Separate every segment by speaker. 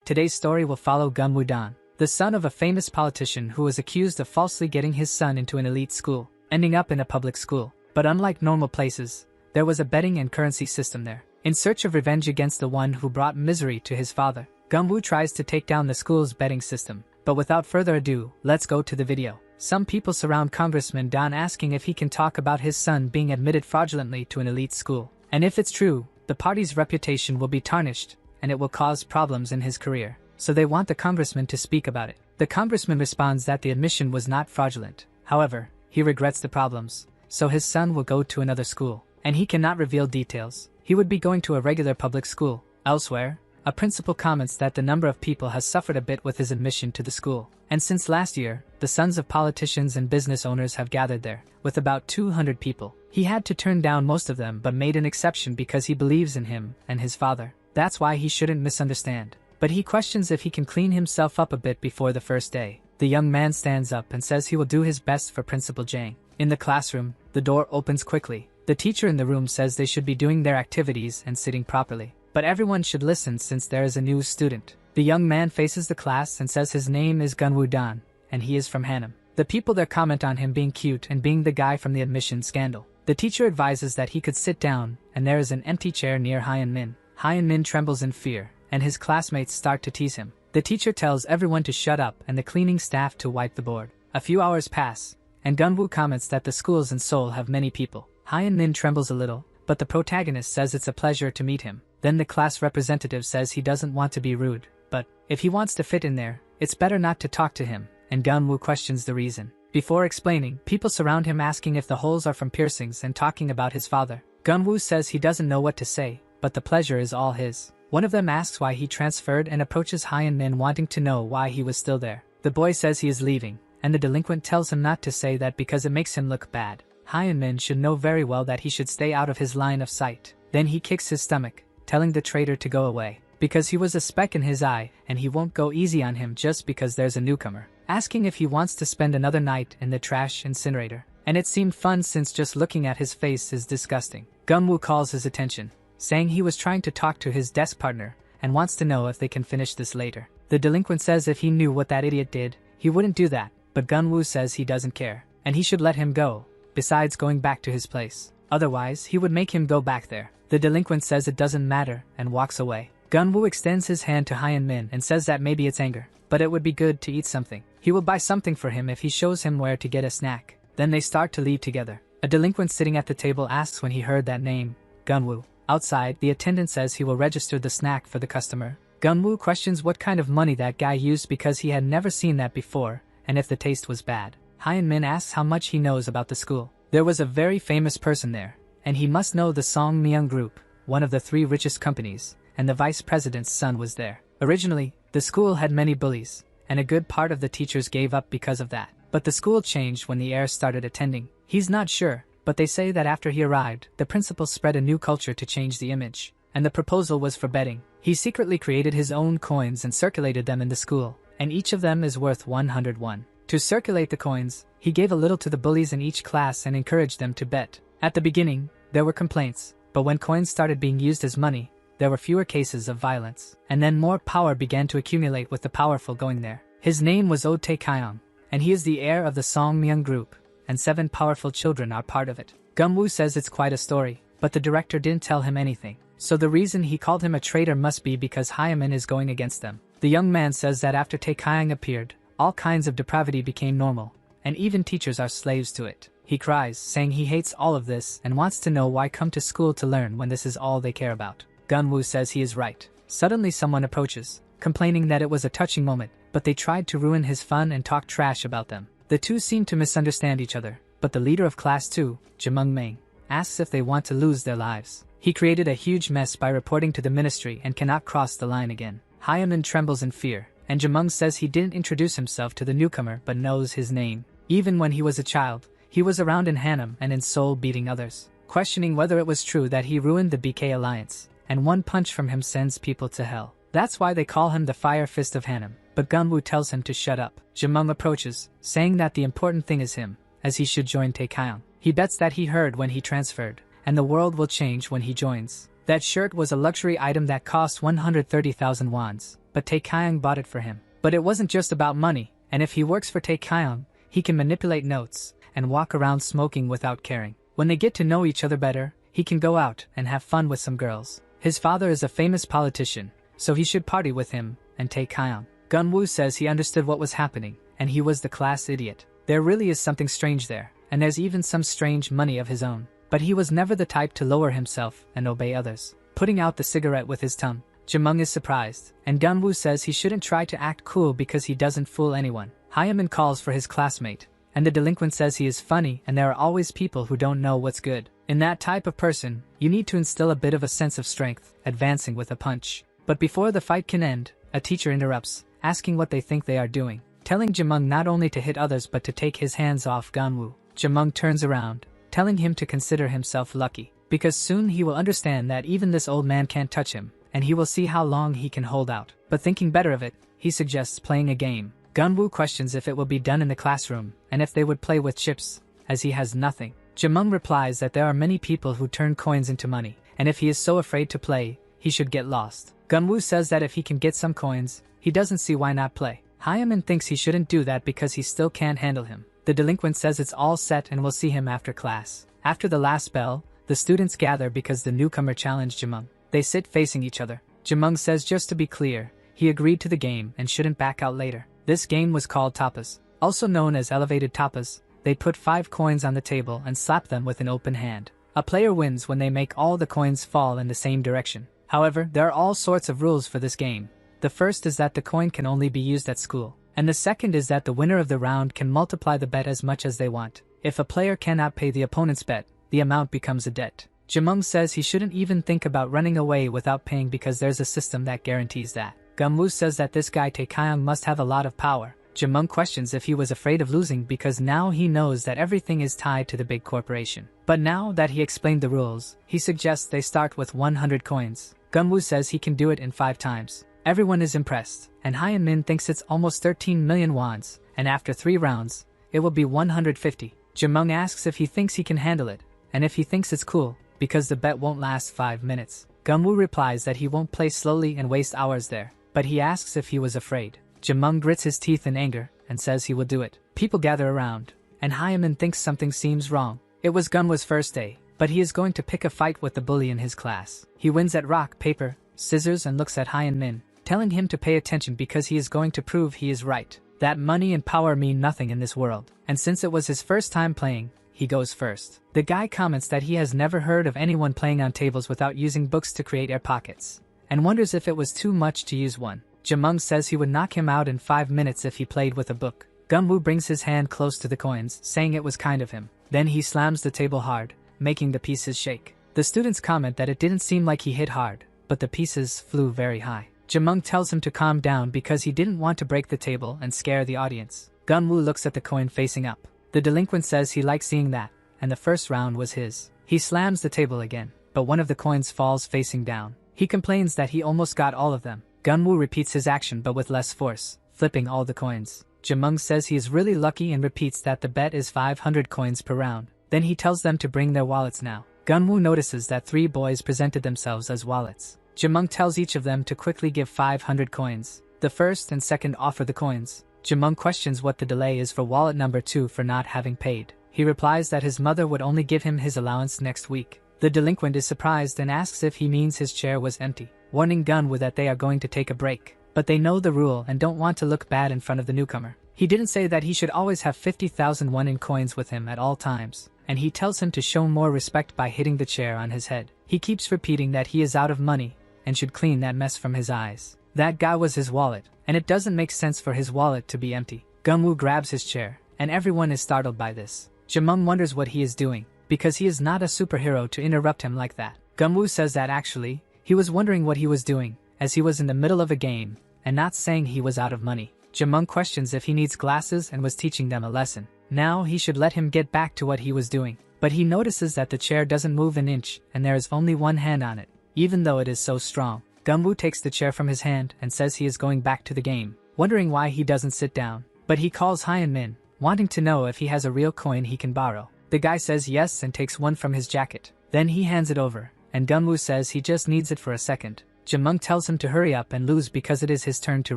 Speaker 1: Today's story will follow Gunwoo-dan, the son of a famous politician who was accused of falsely getting his son into an elite school, ending up in a public school. But unlike normal places, there was a betting and currency system there. In search of revenge against the one who brought misery to his father, Gunwoo tries to take down the school's betting system. But without further ado, let's go to the video. Some people surround Congressman Dan asking if he can talk about his son being admitted fraudulently to an elite school. And if it's true, the party's reputation will be tarnished, and it will cause problems in his career. So they want the congressman to speak about it. The congressman responds that the admission was not fraudulent. However, he regrets the problems, so his son will go to another school, and he cannot reveal details. He would be going to a regular public school. Elsewhere, a principal comments that the number of people has suffered a bit with his admission to the school. And since last year, the sons of politicians and business owners have gathered there, with about 200 people. He had to turn down most of them but made an exception because he believes in him and his father. That's why he shouldn't misunderstand. But he questions if he can clean himself up a bit before the first day. The young man stands up and says he will do his best for Principal Jang. In the classroom, the door opens quickly. The teacher in the room says they should be doing their activities and sitting properly. But everyone should listen since there is a new student. The young man faces the class and says his name is Gunwoo-dan, and he is from Hanam. The people there comment on him being cute and being the guy from the admission scandal. The teacher advises that he could sit down, and there is an empty chair near Hyun-min. Hyun-min trembles in fear, and his classmates start to tease him. The teacher tells everyone to shut up and the cleaning staff to wipe the board. A few hours pass, and Gunwoo comments that the schools in Seoul have many people. Hyun-min trembles a little, but the protagonist says it's a pleasure to meet him. Then the class representative says he doesn't want to be rude, but if he wants to fit in there, it's better not to talk to him, and Gunwoo questions the reason. Before explaining, people surround him asking if the holes are from piercings and talking about his father. Gunwoo says he doesn't know what to say, but the pleasure is all his. One of them asks why he transferred and approaches Hyun-min wanting to know why he was still there. The boy says he is leaving, and the delinquent tells him not to say that because it makes him look bad. Hyun-min should know very well that he should stay out of his line of sight. Then he kicks his stomach, telling the traitor to go away, because he was a speck in his eye and he won't go easy on him just because there's a newcomer, asking if he wants to spend another night in the trash incinerator. And it seemed fun since just looking at his face is disgusting. Gunwoo calls his attention, saying he was trying to talk to his desk partner and wants to know if they can finish this later. The delinquent says if he knew what that idiot did, he wouldn't do that, but Gunwoo says he doesn't care, and he should let him go, besides going back to his place. Otherwise, he would make him go back there. The delinquent says it doesn't matter and walks away. Gunwoo extends his hand to Hyun-min and says that maybe it's anger, but it would be good to eat something. He will buy something for him if he shows him where to get a snack. Then they start to leave together. A delinquent sitting at the table asks when he heard that name, Gunwoo. Outside, the attendant says he will register the snack for the customer. Gunwoo questions what kind of money that guy used because he had never seen that before, and if the taste was bad. Hyun-min asks how much he knows about the school. There was a very famous person there, and he must know the Songmyung Group, one of the 3 richest companies, and the vice president's son was there. Originally, the school had many bullies, and a good part of the teachers gave up because of that. But the school changed when the heir started attending. He's not sure, but they say that after he arrived, the principal spread a new culture to change the image, and the proposal was for betting. He secretly created his own coins and circulated them in the school, and each of them is worth 101. To circulate the coins, he gave a little to the bullies in each class and encouraged them to bet. At the beginning, there were complaints, but when coins started being used as money, there were fewer cases of violence, and then more power began to accumulate with the powerful going there. His name was Oh Tae-kyung, and he is the heir of the Songmyung Group, and 7 powerful children are part of it. Gunwoo says it's quite a story, but the director didn't tell him anything, so the reason he called him a traitor must be because Hyun-min is going against them. The young man says that after Tae-kyung appeared, all kinds of depravity became normal, and even teachers are slaves to it. He cries, saying he hates all of this and wants to know why come to school to learn when this is all they care about. Gunwoo says he is right. Suddenly someone approaches, complaining that it was a touching moment, but they tried to ruin his fun and talk trash about them. The two seem to misunderstand each other, but the leader of class 2, Jaemung-maeng, asks if they want to lose their lives. He created a huge mess by reporting to the ministry and cannot cross the line again. Hyun-min trembles in fear, and Jaemung says he didn't introduce himself to the newcomer but knows his name. Even when he was a child, he was around in Hanam and in Seoul beating others, questioning whether it was true that he ruined the BK alliance, and one punch from him sends people to hell. That's why they call him the Fire Fist of Hanam, but Gunwoo tells him to shut up. Jaemung approaches, saying that the important thing is him, as he should join Tae-kyung. He bets that he heard when he transferred, and the world will change when he joins. That shirt was a luxury item that cost 130,000 wons. but Tae-kyung bought it for him. But it wasn't just about money, and if he works for Tae-kyung, he can manipulate notes and walk around smoking without caring. When they get to know each other better, he can go out and have fun with some girls. His father is a famous politician, so he should party with him and Tae-kyung. Gunwoo says he understood what was happening, and he was the class idiot. There really is something strange there, and there's even some strange money of his own. But he was never the type to lower himself and obey others. Putting out the cigarette with his tongue, Jaemung is surprised, and Gunwoo says he shouldn't try to act cool because he doesn't fool anyone. Hyemin calls for his classmate, and the delinquent says he is funny and there are always people who don't know what's good. In that type of person, you need to instill a bit of a sense of strength, advancing with a punch. But before the fight can end, a teacher interrupts, asking what they think they are doing, telling Jaemung not only to hit others but to take his hands off Gunwoo. Jaemung turns around, telling him to consider himself lucky, because soon he will understand that even this old man can't touch him, and he will see how long he can hold out. But thinking better of it, he suggests playing a game. Gunwoo questions if it will be done in the classroom, and if they would play with chips, as he has nothing. Jaemung replies that there are many people who turn coins into money, and if he is so afraid to play, he should get lost. Gunwoo says that if he can get some coins, he doesn't see why not play. Hyemin thinks he shouldn't do that because he still can't handle him. The delinquent says it's all set and will see him after class. After the last bell, the students gather because the newcomer challenged Jaemung. They sit facing each other. Jaemung says just to be clear, he agreed to the game and shouldn't back out later. This game was called tapas, also known as elevated tapas. They put 5 coins on the table and slap them with an open hand. A player wins when they make all the coins fall in the same direction. However, there are all sorts of rules for this game. The first is that the coin can only be used at school, and the second is that the winner of the round can multiply the bet as much as they want. If a player cannot pay the opponent's bet, the amount becomes a debt. Jaemung says he shouldn't even think about running away without paying because there's a system that guarantees that. Gunwoo says that this guy Tae-kyung must have a lot of power. Jaemung questions if he was afraid of losing because now he knows that everything is tied to the big corporation. But now that he explained the rules, he suggests they start with 100 coins. Gunwoo says he can do it in 5 times. Everyone is impressed, and Hyemin thinks it's almost 13 million wons, and after 3 rounds, it will be 150. Jaemung asks if he thinks he can handle it, and if he thinks it's cool, because the bet won't last 5 minutes. Gunwoo replies that he won't play slowly and waste hours there, but he asks if he was afraid. Jaemung grits his teeth in anger, and says he will do it. People gather around, and Hyemin thinks something seems wrong. It was Gunwoo's first day, but he is going to pick a fight with the bully in his class. He wins at rock, paper, scissors and looks at Hyemin, telling him to pay attention because he is going to prove he is right. That money and power mean nothing in this world, and since it was his first time playing, he goes first. The guy comments that he has never heard of anyone playing on tables without using books to create air pockets, and wonders if it was too much to use one. Jaemung says he would knock him out in 5 minutes if he played with a book. Gunwoo brings his hand close to the coins, saying it was kind of him. Then he slams the table hard, making the pieces shake. The students comment that it didn't seem like he hit hard, but the pieces flew very high. Jaemung tells him to calm down because he didn't want to break the table and scare the audience. Gunwoo looks at the coin facing up. The delinquent says he likes seeing that, and the first round was his. He slams the table again, but one of the coins falls facing down. He complains that he almost got all of them. Gunwoo repeats his action but with less force, flipping all the coins. Jaemung says he is really lucky and repeats that the bet is 500 coins per round. Then he tells them to bring their wallets now. Gunwoo notices that 3 boys presented themselves as wallets. Jaemung tells each of them to quickly give 500 coins. The first and second offer the coins. Jaemung questions what the delay is for wallet number 2 for not having paid. He replies that his mother would only give him his allowance next week. The delinquent is surprised and asks if he means his chair was empty, warning Gunwoo that they are going to take a break. But they know the rule and don't want to look bad in front of the newcomer. He didn't say that he should always have 50,000 won in coins with him at all times, and he tells him to show more respect by hitting the chair on his head. He keeps repeating that he is out of money and should clean that mess from his eyes. That guy was his wallet, and it doesn't make sense for his wallet to be empty. Gunwoo grabs his chair, and everyone is startled by this. Jaemung wonders what he is doing, because he is not a superhero to interrupt him like that. Gunwoo says that actually, he was wondering what he was doing, as he was in the middle of a game, and not saying he was out of money. Jaemung questions if he needs glasses and was teaching them a lesson. Now he should let him get back to what he was doing. But he notices that the chair doesn't move an inch and there is only one hand on it, even though it is so strong. Gunwoo takes the chair from his hand and says he is going back to the game, wondering why he doesn't sit down. But he calls Hyemin, wanting to know if he has a real coin he can borrow. The guy says yes and takes one from his jacket. Then he hands it over, and Gunwoo says he just needs it for a second. Jamung tells him to hurry up and lose because it is his turn to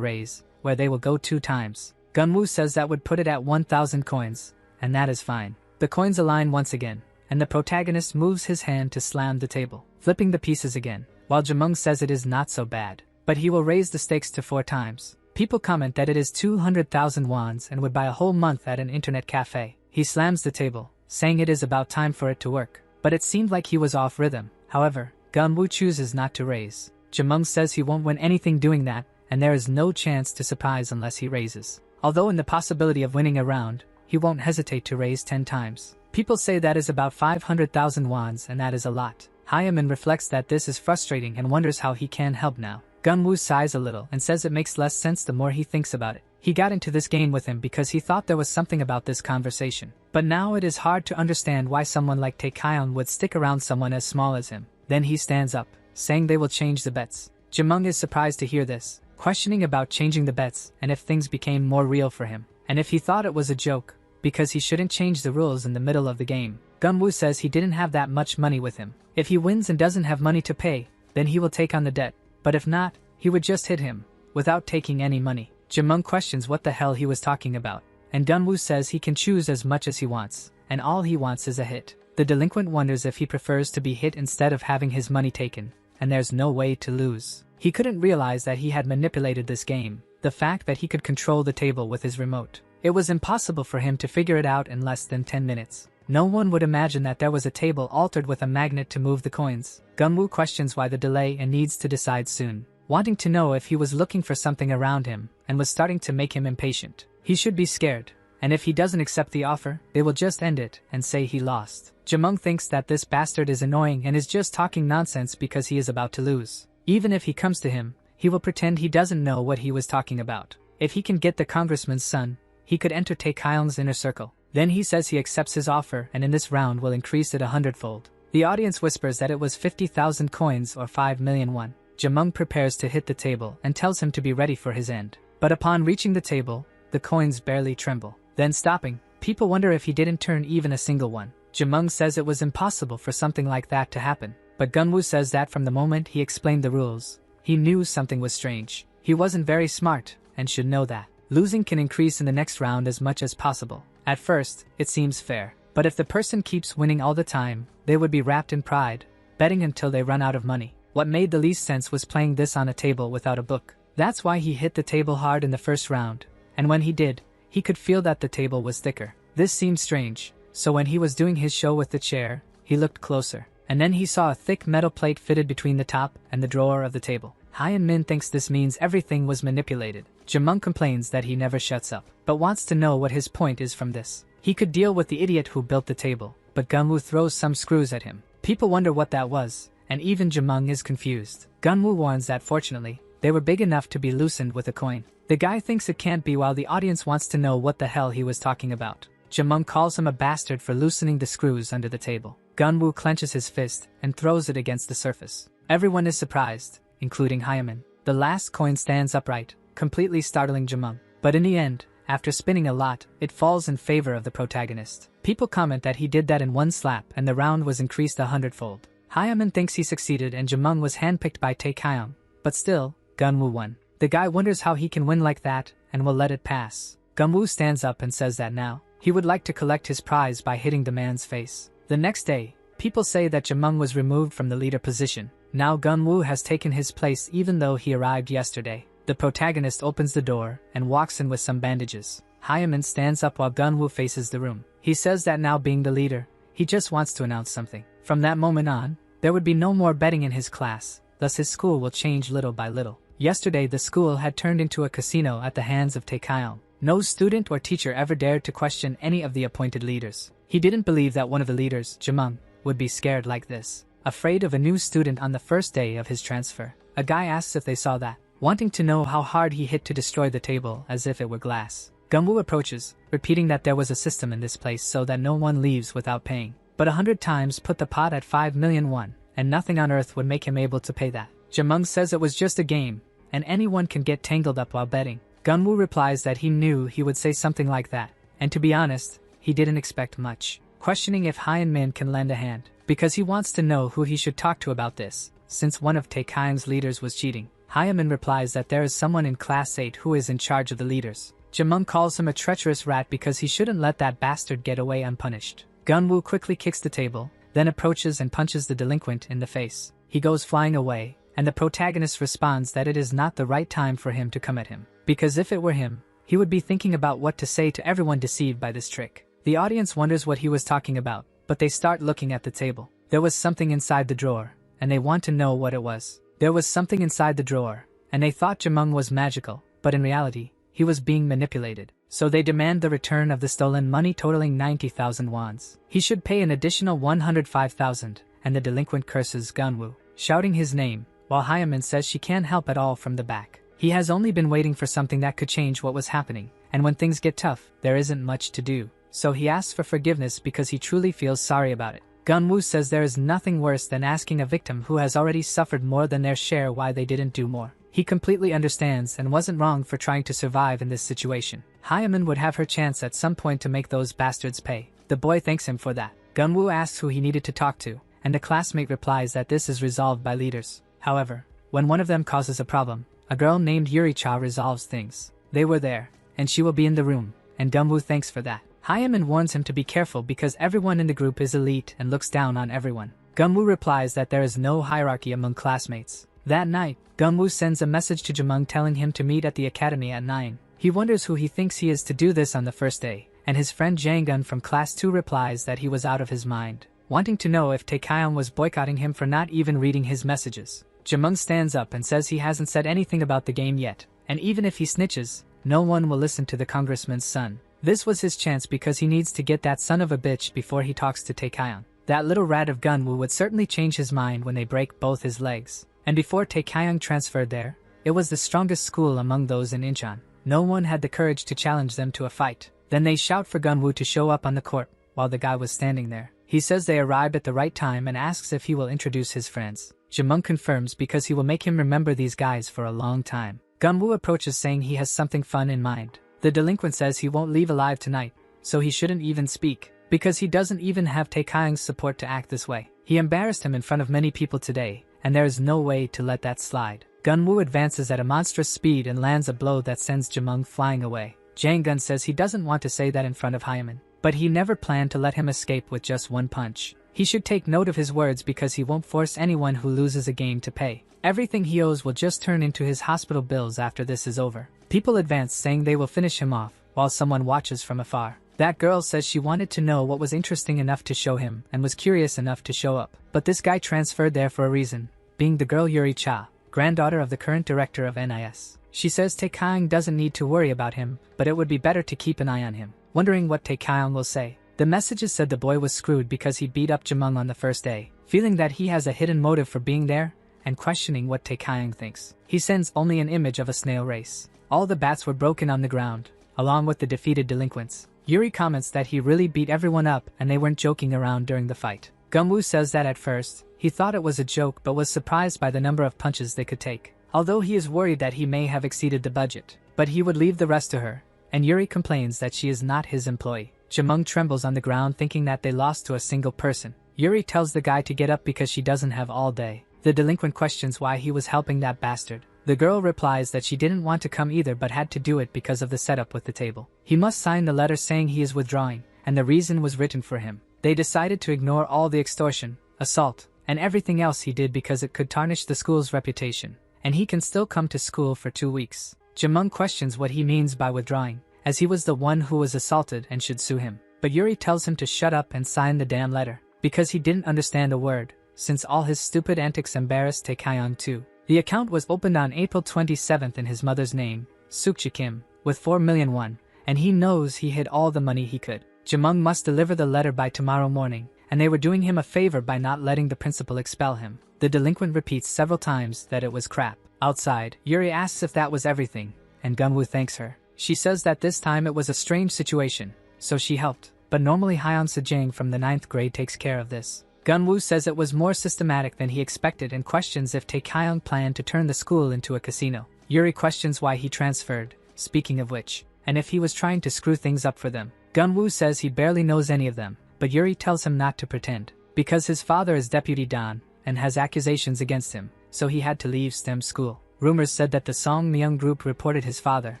Speaker 1: raise, where they will go 2 times. Gunwoo says that would put it at 1,000 coins, and that is fine. The coins align once again, and the protagonist moves his hand to slam the table, flipping the pieces again, while Jamung says it is not so bad, but he will raise the stakes to 4 times. People comment that it is 200,000 wons and would buy a whole month at an internet cafe. He slams the table, saying it is about time for it to work, but it seemed like he was off rhythm. However, Gunwoo chooses not to raise. Jamung says he won't win anything doing that, and there is no chance to surprise unless he raises. Although in the possibility of winning a round, he won't hesitate to raise 10 times. People say that is about 500,000 wons and that is a lot. Hyaman reflects that this is frustrating and wonders how he can help now. Gunwoo sighs a little and says it makes less sense the more he thinks about it. He got into this game with him because he thought there was something about this conversation. But now it is hard to understand why someone like Taekyon would stick around someone as small as him. Then he stands up, saying they will change the bets. Jamung is surprised to hear this, questioning about changing the bets and if things became more real for him, and if he thought it was a joke, because he shouldn't change the rules in the middle of the game. Gunwoo says he didn't have that much money with him. If he wins and doesn't have money to pay, then he will take on the debt, but if not, he would just hit him, without taking any money. Jamung questions what the hell he was talking about, and Gunwoo says he can choose as much as he wants, and all he wants is a hit. The delinquent wonders if he prefers to be hit instead of having his money taken, and there's no way to lose. He couldn't realize that he had manipulated this game, the fact that he could control the table with his remote. It was impossible for him to figure it out in less than 10 minutes. No one would imagine that there was a table altered with a magnet to move the coins. Gunwoo questions why the delay and needs to decide soon, wanting to know if he was looking for something around him, and was starting to make him impatient. He should be scared, and if he doesn't accept the offer, they will just end it and say he lost. Jamung thinks that this bastard is annoying and is just talking nonsense because he is about to lose. Even if he comes to him, he will pretend he doesn't know what he was talking about. If he can get the congressman's son, he could enter Taekyon's inner circle. Then he says he accepts his offer and in this round will increase it 100-fold. The audience whispers that it was 50,000 coins or 5 million won. Jamung prepares to hit the table and tells him to be ready for his end. But upon reaching the table, the coins barely tremble. Then stopping, people wonder if he didn't turn even a single one. Jamung says it was impossible for something like that to happen. But Gunwoo says that from the moment he explained the rules, he knew something was strange. He wasn't very smart, and should know that. Losing can increase in the next round as much as possible. At first, it seems fair. But if the person keeps winning all the time, they would be wrapped in pride, betting until they run out of money. What made the least sense was playing this on a table without a book. That's why he hit the table hard in the first round, and when he did, he could feel that the table was thicker. This seemed strange, so when he was doing his show with the chair, he looked closer, and then he saw a thick metal plate fitted between the top and the drawer of the table. Hyaman thinks this means everything was manipulated. Jamung complains that he never shuts up, but wants to know what his point is from this. He could deal with the idiot who built the table, but Gunwoo throws some screws at him. People wonder what that was, and even Jamung is confused. Gunwoo warns that fortunately, they were big enough to be loosened with a coin. The guy thinks it can't be while the audience wants to know what the hell he was talking about. Jamung calls him a bastard for loosening the screws under the table. Gunwoo clenches his fist and throws it against the surface. Everyone is surprised, including Hyaman. The last coin stands upright, completely startling Jamung. But in the end, after spinning a lot, it falls in favor of the protagonist. People comment that he did that in one slap and the round was increased 100-fold. Hyaman thinks he succeeded and Jamung was handpicked by Taekyon, but still, Gunwoo won. The guy wonders how he can win like that and will let it pass. Gunwoo stands up and says that now, he would like to collect his prize by hitting the man's face. The next day, people say that Jamung was removed from the leader position. Now Gunwoo has taken his place even though he arrived yesterday. The protagonist opens the door and walks in with some bandages. Hyaman stands up while Gunwoo faces the room. He says that now being the leader, he just wants to announce something. From that moment on, there would be no more betting in his class, thus his school will change little by little. Yesterday the school had turned into a casino at the hands of Taekyon. No student or teacher ever dared to question any of the appointed leaders. He didn't believe that one of the leaders, Jamung, would be scared like this. Afraid of a new student on the first day of his transfer. A guy asks if they saw that, wanting to know how hard he hit to destroy the table as if it were glass. Gunwoo approaches, repeating that there was a system in this place so that no one leaves without paying. But 100 times put the pot at 5 million won, and nothing on earth would make him able to pay that. Jamung says it was just a game, and anyone can get tangled up while betting. Gunwoo replies that he knew he would say something like that, and to be honest, he didn't expect much. Questioning if Hyaman can lend a hand, because he wants to know who he should talk to about this. since one of Taekayon's leaders was cheating. Hyaman replies that there is someone in Class 8 who is in charge of the leaders. Jamung calls him a treacherous rat because he shouldn't let that bastard get away unpunished. Gunwoo quickly kicks the table, then approaches and punches the delinquent in the face. He goes flying away, and the protagonist responds that it is not the right time for him to come at him, because if it were him, he would be thinking about what to say to everyone deceived by this trick. The audience wonders what he was talking about, but they start looking at the table. There was something inside the drawer, and they want to know what it was. There was something inside the drawer, and they thought Jamung was magical, but in reality, he was being manipulated. So they demand the return of the stolen money totaling 90,000 wons. He should pay an additional 105,000, and the delinquent curses Gunwoo, shouting his name, while Hyaman says she can't help at all from the back. He has only been waiting for something that could change what was happening, and when things get tough, there isn't much to do. So he asks for forgiveness because he truly feels sorry about it. Gunwoo says there is nothing worse than asking a victim who has already suffered more than their share why they didn't do more. He completely understands and wasn't wrong for trying to survive in this situation. Hyaman would have her chance at some point to make those bastards pay. The boy thanks him for that. Gunwoo asks who he needed to talk to, and the classmate replies that this is resolved by leaders. However, when one of them causes a problem, a girl named Yuri-cha resolves things. They were there, and she will be in the room, and Gunwoo thanks for that. Hyaman warns him to be careful because everyone in the group is elite and looks down on everyone. Gunwoo replies that there is no hierarchy among classmates. That night, Gunwoo sends a message to Jamung telling him to meet at the academy at 9. He wonders who he thinks he is to do this on the first day, and his friend Janggun from class 2 replies that he was out of his mind, wanting to know if Taekayon was boycotting him for not even reading his messages. Jamung stands up and says he hasn't said anything about the game yet, and even if he snitches, no one will listen to the congressman's son. This was his chance because he needs to get that son of a bitch before he talks to Taekayon. That little rat of Gunwoo would certainly change his mind when they break both his legs. And before Taekayon transferred there, it was the strongest school among those in Incheon. No one had the courage to challenge them to a fight. Then they shout for Gunwoo to show up on the court, while the guy was standing there. He says they arrived at the right time and asks if he will introduce his friends. Jamung confirms because he will make him remember these guys for a long time. Gunwoo approaches saying he has something fun in mind. The delinquent says he won't leave alive tonight, so he shouldn't even speak, because he doesn't even have Taekayon's support to act this way. He embarrassed him in front of many people today, and there is no way to let that slide. Gunwoo advances at a monstrous speed and lands a blow that sends Jamung flying away. Janggun says he doesn't want to say that in front of Hyaman, but he never planned to let him escape with just one punch. He should take note of his words because he won't force anyone who loses a game to pay. Everything he owes will just turn into his hospital bills after this is over. People advance saying they will finish him off, while someone watches from afar. That girl says she wanted to know what was interesting enough to show him and was curious enough to show up. But this guy transferred there for a reason, being the girl Yuri-cha, granddaughter of the current director of NIS. She says Taekayon doesn't need to worry about him, but it would be better to keep an eye on him. Wondering what Taekayon will say. The messages said the boy was screwed because he beat up Jamung on the first day, feeling that he has a hidden motive for being there, and questioning what Taekayon thinks. He sends only an image of a snail race. All the bats were broken on the ground, along with the defeated delinquents. Yuri comments that he really beat everyone up and they weren't joking around during the fight. Gunwoo says that at first, he thought it was a joke but was surprised by the number of punches they could take. Although he is worried that he may have exceeded the budget, but he would leave the rest to her, and Yuri complains that she is not his employee. Jamung trembles on the ground thinking that they lost to a single person. Yuri tells the guy to get up because she doesn't have all day. The delinquent questions why he was helping that bastard. The girl replies that she didn't want to come either but had to do it because of the setup with the table. He must sign the letter saying he is withdrawing, and the reason was written for him. They decided to ignore all the extortion, assault, and everything else he did because it could tarnish the school's reputation, and he can still come to school for 2 weeks. Jamung questions what he means by withdrawing, as he was the one who was assaulted and should sue him. But Yuri tells him to shut up and sign the damn letter, because he didn't understand a word, since all his stupid antics embarrassed Taekayon too. The account was opened on April 27th in his mother's name, Sukchi Kim, with 4 million won, and he knows he hid all the money he could. Jamung must deliver the letter by tomorrow morning, and they were doing him a favor by not letting the principal expel him. The delinquent repeats several times that it was crap. Outside, Yuri asks if that was everything, and Gunwoo thanks her. She says that this time it was a strange situation, so she helped, but normally Hyeon Sejang from the 9th grade takes care of this. Gunwoo says it was more systematic than he expected and questions if Taekayon planned to turn the school into a casino. Yuri questions why he transferred, speaking of which, and if he was trying to screw things up for them. Gunwoo says he barely knows any of them, but Yuri tells him not to pretend, because his father is Deputy Don, and has accusations against him, so he had to leave STEM school. Rumors said that the Song Myung group reported his father,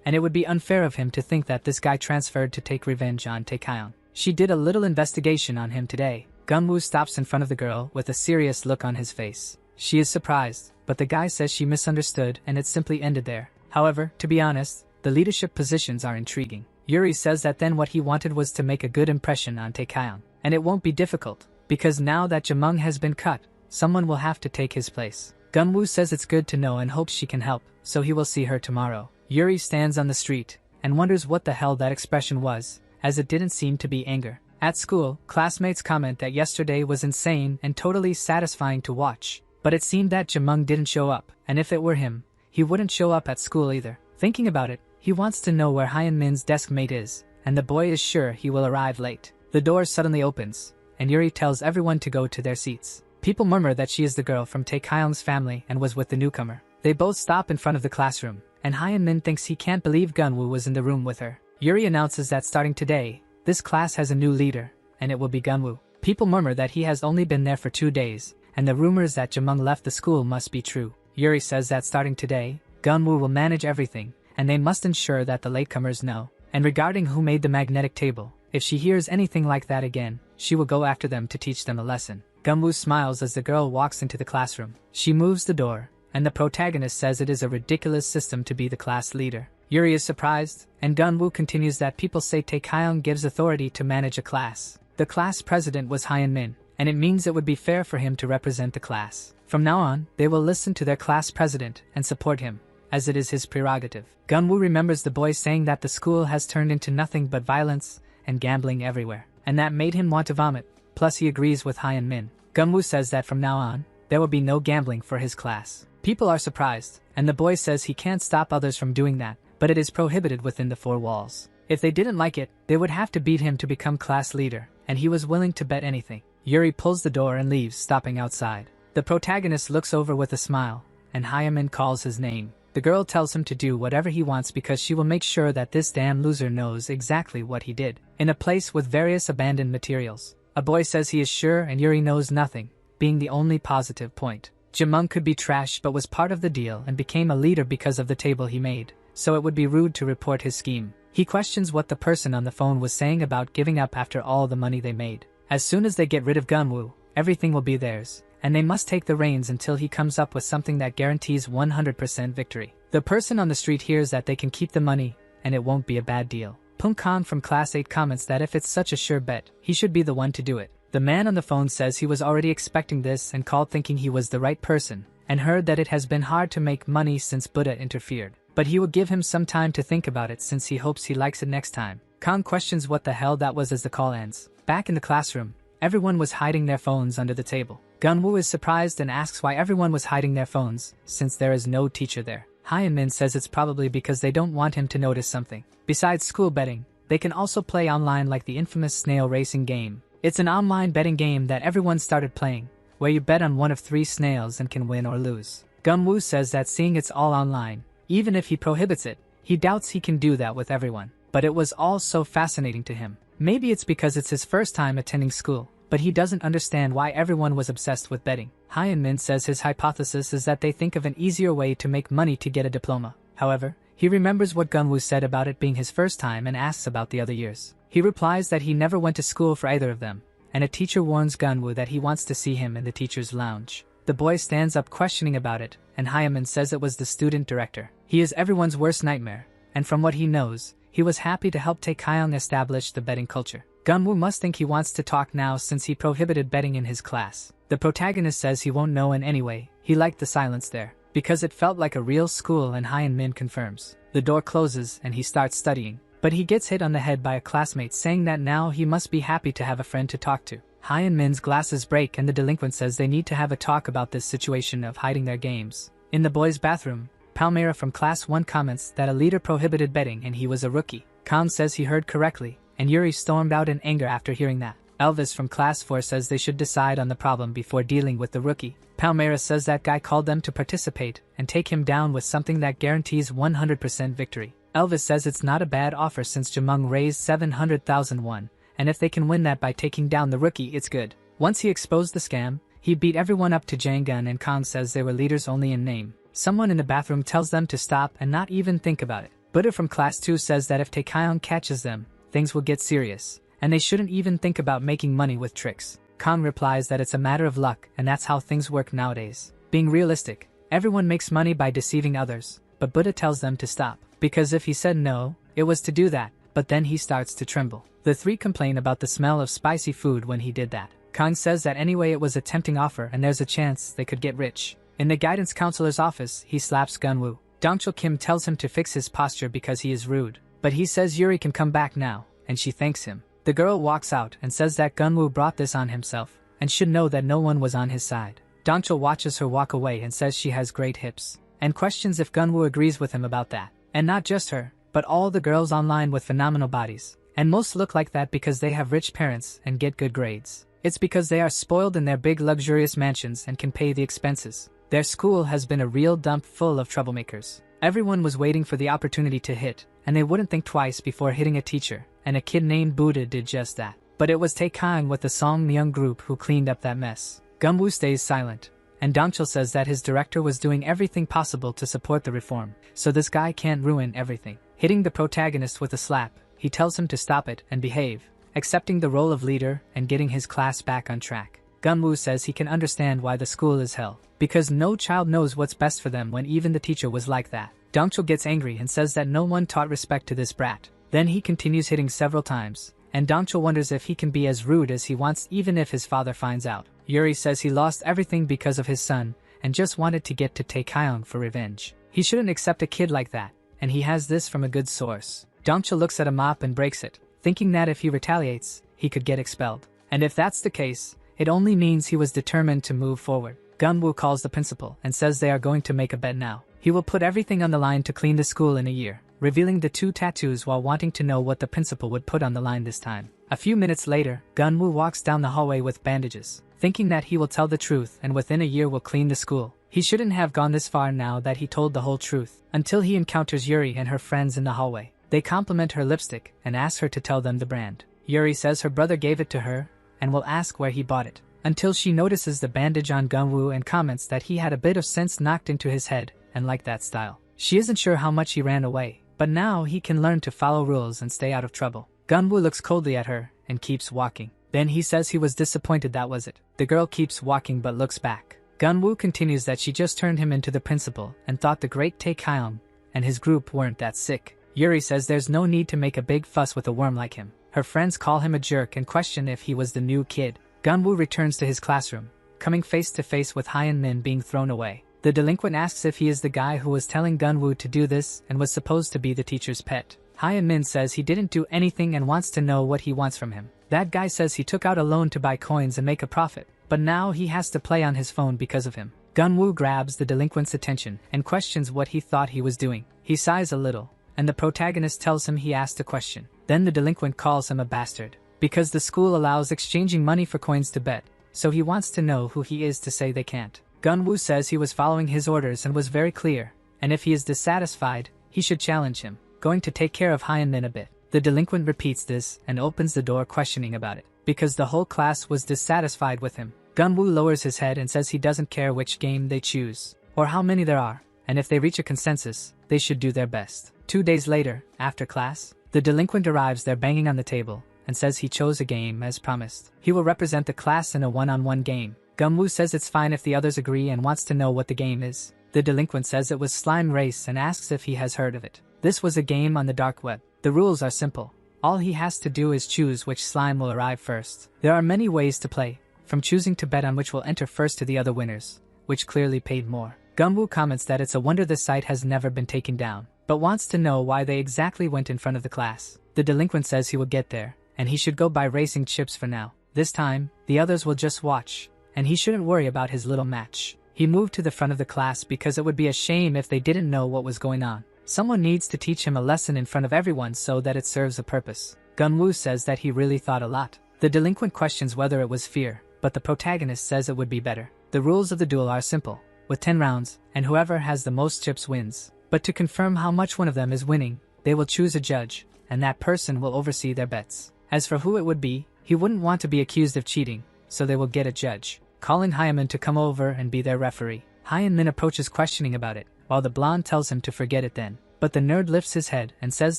Speaker 1: and it would be unfair of him to think that this guy transferred to take revenge on Taekyeon. She did a little investigation on him today. Gunwoo stops in front of the girl with a serious look on his face. She is surprised, but the guy says she misunderstood and it simply ended there. However, to be honest, the leadership positions are intriguing. Yuri says that then what he wanted was to make a good impression on Taekyeon, and it won't be difficult, because now that Jaemung has been cut, someone will have to take his place. Gunwoo says it's good to know and hopes she can help, so he will see her tomorrow. Yuri stands on the street and wonders what the hell that expression was, as it didn't seem to be anger. At school, classmates comment that yesterday was insane and totally satisfying to watch, but it seemed that Jaemung didn't show up, and if it were him, he wouldn't show up at school either. Thinking about it, he wants to know where Hyun Min's desk mate is, and the boy is sure he will arrive late. The door suddenly opens, and Yuri tells everyone to go to their seats. People murmur that she is the girl from Taekyeon's family and was with the newcomer. They both stop in front of the classroom, and Hyun Min thinks he can't believe Gunwoo was in the room with her. Yuri announces that starting today, this class has a new leader, and it will be Gunwoo. People murmur that he has only been there for 2 days, and the rumors that Jaemung left the school must be true. Yuri says that starting today, Gunwoo will manage everything, and they must ensure that the latecomers know. And regarding who made the magnetic table, if she hears anything like that again, she will go after them to teach them a lesson. Gunwoo smiles as the girl walks into the classroom. She moves the door, and the protagonist says it is a ridiculous system to be the class leader. Yuri is surprised, and Gunwoo continues that people say Taekyeon gives authority to manage a class. The class president was Hyun Min, and it means it would be fair for him to represent the class. From now on, they will listen to their class president and support him, as it is his prerogative. Gunwoo remembers the boy saying that the school has turned into nothing but violence and gambling everywhere, and that made him want to vomit, plus he agrees with Hyun Min. Gunwoo says that from now on, there will be no gambling for his class. People are surprised, and the boy says he can't stop others from doing that, but it is prohibited within the 4 walls. If they didn't like it, they would have to beat him to become class leader, and he was willing to bet anything. Yuri pulls the door and leaves, stopping outside. The protagonist looks over with a smile, and Hyun Min calls his name. The girl tells him to do whatever he wants because she will make sure that this damn loser knows exactly what he did. In a place with various abandoned materials, a boy says he is sure and Yuri knows nothing, being the only positive point. Jaemung could be trash but was part of the deal and became a leader because of the table he made, so it would be rude to report his scheme. He questions what the person on the phone was saying about giving up after all the money they made. As soon as they get rid of Gunwoo, everything will be theirs, and they must take the reins until he comes up with something that guarantees 100% victory. The person on the street hears that they can keep the money, and it won't be a bad deal. Pung Khan from Class 8 comments that if it's such a sure bet, he should be the one to do it. The man on the phone says he was already expecting this and called thinking he was the right person, and heard that it has been hard to make money since Buddha interfered. But he will give him some time to think about it since he hopes he likes it next time. Khan questions what the hell that was as the call ends. Back in the classroom, everyone was hiding their phones under the table. Gunwoo is surprised and asks why everyone was hiding their phones, since there is no teacher there. Hyun Min says it's probably because they don't want him to notice something. Besides school betting, they can also play online like the infamous snail racing game. It's an online betting game that everyone started playing, where you bet on one of 3 snails and can win or lose. Gunwoo says that seeing it's all online, even if he prohibits it, he doubts he can do that with everyone. But it was all so fascinating to him. Maybe it's because it's his first time attending school, but he doesn't understand why everyone was obsessed with betting. Hyun Min says his hypothesis is that they think of an easier way to make money to get a diploma. However, he remembers what Gunwoo said about it being his first time and asks about the other years. He replies that he never went to school for either of them, and a teacher warns Gunwoo that he wants to see him in the teacher's lounge. The boy stands up questioning about it, and Hyun Min says it was the student director. He is everyone's worst nightmare, and from what he knows, he was happy to help Taekyeon establish the betting culture. Gunwoo must think he wants to talk now since he prohibited betting in his class. The protagonist says he won't know, and anyway, he liked the silence there, because it felt like a real school, and Hyun Min confirms. The door closes and he starts studying, but he gets hit on the head by a classmate saying that now he must be happy to have a friend to talk to. Hyun Min's glasses break and the delinquent says they need to have a talk about this situation of hiding their games. In the boys' bathroom, Palmyra from Class 1 comments that a leader prohibited betting and he was a rookie. Khan says he heard correctly, and Yuri stormed out in anger after hearing that. Elvis from Class 4 says they should decide on the problem before dealing with the rookie. Palmyra says that guy called them to participate and take him down with something that guarantees 100% victory. Elvis says it's not a bad offer since Jaemung raised 700,000 won, and if they can win that by taking down the rookie, it's good. Once he exposed the scam, He beat everyone up to Jangun, and Kang says they were leaders only in name. Someone in the bathroom tells them to stop and not even think about it. Buddha from class 2 says that if Taekyeon catches them, things will get serious, and they shouldn't even think about making money with tricks. Kang replies that it's a matter of luck, and that's how things work nowadays. Being realistic, everyone makes money by deceiving others, but Buddha tells them to stop, because if he said no, it was to do that, but then he starts to tremble. The three complain about the smell of spicy food when he did that. Kang says that anyway it was a tempting offer and there's a chance they could get rich. In the guidance counselor's office, he slaps Gunwoo. Dongchul Kim tells him to fix his posture because he is rude, but he says Yuri can come back now, and she thanks him. The girl walks out and says that Gunwoo brought this on himself, and should know that no one was on his side. Dongchul watches her walk away and says she has great hips, and questions if Gunwoo agrees with him about that. And not just her, but all the girls online with phenomenal bodies. And most look like that because they have rich parents and get good grades. It's because they are spoiled in their big luxurious mansions and can pay the expenses. Their school has been a real dump full of troublemakers. Everyone was waiting for the opportunity to hit, and they wouldn't think twice before hitting a teacher, and a kid named Buddha did just that. But it was Taekyeon with the Songmyeong group who cleaned up that mess. Gunwoo stays silent, and Dongchul says that his director was doing everything possible to support the reform, so this guy can't ruin everything. Hitting the protagonist with a slap, he tells him to stop it and behave, accepting the role of leader and getting his class back on track. Gunwoo says he can understand why the school is hell, because no child knows what's best for them when even the teacher was like that. Dongchul gets angry and says that no one taught respect to this brat. Then he continues hitting several times, and Dongchul wonders if he can be as rude as he wants even if his father finds out. Yuri says he lost everything because of his son, and just wanted to get to Taekyeon for revenge. He shouldn't accept a kid like that, and he has this from a good source. Dongchul looks at a mop and breaks it, thinking that if he retaliates, he could get expelled. And if that's the case, it only means he was determined to move forward. Gunwoo calls the principal and says they are going to make a bet now. He will put everything on the line to clean the school in a year, revealing the 2 tattoos while wanting to know what the principal would put on the line this time. A few minutes later, Gunwoo walks down the hallway with bandages, thinking that he will tell the truth and within a year will clean the school. He shouldn't have gone this far now that he told the whole truth, until he encounters Yuri and her friends in the hallway. They compliment her lipstick and ask her to tell them the brand. Yuri says her brother gave it to her and will ask where he bought it, until she notices the bandage on Gunwoo and comments that he had a bit of sense knocked into his head and liked that style. She isn't sure how much he ran away, but now he can learn to follow rules and stay out of trouble. Gunwoo looks coldly at her and keeps walking. Then he says he was disappointed that was it. The girl keeps walking but looks back. Gunwoo continues that she just turned him into the principal and thought the great Taekyeon and his group weren't that sick. Yuri says there's no need to make a big fuss with a worm like him. Her friends call him a jerk and question if he was the new kid. Gunwoo returns to his classroom, coming face to face with Hyun Min being thrown away. The delinquent asks if he is the guy who was telling Gunwoo to do this and was supposed to be the teacher's pet. Hyun Min says he didn't do anything and wants to know what he wants from him. That guy says he took out a loan to buy coins and make a profit, but now he has to play on his phone because of him. Gunwoo grabs the delinquent's attention and questions what he thought he was doing. He sighs a little, and the protagonist tells him he asked a question. Then the delinquent calls him a bastard, because the school allows exchanging money for coins to bet, so he wants to know who he is to say they can't. Gunwoo says he was following his orders and was very clear, and if he is dissatisfied, he should challenge him, going to take care of Hyun Min a bit. The delinquent repeats this and opens the door questioning about it, because the whole class was dissatisfied with him. Gunwoo lowers his head and says he doesn't care which game they choose, or how many there are, and if they reach a consensus, they should do their best. 2 days later, after class, the delinquent arrives there banging on the table, and says he chose a game as promised. He will represent the class in a one-on-one game. Gunwoo says it's fine if the others agree and wants to know what the game is. The delinquent says it was Slime Race and asks if he has heard of it. This was a game on the dark web. The rules are simple. All he has to do is choose which slime will arrive first. There are many ways to play, from choosing to bet on which will enter first to the other winners, which clearly paid more. Gunwoo comments that it's a wonder the site has never been taken down, but wants to know why they exactly went in front of the class. The delinquent says he will get there, and he should go buy racing chips for now. This time, the others will just watch, and he shouldn't worry about his little match. He moved to the front of the class because it would be a shame if they didn't know what was going on. Someone needs to teach him a lesson in front of everyone so that it serves a purpose. Gunwoo says that he really thought a lot. The delinquent questions whether it was fear, but the protagonist says it would be better. The rules of the duel are simple, with 10 rounds, and whoever has the most chips wins. But to confirm how much one of them is winning, they will choose a judge, and that person will oversee their bets. As for who it would be, he wouldn't want to be accused of cheating, so they will get a judge. calling Hyamin to come over and be their referee. Hyamin approaches questioning about it, while the blonde tells him to forget it then. But the nerd lifts his head and says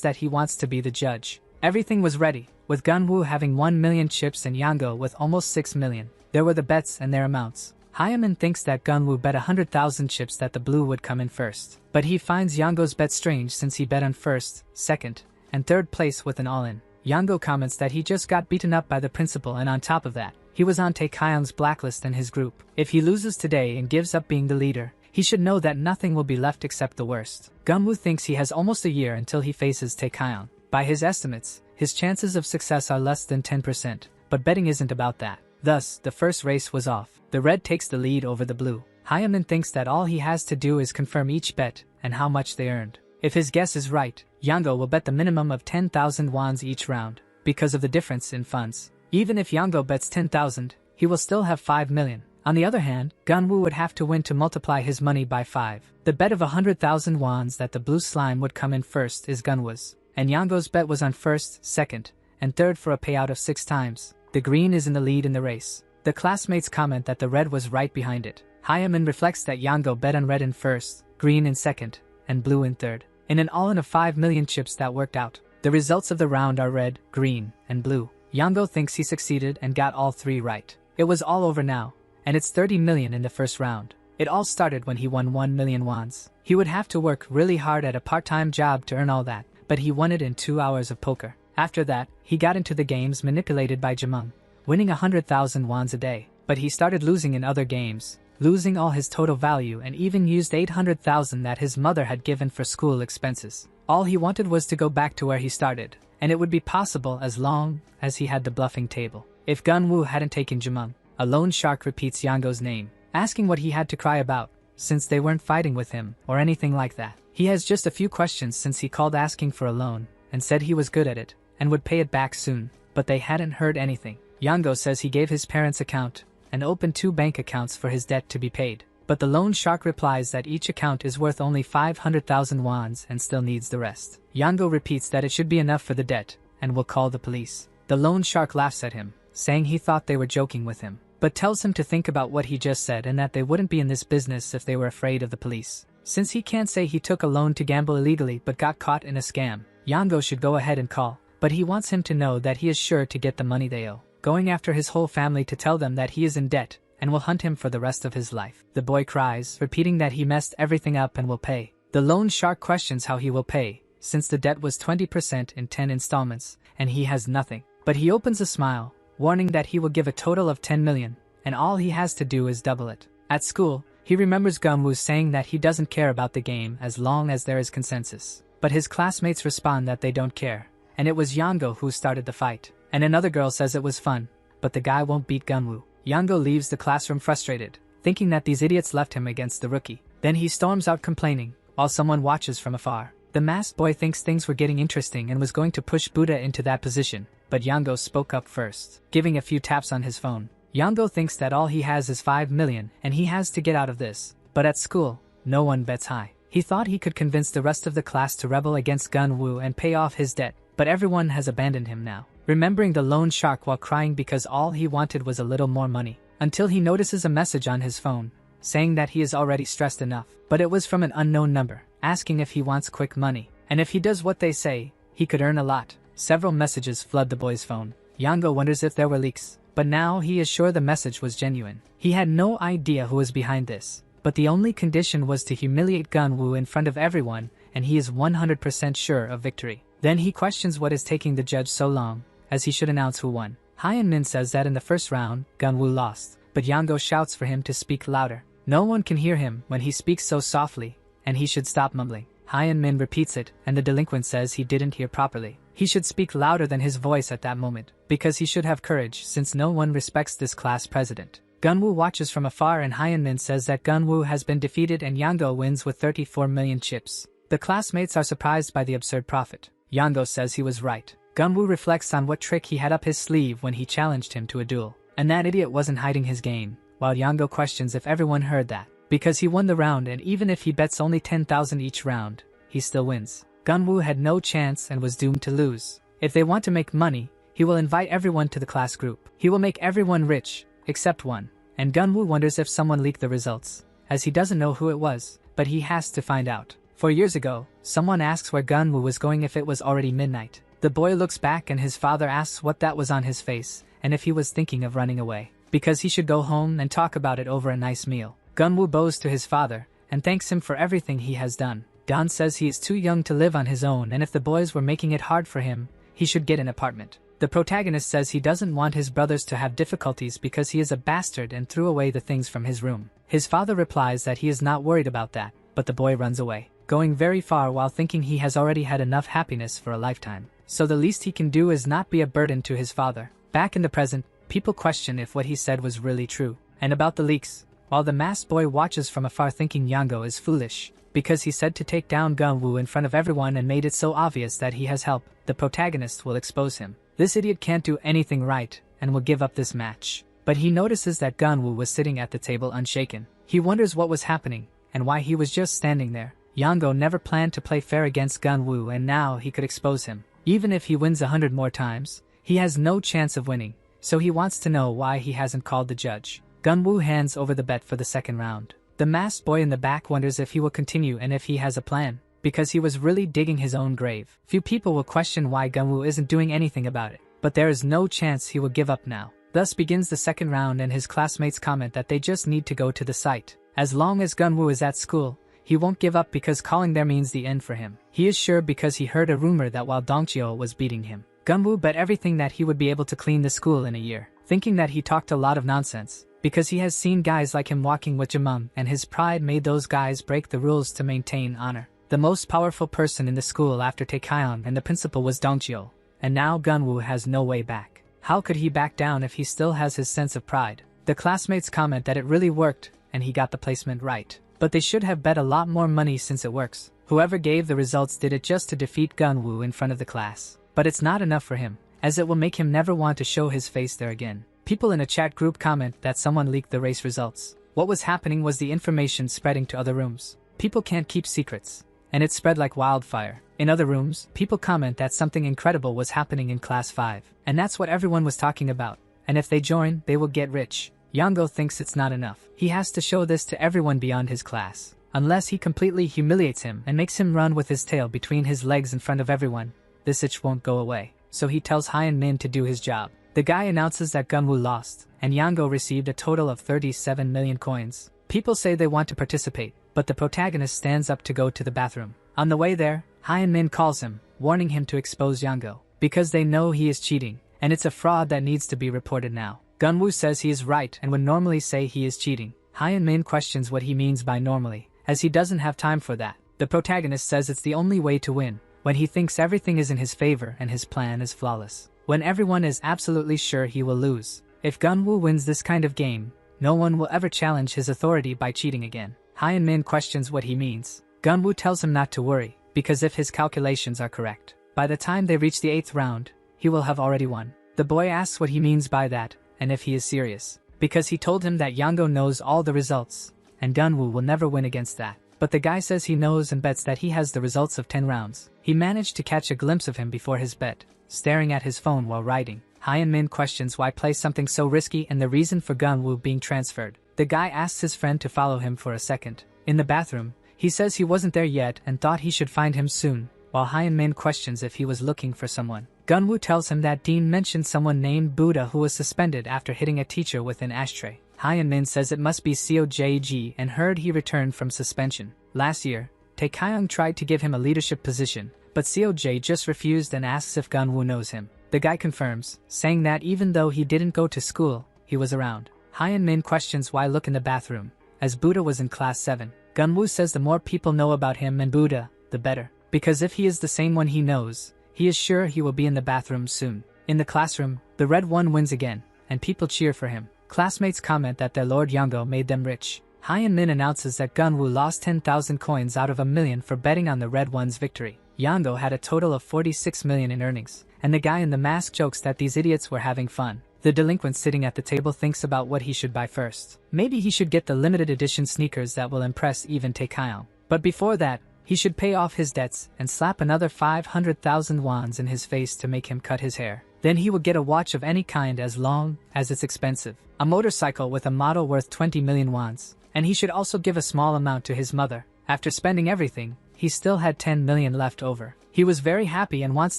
Speaker 1: that he wants to be the judge. Everything was ready, with Gunwoo having 1 million chips and Yango with almost 6 million. There were the bets and their amounts. Hyamin thinks that Gunwoo bet 100,000 chips that the blue would come in first. But he finds Yango's bet strange since he bet on first, second, and third place with an all-in. Yango comments that he just got beaten up by the principal, and on top of that, he was on Taekyeon's blacklist and his group. If he loses today and gives up being the leader, he should know that nothing will be left except the worst. Gunwoo thinks he has almost a year until he faces Taekyeon. By his estimates, his chances of success are less than 10%, but betting isn't about that. Thus, the first race was off. The red takes the lead over the blue. Hyamin thinks that all he has to do is confirm each bet and how much they earned. If his guess is right, Yango will bet the minimum of 10,000 wons each round, because of the difference in funds. Even if Yango bets 10,000, he will still have 5 million. On the other hand, Gunwoo would have to win to multiply his money by 5. The bet of 100,000 wons that the blue slime would come in first is Gunwoo's, and Yango's bet was on first, second, and third for a payout of 6 times. The green is in the lead in the race. The classmates comment that the red was right behind it. Hyamin reflects that Yango bet on red in first, green in second, and blue in third. In an all-in of 5 million chips that worked out. The results of the round are red, green, and blue. Yango thinks he succeeded and got all 3 right. It was all over now, and it's 30 million in the first round. It all started when he won 1 million wons. He would have to work really hard at a part-time job to earn all that, but he won it in 2 hours of poker. After that, he got into the games manipulated by Jamung, winning 100,000 wons a day. But he started losing in other games, losing all his total value, and even used 800,000 that his mother had given for school expenses. All he wanted was to go back to where he started, and it would be possible as long as he had the bluffing table. If Gunwoo hadn't taken Jamung, a loan shark repeats Yango's name, asking what he had to cry about, since they weren't fighting with him or anything like that. He has just a few questions since he called asking for a loan, and said he was good at it, and would pay it back soon, but they hadn't heard anything. Yango says he gave his parents' account, and opened 2 bank accounts for his debt to be paid. But the loan shark replies that each account is worth only 500,000 wons and still needs the rest. Yango repeats that it should be enough for the debt, and will call the police. The loan shark laughs at him, saying he thought they were joking with him, but tells him to think about what he just said and that they wouldn't be in this business if they were afraid of the police. Since he can't say he took a loan to gamble illegally but got caught in a scam, Yango should go ahead and call, but he wants him to know that he is sure to get the money they owe, going after his whole family to tell them that he is in debt, and will hunt him for the rest of his life. The boy cries, repeating that he messed everything up and will pay. The loan shark questions how he will pay, since the debt was 20% in 10 installments, and he has nothing. But he opens a smile, warning that he will give a total of 10 million, and all he has to do is double it. At school, he remembers Gumwoo saying that he doesn't care about the game as long as there is consensus. But his classmates respond that they don't care, and it was Yango who started the fight. And another girl says it was fun, but the guy won't beat Gunwoo. Yango leaves the classroom frustrated, thinking that these idiots left him against the rookie. Then he storms out complaining, while someone watches from afar. The masked boy thinks things were getting interesting and was going to push Buddha into that position, but Yango spoke up first, giving a few taps on his phone. Yango thinks that all he has is 5 million and he has to get out of this. But at school, no one bets high. He thought he could convince the rest of the class to rebel against Gunwoo and pay off his debt, but everyone has abandoned him now. Remembering the loan shark while crying because all he wanted was a little more money, until he notices a message on his phone, saying that he is already stressed enough. But it was from an unknown number, asking if he wants quick money, and if he does what they say, he could earn a lot. Several messages flood the boy's phone. Yango wonders if there were leaks, but now he is sure the message was genuine. He had no idea who was behind this, but the only condition was to humiliate Gunwoo in front of everyone, and he is 100% sure of victory. Then he questions what is taking the judge so long, as he should announce who won. Hyun-min says that in the first round, Gunwoo lost, but Yango shouts for him to speak louder. No one can hear him when he speaks so softly, and he should stop mumbling. Hyun-min repeats it, and the delinquent says he didn't hear properly. He should speak louder than his voice at that moment, because he should have courage since no one respects this class president. Gunwoo watches from afar and Hyun-min says that Gunwoo has been defeated and Yango wins with 34 million chips. The classmates are surprised by the absurd profit. Yango says he was right. Gunwoo reflects on what trick he had up his sleeve when he challenged him to a duel, and that idiot wasn't hiding his game, while Yango questions if everyone heard that, because he won the round and even if he bets only 10,000 each round, he still wins. Gunwoo had no chance and was doomed to lose. If they want to make money, he will invite everyone to the class group. He will make everyone rich, except one, and Gunwoo wonders if someone leaked the results, as he doesn't know who it was, but he has to find out. 4 years ago, someone asks where Gunwoo was going if it was already midnight. The boy looks back and his father asks what that was on his face, and if he was thinking of running away, because he should go home and talk about it over a nice meal. Gunwoo bows to his father, and thanks him for everything he has done. Don says he is too young to live on his own, and if the boys were making it hard for him, he should get an apartment. The protagonist says he doesn't want his brothers to have difficulties because he is a bastard and threw away the things from his room. His father replies that he is not worried about that, but the boy runs away, going very far while thinking he has already had enough happiness for a lifetime. So the least he can do is not be a burden to his father. Back in the present, people question if what he said was really true. And about the leaks, while the masked boy watches from afar thinking Yango is foolish, because he said to take down Gunwoo in front of everyone and made it so obvious that he has help, the protagonist will expose him. This idiot can't do anything right, and will give up this match. But he notices that Gunwoo was sitting at the table unshaken. He wonders what was happening, and why he was just standing there. Yango never planned to play fair against Gunwoo, and now he could expose him. Even if he wins 100 more times, he has no chance of winning, so he wants to know why he hasn't called the judge. Gunwoo hands over the bet for the second round. The masked boy in the back wonders if he will continue and if he has a plan, because he was really digging his own grave. Few people will question why Gunwoo isn't doing anything about it, but there is no chance he will give up now. Thus begins the second round, and his classmates comment that they just need to go to the site. As long as Gunwoo is at school, he won't give up because calling there means the end for him. He is sure because he heard a rumor that while Dongcheo was beating him, Gunwoo bet everything that he would be able to clean the school in a year, thinking that he talked a lot of nonsense, because he has seen guys like him walking with Jamung, and his pride made those guys break the rules to maintain honor. The most powerful person in the school after Taekyeon and the principal was Dongcheo, and now Gunwoo has no way back. How could he back down if he still has his sense of pride? The classmates comment that it really worked, and he got the placement right. But they should have bet a lot more money since it works. Whoever gave the results did it just to defeat Gunwoo in front of the class. But it's not enough for him, as it will make him never want to show his face there again. People in a chat group comment that someone leaked the race results. What was happening was the information spreading to other rooms. People can't keep secrets, and it spread like wildfire. In other rooms, people comment that something incredible was happening in class 5, and that's what everyone was talking about. And if they join, they will get rich. Yango thinks it's not enough. He has to show this to everyone beyond his class. Unless he completely humiliates him and makes him run with his tail between his legs in front of everyone, this itch won't go away. So he tells Hyun Min to do his job. The guy announces that Gunwoo lost, and Yango received a total of 37 million coins. People say they want to participate, but the protagonist stands up to go to the bathroom. On the way there, Hyun Min calls him, warning him to expose Yango, because they know he is cheating, and it's a fraud that needs to be reported now. Gunwoo says he is right and would normally say he is cheating. Hyun Min questions what he means by normally, as he doesn't have time for that. The protagonist says it's the only way to win, when he thinks everything is in his favor and his plan is flawless. When everyone is absolutely sure he will lose. If Gunwoo wins this kind of game, no one will ever challenge his authority by cheating again. Hyun Min questions what he means. Gunwoo tells him not to worry, because if his calculations are correct, by the time they reach the 8th round, he will have already won. The boy asks what he means by that, and if he is serious, because he told him that Yango knows all the results, and Gunwoo will never win against that. But the guy says he knows and bets that he has the results of 10 rounds. He managed to catch a glimpse of him before his bet, staring at his phone while writing. Hyun Min questions why play something so risky and the reason for Gunwoo being transferred. The guy asks his friend to follow him for a second. In the bathroom, he says he wasn't there yet and thought he should find him soon, while Hyun Min questions if he was looking for someone. Gunwoo tells him that Dean mentioned someone named Buddha who was suspended after hitting a teacher with an ashtray. Hyun Min says it must be Seojg and heard he returned from suspension. Last year, Taekyeon tried to give him a leadership position, but Seoj just refused and asks if Gunwoo knows him. The guy confirms, saying that even though he didn't go to school, he was around. Hyun Min questions why look in the bathroom, as Buddha was in class 7. Gunwoo says the more people know about him and Buddha, the better, because if he is the same one he knows, he is sure he will be in the bathroom soon. In the classroom, the red one wins again, and people cheer for him. Classmates comment that their Lord Yango made them rich. Hyun Min announces that Gunwoo lost 10,000 coins out of $1 million for betting on the red one's victory. Yango had a total of 46 million in earnings, and the guy in the mask jokes that these idiots were having fun. The delinquent sitting at the table thinks about what he should buy first. Maybe he should get the limited edition sneakers that will impress even Taekyeon. But before that, he should pay off his debts and slap another 500,000 wons in his face to make him cut his hair. Then he would get a watch of any kind as long as it's expensive, a motorcycle with a model worth 20 million wons, and he should also give a small amount to his mother. After spending everything, he still had 10 million left over. He was very happy and wants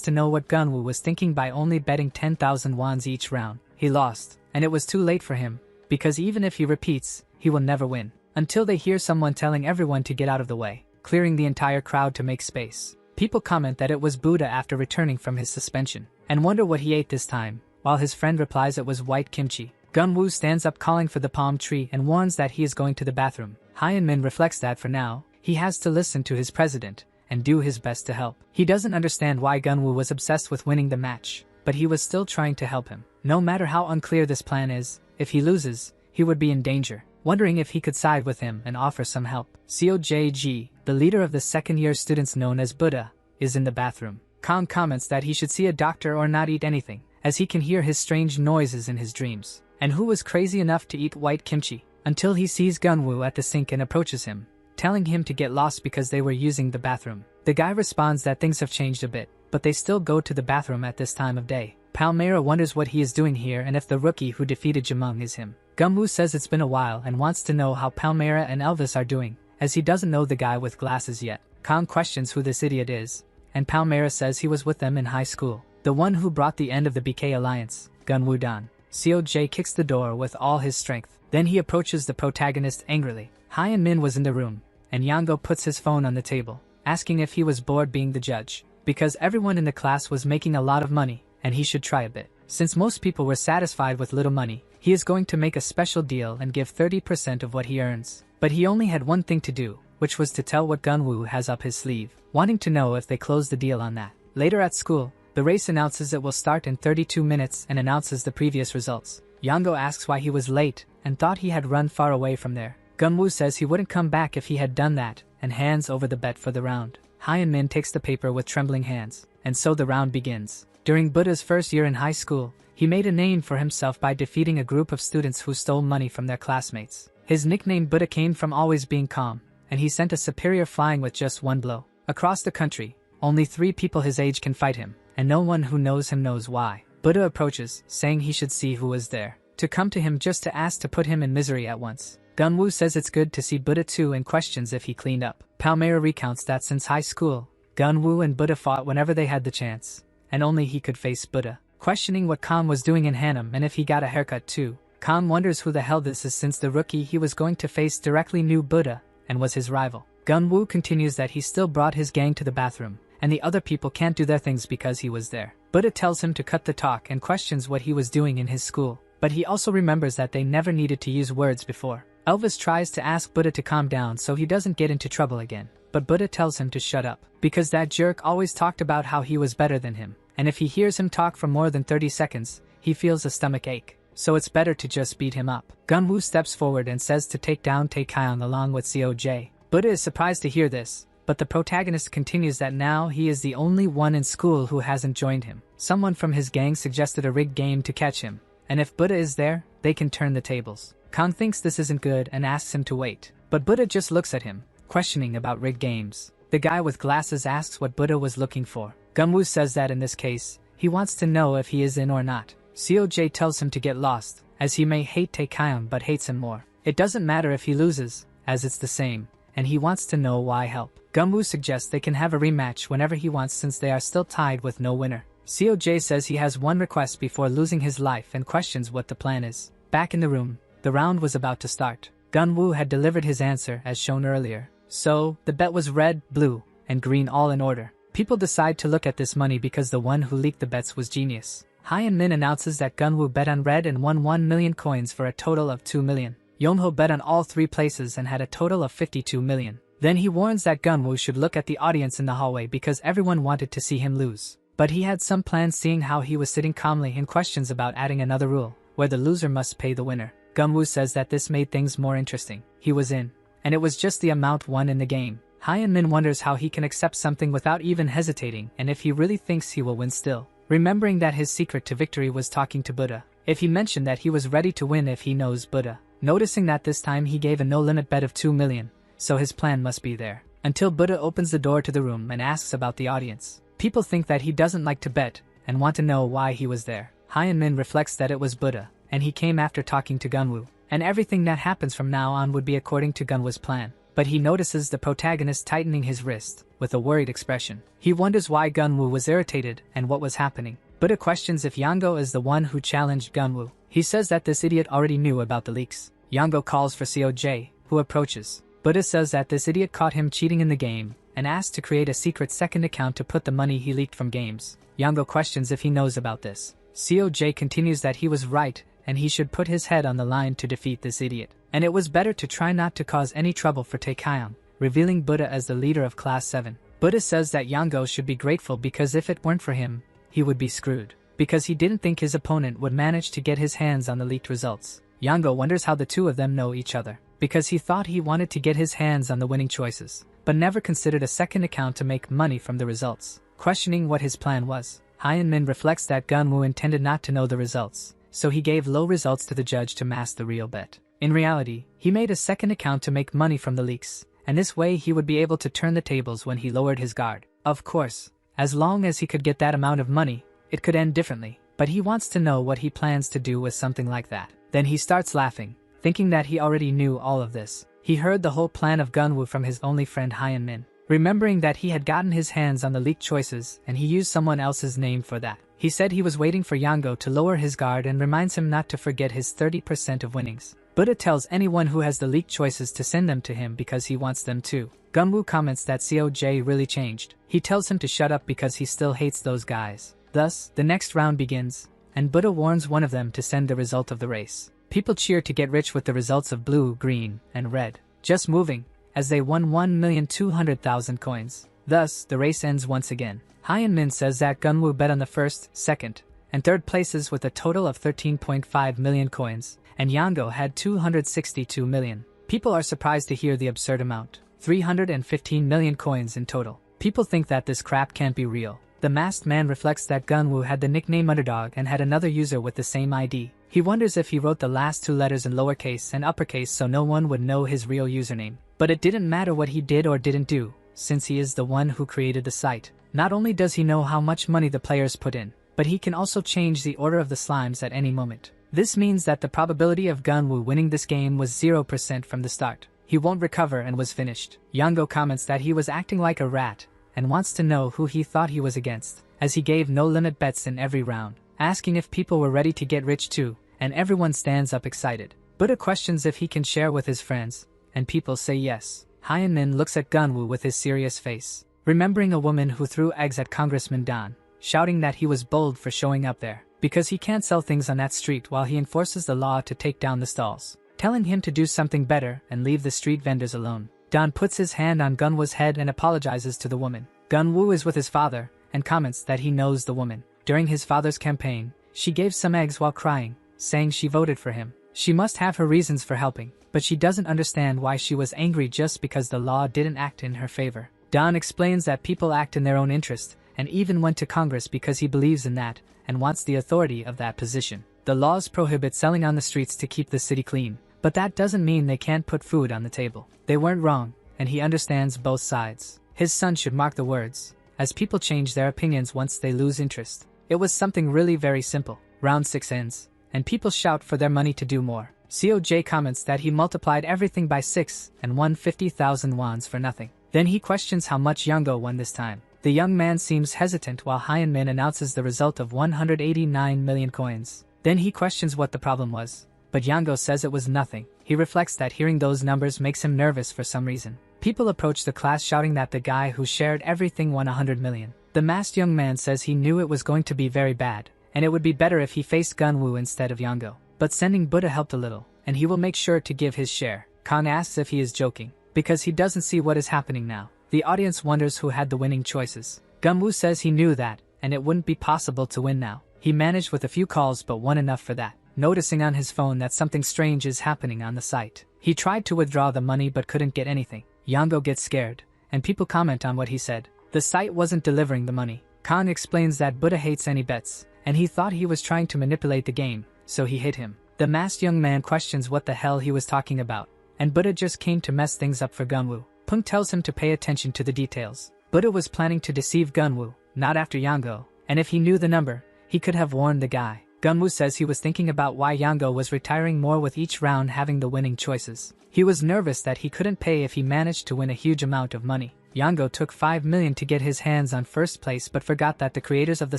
Speaker 1: to know what Gunwoo was thinking by only betting 10,000 wons each round. He lost, and it was too late for him, because even if he repeats, he will never win. Until they hear someone telling everyone to get out of the way, clearing the entire crowd to make space. People comment that it was Buddha after returning from his suspension, and wonder what he ate this time, while his friend replies it was white kimchi. Gunwoo stands up calling for the palm tree and warns that he is going to the bathroom. Hyunmin reflects that for now, he has to listen to his president, and do his best to help. He doesn't understand why Gunwoo was obsessed with winning the match, but he was still trying to help him. No matter how unclear this plan is, if he loses, he would be in danger, wondering if he could side with him and offer some help. Seojg, the leader of the second-year students known as Buddha, is in the bathroom. Kang comments that he should see a doctor or not eat anything, as he can hear his strange noises in his dreams. And who was crazy enough to eat white kimchi? Until he sees Gunwoo at the sink and approaches him, telling him to get lost because they were using the bathroom. The guy responds that things have changed a bit, but they still go to the bathroom at this time of day. Palmyra wonders what he is doing here and if the rookie who defeated Jamung is him. Gunwoo says it's been a while and wants to know how Palmyra and Elvis are doing, as he doesn't know the guy with glasses yet. Kang questions who this idiot is, and Palmyra says he was with them in high school, the one who brought the end of the BK alliance, Gunwoo-dan. Seoj kicks the door with all his strength. Then he approaches the protagonist angrily. Hyunmin was in the room, and Yango puts his phone on the table, asking if he was bored being the judge, because everyone in the class was making a lot of money, and he should try a bit. Since most people were satisfied with little money, he is going to make a special deal and give 30% of what he earns. But he only had one thing to do, which was to tell what Gunwoo has up his sleeve, wanting to know if they close the deal on that. Later at school, the race announces it will start in 32 minutes and announces the previous results. Yango asks why he was late and thought he had run far away from there. Gunwoo says he wouldn't come back if he had done that and hands over the bet for the round. Hyunmin takes the paper with trembling hands, and so the round begins. During Buddha's first year in high school, he made a name for himself by defeating a group of students who stole money from their classmates. His nickname Buddha came from always being calm, and he sent a superior flying with just one blow. Across the country, only 3 people his age can fight him, and no one who knows him knows why. Buddha approaches, saying he should see who is there, to come to him just to ask to put him in misery at once. Gunwoo says it's good to see Buddha too and questions if he cleaned up. Palmyra recounts that since high school, Gunwoo and Buddha fought whenever they had the chance, and only he could face Buddha. Questioning what Kang was doing in Hanam and if he got a haircut too, Kang wonders who the hell this is since the rookie he was going to face directly knew Buddha and was his rival. Gunwoo continues that he still brought his gang to the bathroom, and the other people can't do their things because he was there. Buddha tells him to cut the talk and questions what he was doing in his school, but he also remembers that they never needed to use words before. Elvis tries to ask Buddha to calm down so he doesn't get into trouble again, but Buddha tells him to shut up, because that jerk always talked about how he was better than him, and if he hears him talk for more than 30 seconds, he feels a stomach ache, so it's better to just beat him up. Gunwoo steps forward and says to take down Taekyon along with Seoj. Buddha is surprised to hear this, but the protagonist continues that now he is the only one in school who hasn't joined him. Someone from his gang suggested a rigged game to catch him, and if Buddha is there, they can turn the tables. Kang thinks this isn't good and asks him to wait, but Buddha just looks at him, questioning about rigged games. The guy with glasses asks what Buddha was looking for. Gunwoo says that in this case, he wants to know if he is in or not. Seoj tells him to get lost, as he may hate Taekyon but hates him more. It doesn't matter if he loses, as it's the same, and he wants to know why help. Gunwoo suggests they can have a rematch whenever he wants since they are still tied with no winner. Seoj says he has one request before losing his life and questions what the plan is. Back in the room, the round was about to start. Gunwoo had delivered his answer as shown earlier. So, the bet was red, blue, and green all in order. People decide to look at this money because the one who leaked the bets was genius. Hyunmin announces that Gunwoo bet on red and won 1 million coins for a total of 2 million. Yonho bet on all 3 places and had a total of 52 million. Then he warns that Gunwoo should look at the audience in the hallway because everyone wanted to see him lose. But he had some plans seeing how he was sitting calmly and questions about adding another rule, where the loser must pay the winner. Gunwoo says that this made things more interesting. He was in, and it was just the amount won in the game. Hyunmin wonders how he can accept something without even hesitating and if he really thinks he will win still. Remembering that his secret to victory was talking to Buddha, if he mentioned that he was ready to win if he knows Buddha. Noticing that this time he gave a no-limit bet of 2 million, so his plan must be there. Until Buddha opens the door to the room and asks about the audience. People think that he doesn't like to bet, and want to know why he was there. Hyunmin reflects that it was Buddha, and he came after talking to Gunwoo, and everything that happens from now on would be according to Gunwoo's plan. But he notices the protagonist tightening his wrist, with a worried expression. He wonders why Gunwoo was irritated and what was happening. Buddha questions if Yango is the one who challenged Gunwoo. He says that this idiot already knew about the leaks. Yango calls for COJ, who approaches. Buddha says that this idiot caught him cheating in the game, and asked to create a secret second account to put the money he leaked from games. Yango questions if he knows about this. COJ continues that he was right, and he should put his head on the line to defeat this idiot. And it was better to try not to cause any trouble for Taekyeon, revealing Buddha as the leader of Class 7. Buddha says that Yango should be grateful because if it weren't for him, he would be screwed. Because he didn't think his opponent would manage to get his hands on the leaked results. Yango wonders how the two of them know each other, because he thought he wanted to get his hands on the winning choices, but never considered a second account to make money from the results. Questioning what his plan was, Hyunmin reflects that Gunwoo intended not to know the results, so he gave low results to the judge to mask the real bet. In reality, he made a second account to make money from the leaks, and this way he would be able to turn the tables when he lowered his guard. Of course, as long as he could get that amount of money, it could end differently, but he wants to know what he plans to do with something like that. Then he starts laughing, thinking that he already knew all of this. He heard the whole plan of Gunwoo from his only friend Hyunmin, remembering that he had gotten his hands on the leaked choices and he used someone else's name for that. He said he was waiting for Yango to lower his guard and reminds him not to forget his 30% of winnings. Buddha tells anyone who has the leaked choices to send them to him because he wants them too. Gunwoo comments that COJ really changed. He tells him to shut up because he still hates those guys. Thus, the next round begins, and Buddha warns one of them to send the result of the race. People cheer to get rich with the results of blue, green, and red. Just moving, as they won 1,200,000 coins. Thus, the race ends once again. Hyunmin says that Gunwoo bet on the first, second, and third places with a total of 13.5 million coins, and Yango had 262 million. People are surprised to hear the absurd amount. 315 million coins in total. People think that this crap can't be real. The masked man reflects that Gunwoo had the nickname Underdog and had another user with the same ID. He wonders if he wrote the last two letters in lowercase and uppercase so no one would know his real username. But it didn't matter what he did or didn't do, since he is the one who created the site. Not only does he know how much money the players put in, but he can also change the order of the slimes at any moment. This means that the probability of Gunwoo winning this game was 0% from the start. He won't recover and was finished. Yango comments that he was acting like a rat, and wants to know who he thought he was against, as he gave no-limit bets in every round, asking if people were ready to get rich too, and everyone stands up excited. Buddha questions if he can share with his friends, and people say yes. Hyunmin looks at Gunwoo with his serious face, remembering a woman who threw eggs at Congressman Don, shouting that he was bold for showing up there, because he can't sell things on that street while he enforces the law to take down the stalls, telling him to do something better and leave the street vendors alone. Don puts his hand on Gunwoo's head and apologizes to the woman. Gunwoo is with his father, and comments that he knows the woman. During his father's campaign, she gave some eggs while crying, saying she voted for him. She must have her reasons for helping, but she doesn't understand why she was angry just because the law didn't act in her favor. Don explains that people act in their own interest, and even went to Congress because he believes in that, and wants the authority of that position. The laws prohibit selling on the streets to keep the city clean, but that doesn't mean they can't put food on the table. They weren't wrong, and he understands both sides. His son should mark the words, as people change their opinions once they lose interest. It was something really very simple. Round 6 ends, and people shout for their money to do more. COJ comments that he multiplied everything by 6 and won 50,000 wons for nothing. Then he questions how much Yango won this time. The young man seems hesitant while Hyunmin announces the result of 189 million coins. Then he questions what the problem was, but Yango says it was nothing. He reflects that hearing those numbers makes him nervous for some reason. People approach the class shouting that the guy who shared everything won 100 million. The masked young man says he knew it was going to be very bad, and it would be better if he faced Gunwoo instead of Yango. But sending Buddha helped a little, and he will make sure to give his share. Khan asks if he is joking, because he doesn't see what is happening now. The audience wonders who had the winning choices. Gunwoo says he knew that, and it wouldn't be possible to win now. He managed with a few calls but won enough for that. Noticing on his phone that something strange is happening on the site. He tried to withdraw the money but couldn't get anything. Yango gets scared, and people comment on what he said. The site wasn't delivering the money. Khan explains that Buddha hates any bets, and he thought he was trying to manipulate the game, so he hit him. The masked young man questions what the hell he was talking about, and Buddha just came to mess things up for Gunwoo. Punk tells him to pay attention to the details. Buddha was planning to deceive Gunwoo, not after Yango, and if he knew the number, he could have warned the guy. Gunwoo says he was thinking about why Yango was retiring more with each round having the winning choices. He was nervous that he couldn't pay if he managed to win a huge amount of money. Yango took 5 million to get his hands on first place but forgot that the creators of the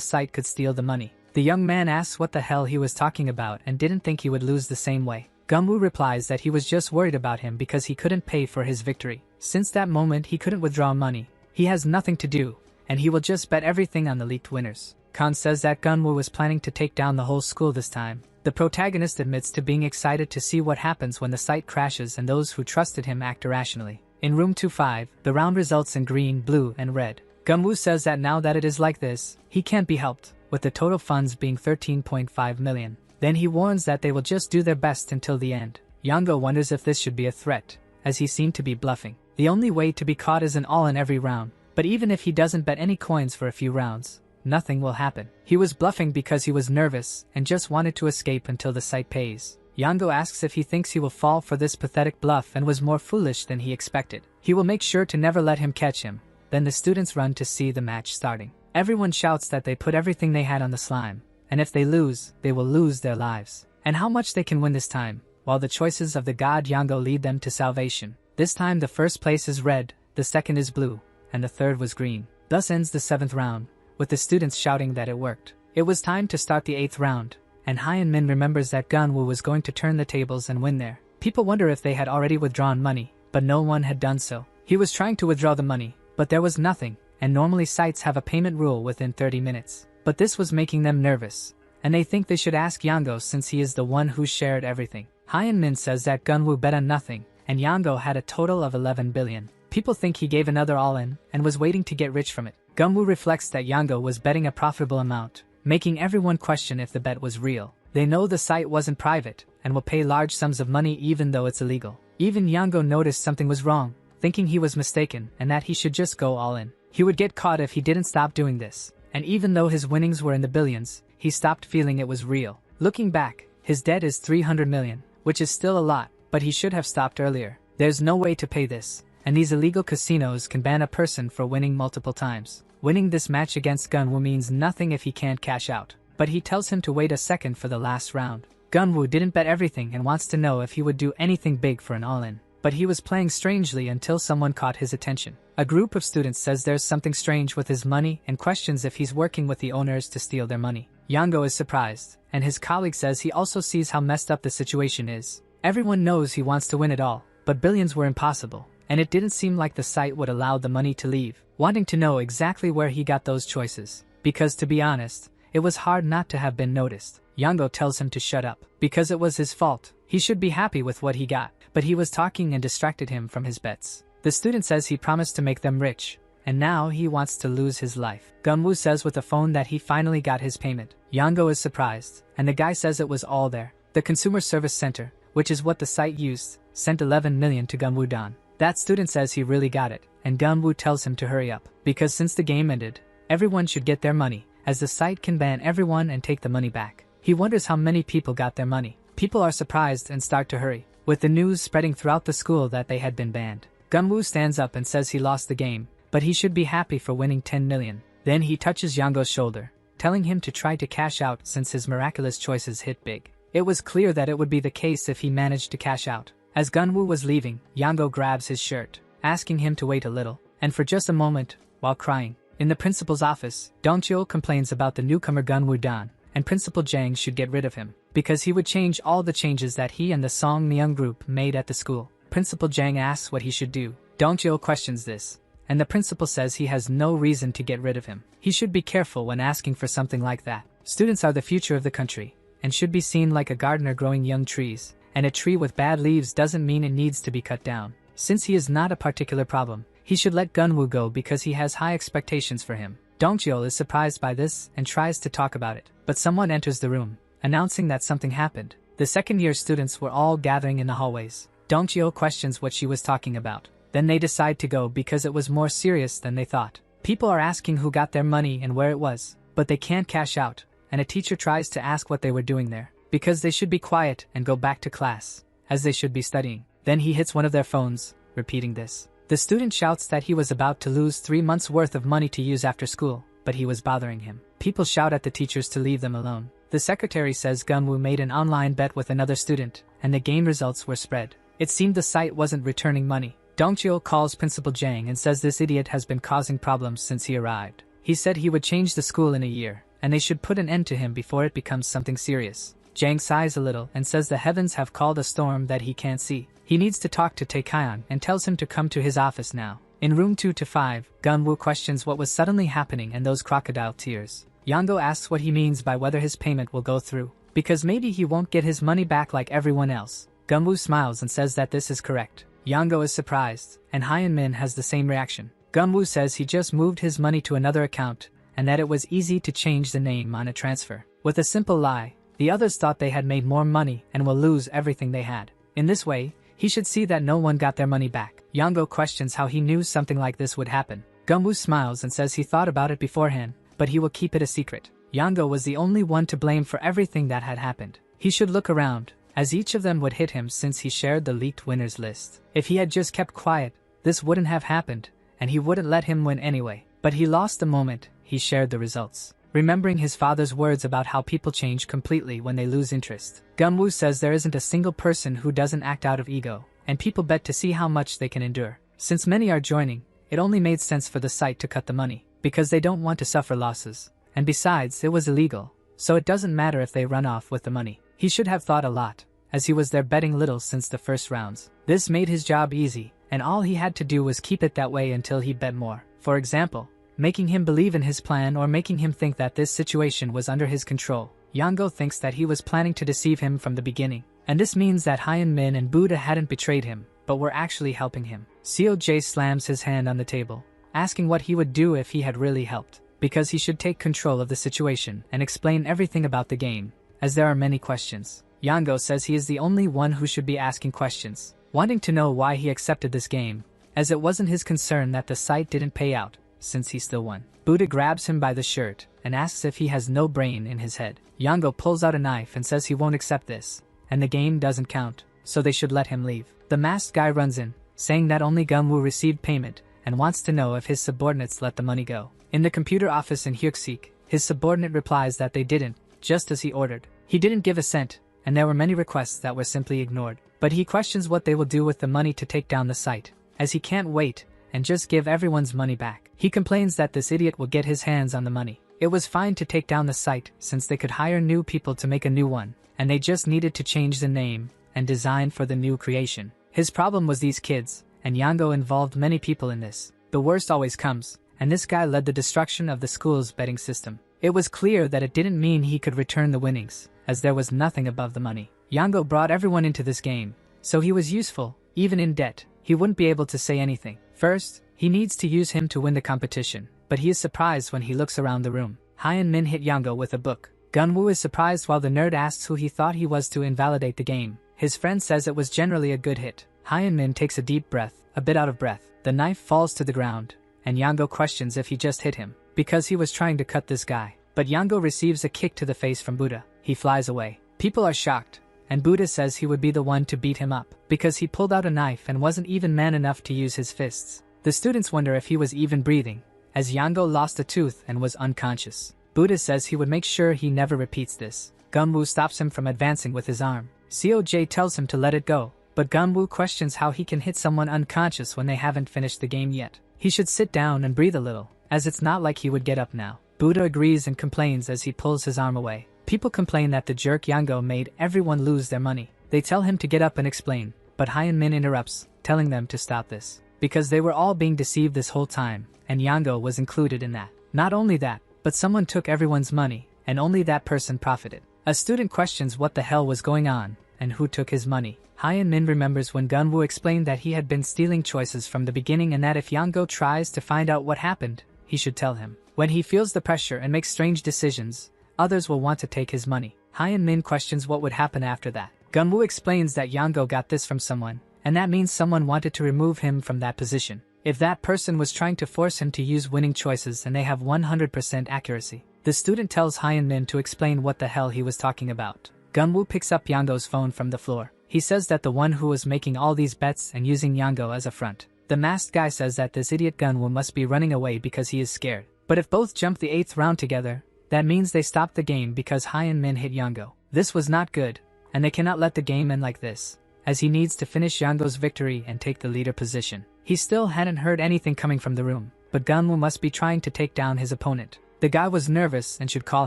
Speaker 1: site could steal the money. The young man asks what the hell he was talking about and didn't think he would lose the same way. Gunwoo replies that he was just worried about him because he couldn't pay for his victory. Since that moment he couldn't withdraw money. He has nothing to do, and he will just bet everything on the leaked winners. Khan says that Gunwoo was planning to take down the whole school this time. The protagonist admits to being excited to see what happens when the site crashes and those who trusted him act irrationally. In room 2-5, the round results in green, blue, and red. Gunwoo says that now that it is like this, he can't be helped, with the total funds being 13.5 million. Then he warns that they will just do their best until the end. Yango wonders if this should be a threat, as he seemed to be bluffing. The only way to be caught is an all-in every round, but even if he doesn't bet any coins for a few rounds, nothing will happen. He was bluffing because he was nervous and just wanted to escape until the site pays. Yango asks if he thinks he will fall for this pathetic bluff and was more foolish than he expected. He will make sure to never let him catch him. Then the students run to see the match starting. Everyone shouts that they put everything they had on the slime, and if they lose, they will lose their lives. And how much they can win this time, while the choices of the god Yango lead them to salvation. This time the first place is red, the second is blue, and the third was green. Thus ends the 7th round, with the students shouting that it worked. It was time to start the 8th round, and Hyun Min remembers that Gunwoo was going to turn the tables and win there. People wonder if they had already withdrawn money, but no one had done so. He was trying to withdraw the money, but there was nothing, and normally sites have a payment rule within 30 minutes. But this was making them nervous, and they think they should ask Yango since he is the one who shared everything. Hyun Min says that Gunwoo bet on nothing, and Yango had a total of 11 billion. People think he gave another all-in, and was waiting to get rich from it. Gunwoo reflects that Yango was betting a profitable amount, making everyone question if the bet was real. They know the site wasn't private, and will pay large sums of money even though it's illegal. Even Yango noticed something was wrong, thinking he was mistaken and that he should just go all in. He would get caught if he didn't stop doing this, and even though his winnings were in the billions, he stopped feeling it was real. Looking back, his debt is 300 million, which is still a lot, but he should have stopped earlier. There's no way to pay this, and these illegal casinos can ban a person for winning multiple times. Winning this match against Gunwoo means nothing if he can't cash out, but he tells him to wait a second for the last round. Gunwoo didn't bet everything and wants to know if he would do anything big for an all-in, but he was playing strangely until someone caught his attention. A group of students says there's something strange with his money and questions if he's working with the owners to steal their money. Yango is surprised, and his colleague says he also sees how messed up the situation is. Everyone knows he wants to win it all, but billions were impossible, and it didn't seem like the site would allow the money to leave, wanting to know exactly where he got those choices. Because to be honest, it was hard not to have been noticed. Yango tells him to shut up, because it was his fault. He should be happy with what he got, but he was talking and distracted him from his bets. The student says he promised to make them rich, and now he wants to lose his life. Gunwoo says with the phone that he finally got his payment. Yango is surprised, and the guy says it was all there. The consumer service center, which is what the site used, sent 11 million to Gunwoo-dan. That student says he really got it, and Gunwoo tells him to hurry up, because since the game ended, everyone should get their money, as the site can ban everyone and take the money back. He wonders how many people got their money. People are surprised and start to hurry, with the news spreading throughout the school that they had been banned. Gunwoo stands up and says he lost the game, but he should be happy for winning 10 million. Then he touches Yango's shoulder, telling him to try to cash out since his miraculous choices hit big. It was clear that it would be the case if he managed to cash out. As Gunwoo was leaving, Yango grabs his shirt, asking him to wait a little, and for just a moment, while crying. In the principal's office, Dongcheol complains about the newcomer Gunwoo-dan, and Principal Jang should get rid of him, because he would change all the changes that he and the Song Myung group made at the school. Principal Jang asks what he should do. Dongcheol questions this, and the principal says he has no reason to get rid of him. He should be careful when asking for something like that. Students are the future of the country, and should be seen like a gardener growing young trees, and a tree with bad leaves doesn't mean it needs to be cut down. Since he is not a particular problem, he should let Gunwoo go because he has high expectations for him. Dongcheol is surprised by this and tries to talk about it, but someone enters the room, announcing that something happened. The second-year students were all gathering in the hallways. Dongcheol questions what she was talking about. Then they decide to go because it was more serious than they thought. People are asking who got their money and where it was, but they can't cash out, and a teacher tries to ask what they were doing there, because they should be quiet and go back to class, as they should be studying. Then he hits one of their phones, repeating this. The student shouts that he was about to lose 3 months' worth of money to use after school, but he was bothering him. People People shout at the teachers to leave them alone. The secretary says Gunwoo made an online bet with another student, and the game results were spread. It seemed the site wasn't returning money. Dongchil calls Principal Jang and says this idiot has been causing problems since he arrived. He said he would change the school in a year, and they should put an end to him before it becomes something serious. Jang sighs a little and says the heavens have called a storm that he can't see. He needs to talk to Taekyon and tells him to come to his office now. In room 2-5, Gunwoo questions what was suddenly happening and those crocodile tears. Yango asks what he means by whether his payment will go through, because maybe he won't get his money back like everyone else. Gunwoo smiles and says that this is correct. Yango is surprised, and Hyun-min has the same reaction. Gunwoo says he just moved his money to another account, and that it was easy to change the name on a transfer. With a simple lie, the others thought they had made more money and will lose everything they had. In this way, he should see that no one got their money back. Yango questions how he knew something like this would happen. Gunwoo smiles and says he thought about it beforehand, but he will keep it a secret. Yango was the only one to blame for everything that had happened. He should look around, as each of them would hit him since he shared the leaked winners list. If he had just kept quiet, this wouldn't have happened, and he wouldn't let him win anyway. But he lost the moment he shared the results, remembering his father's words about how people change completely when they lose interest. Gunwoo says there isn't a single person who doesn't act out of ego, and people bet to see how much they can endure. Since many are joining, it only made sense for the site to cut the money, because they don't want to suffer losses. And besides, it was illegal, so it doesn't matter if they run off with the money. He should have thought a lot, as he was there betting little since the first rounds. This made his job easy, and all he had to do was keep it that way until he bet more. For example, making him believe in his plan or making him think that this situation was under his control. Yango thinks that he was planning to deceive him from the beginning, and this means that Hyun-min and Buddha hadn't betrayed him, but were actually helping him. Seo-jae slams his hand on the table, asking what he would do if he had really helped, because he should take control of the situation and explain everything about the game, as there are many questions. Yango says he is the only one who should be asking questions, wanting to know why he accepted this game, as it wasn't his concern that the site didn't pay out, since he still won. Buddha grabs him by the shirt and asks if he has no brain in his head. Yango pulls out a knife and says he won't accept this, and the game doesn't count, so they should let him leave. The masked guy runs in, saying that only Gunwoo received payment, and wants to know if his subordinates let the money go. In the computer office in Hyuksik, his subordinate replies that they didn't, just as he ordered. He didn't give a cent, and there were many requests that were simply ignored. But he questions what they will do with the money to take down the site, as he can't wait and just give everyone's money back. He complains that this idiot will get his hands on the money. It was fine to take down the site since they could hire new people to make a new one, and they just needed to change the name and design for the new creation. His problem was these kids, and Yango involved many people in this. The worst always comes, and this guy led the destruction of the school's betting system. It was clear that it didn't mean he could return the winnings, as there was nothing above the money. Yango brought everyone into this game, so he was useful. Even in debt, he wouldn't be able to say anything. First, he needs to use him to win the competition, but he is surprised when he looks around the room. Hyun-min hit Yango with a book. Gunwoo is surprised while the nerd asks who he thought he was to invalidate the game. His friend says it was generally a good hit. Hyun-min takes a deep breath, a bit out of breath. The knife falls to the ground, and Yango questions if he just hit him, because he was trying to cut this guy. But Yango receives a kick to the face from Buddha. He flies away. People are shocked, and Buddha says he would be the one to beat him up, because he pulled out a knife and wasn't even man enough to use his fists. The students wonder if he was even breathing, as Yango lost a tooth and was unconscious. Buddha says he would make sure he never repeats this. Gunwoo stops him from advancing with his arm. Seo-jae tells him to let it go, but Gunwoo questions how he can hit someone unconscious when they haven't finished the game yet. He should sit down and breathe a little, as it's not like he would get up now. Buddha agrees and complains as he pulls his arm away. People complain that the jerk Yango made everyone lose their money. They tell him to get up and explain, but Hyun-min interrupts, telling them to stop this, because they were all being deceived this whole time, and Yango was included in that. Not only that, but someone took everyone's money, and only that person profited. A student questions what the hell was going on, and who took his money. Hyun-min remembers when Gunwoo explained that he had been stealing choices from the beginning and that if Yango tries to find out what happened, he should tell him. When he feels the pressure and makes strange decisions, others will want to take his money. Hyun-min questions what would happen after that. Gunwoo explains that Yango got this from someone, and that means someone wanted to remove him from that position. If that person was trying to force him to use winning choices and they have 100% accuracy. The student tells Hyun-min to explain what the hell he was talking about. Gunwoo picks up Yango's phone from the floor. He says that the one who was making all these bets and using Yango as a front. The masked guy says that this idiot Gunwoo must be running away because he is scared. But if both jump the 8th round together, That means they stopped the game because Hyun Min hit Yango. This was not good, and they cannot let the game end like this, as he needs to finish Yango's victory and take the leader position. He still hadn't heard anything coming from the room, but Gunwoo must be trying to take down his opponent. The guy was nervous and should call